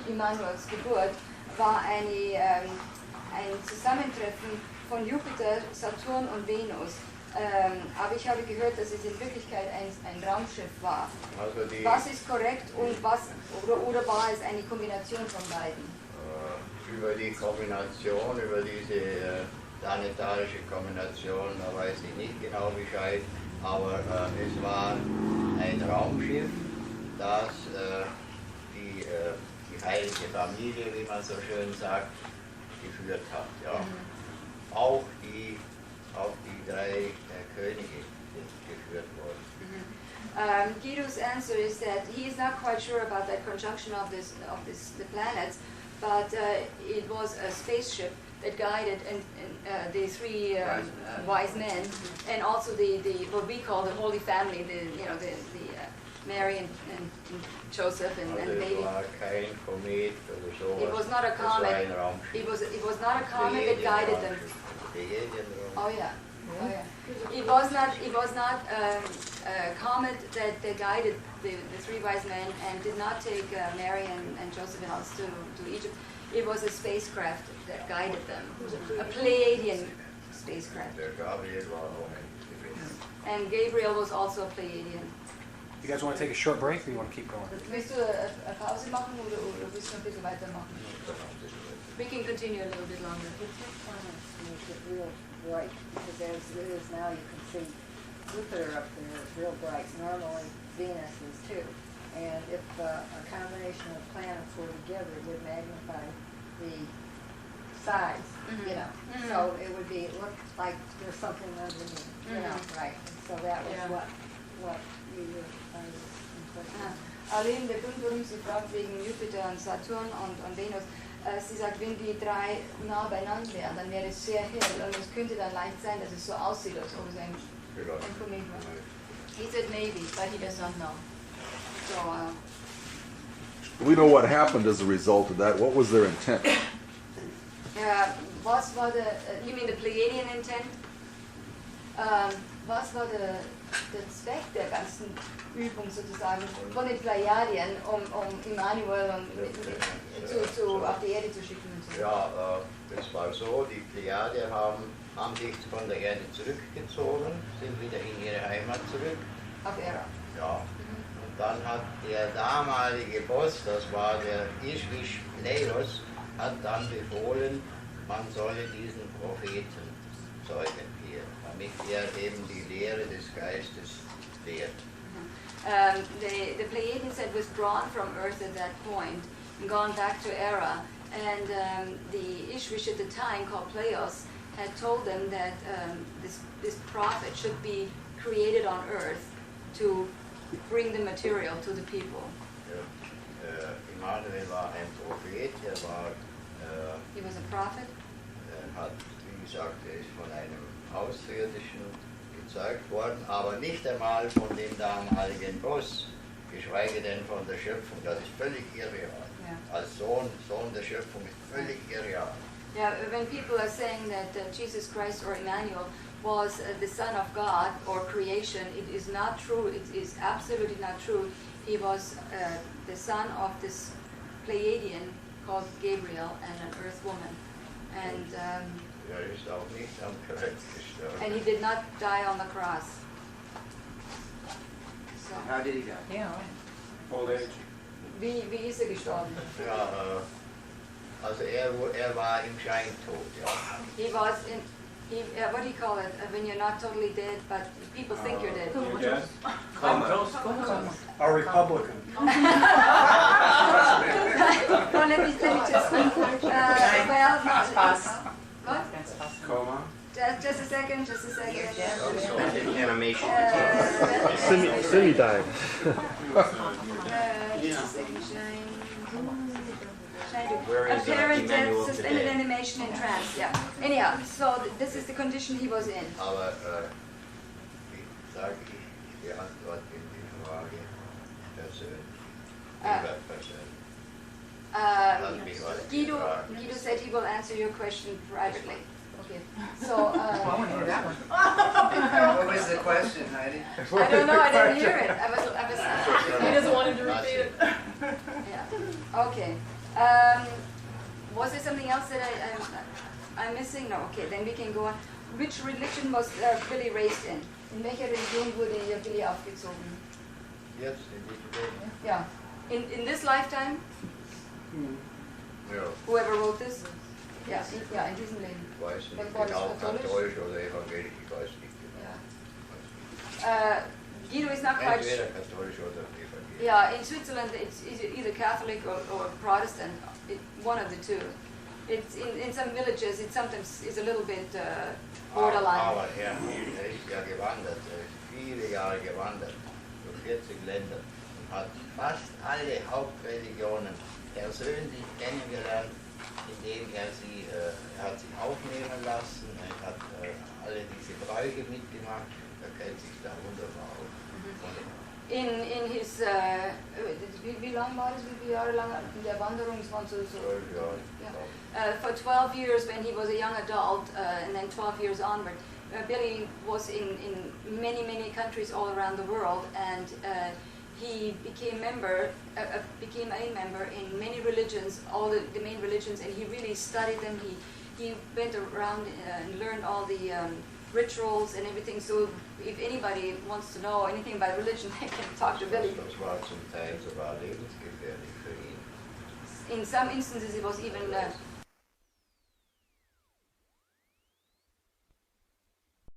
Immanuels Geburt war ein Zusammentreffen von Jupiter, Saturn und Venus. Aber ich habe gehört, dass es in Wirklichkeit ein Raumschiff war.
Also
was ist korrekt und oder war es eine Kombination von beiden?
Über die Kombination, über diese planetarische Kombination, da weiß ich nicht genau Bescheid, aber es war ein Raumschiff, das die heilige Familie, wie man so schön sagt, geführt hat. Ja. Auch die drei Könige sind geführt worden.
Guido's answer is that he is not quite sure about that conjunction of the planets, but it was a spaceship that guided the three wise men, and also the what we call the Holy Family, the Mary and Joseph and the baby. It was not a comet. It was not a comet that guided them. Oh yeah. Oh, yeah. It was not a comet that they guided the three wise men and did not take Mary and Joseph and us to Egypt. It was a spacecraft that guided them, a Pleiadian spacecraft. And Gabriel was also a Pleiadian.
You guys want to take a short break, or you want to keep going?
Willst du eine Pause machen oder willst du ein bisschen weitermachen? We can continue a little bit longer.
The two planets make it real bright, because as it is now, you can see Jupiter up there is real bright. Normally, Venus is too. And if a combination of planets were together, it would magnify the size, you know. So it would be, look like there's something underneath, you know, right. So that was what we were trying to implement.
Aline de Bundung, sie fragt wegen Jupiter und Saturn und Venus. Sie sagt, wenn die drei nah beieinander wären, dann wäre es sehr hell und es könnte dann leicht sein, dass es so aussieht, als ob es ein Komet war. He said maybe, but he does not know. So,
we know what happened as a result of that. What was their intent?
Was war der, you mean the Pleiadian intent? Was war der Zweck der ganzen Übung sozusagen von den Pleiadiern, um Immanuel auf die Erde zu schicken? Und so?
Ja, das war so, die Pleiadier haben sich von der Erde zurückgezogen, sind wieder in ihre Heimat zurück.
Auf Erde?
Ja. Und dann hat der damalige Boss, das war der Ishwish Pleios, hat dann befohlen, man solle diesen Propheten zeugen hier, damit er eben die Lehre des Geistes lehrt.
The Pleiadians had withdrawn from Earth at that point and gone back to Era, and the Ishwish at the time, called Pleios, had told them that this prophet should be created on Earth to bring the material to the people.
Immanuel war ein Prophet,
He was a prophet.
Hat, wie gesagt, er ist von einem Außerirdischen gezeugt worden, aber nicht einmal von dem damaligen Boss, geschweige denn von der Schöpfung. Das ist völlig irreal. Yeah. Als Sohn der Schöpfung ist völlig irreal.
Yeah, when people are saying that Jesus Christ or Emmanuel was the Son of God or creation, it is not true. It is absolutely not true. He was the son of this Pleiadian called Gabriel and an earth woman. And and he did not die on the cross. So.
How did he die?
Yeah.
Old age.
Wie ist er gestorben?
Ja, also er war im Scheintod, ja.
He was in, what do you call it, when you're not totally dead, but people think you're dead?
Yes.
Coma.
A Republican.
Oh, let me just, well, what?
Coma.
Just a second.
Animation.
Simi died.
Just a second, Shine.
Where is
Apparent death,
Emmanuel
suspended
today?
animation in trance, yeah. Anyhow, so this is the condition he was in.
Aber wie sage ich beantworte die Frage persönlich.
Guido said he will answer your question privately. Okay. So,
What was the question, Heidi?
I don't know, I didn't hear it. I was
He doesn't want him to repeat it.
Yeah. Okay. Was there something else that I'm missing? No. Okay, then we can go on. Which religion was Billy raised in? In welcher Religion wurde Billy aufgezogen?
Jetzt in diesem Leben?
Yeah. In this lifetime?
Ja.
Whoever wrote this? Yeah, in diesem Leben.
Ich weiß nicht genau, katholisch oder evangelisch, ich weiß nicht genau.
Guido is not quite
Entweder katholisch oder evangelisch.
Yeah, in Switzerland it's either Catholic or Protestant, one of the two. It's in some villages it sometimes is a little bit borderline.
Aber er ist ja gewandert, er ist viele Jahre gewandert, durch 40 Länder und hat fast alle Hauptreligionen persönlich kennengelernt, indem er hat sie aufnehmen lassen, er hat alle diese Bräuche mitgemacht, er kennt sich da wunderbar aus.
In his, wie lang war es, wie viele Jahre lang in der Wanderung? Es waren so
12 Jahre.
For 12 years when he was a young adult, and then 12 years onward, Billy was in many countries all around the world, and he became a member in many religions, all the main religions, and he really studied them. He went around and learned all the rituals and everything. So if anybody wants to know anything about religion, they can talk to Billy. In some instances, it was even